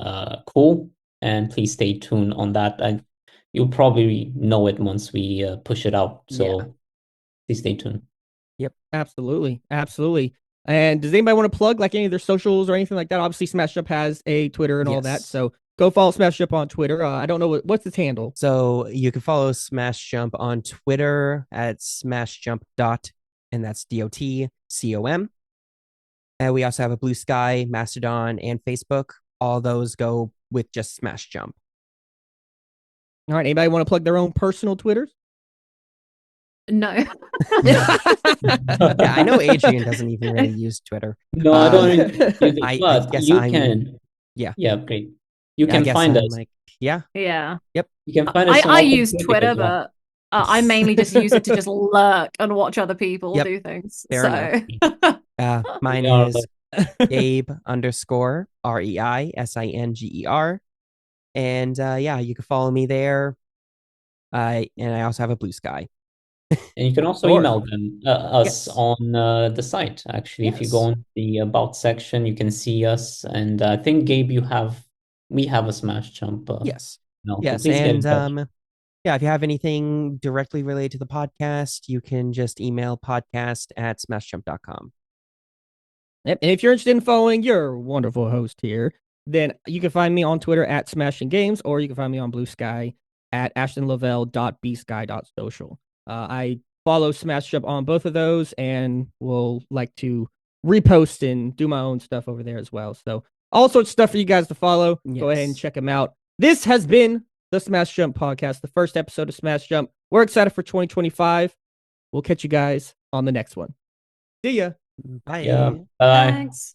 cool, and please stay tuned on that. You'll probably know it once we push it out. So please stay tuned. Yep, absolutely. Absolutely. And does anybody want to plug like any of their socials or anything like that? Obviously, Smash Jump has a Twitter and all that. Yes. So go follow Smash Jump on Twitter. I don't know what's its handle. So you can follow Smash Jump on Twitter at smashjump dot, and that's DOTCOM. And we also have a Blue Sky, Mastodon, and Facebook. All those go with just Smash Jump. All right. Anybody want to plug their own personal Twitters? No. Yeah, I know Adrian doesn't even really use Twitter. No, I don't use it, I but guess you I'm- can. Yeah. Yeah, great. You I can guess find I'm us. like, yeah. Yeah. You can find us. I on use Facebook Twitter, as well. but I mainly just use it to just lurk and watch other people Yep. do things. Fair so Mine We are is Gabe _ REISINGER. And yeah, you can follow me there. And I also have a Blue Sky. And you can also Sure. email us Yes. on the site. Actually, if you Yes. go on the About section, you can see us. And I think, Gabe, we have a Smash Jump. Yes. No, so Yes. please get in And touch. yeah, if you have anything directly related to the podcast, you can just email podcast@smashjump.com. Yep. And if you're interested in following your wonderful host here, then you can find me on Twitter at Smashing Games, or you can find me on Blue Sky at ashtonlavelle.bsky.social. I follow Smash Jump on both of those and will like to repost and do my own stuff over there as well. So all sorts of stuff for you guys to follow. Go ahead and Yes. check them out. This has been the Smash Jump podcast, the first episode of Smash Jump. We're excited for 2025. We'll catch you guys on the next one. See ya. Bye. Yeah. Bye. thanks.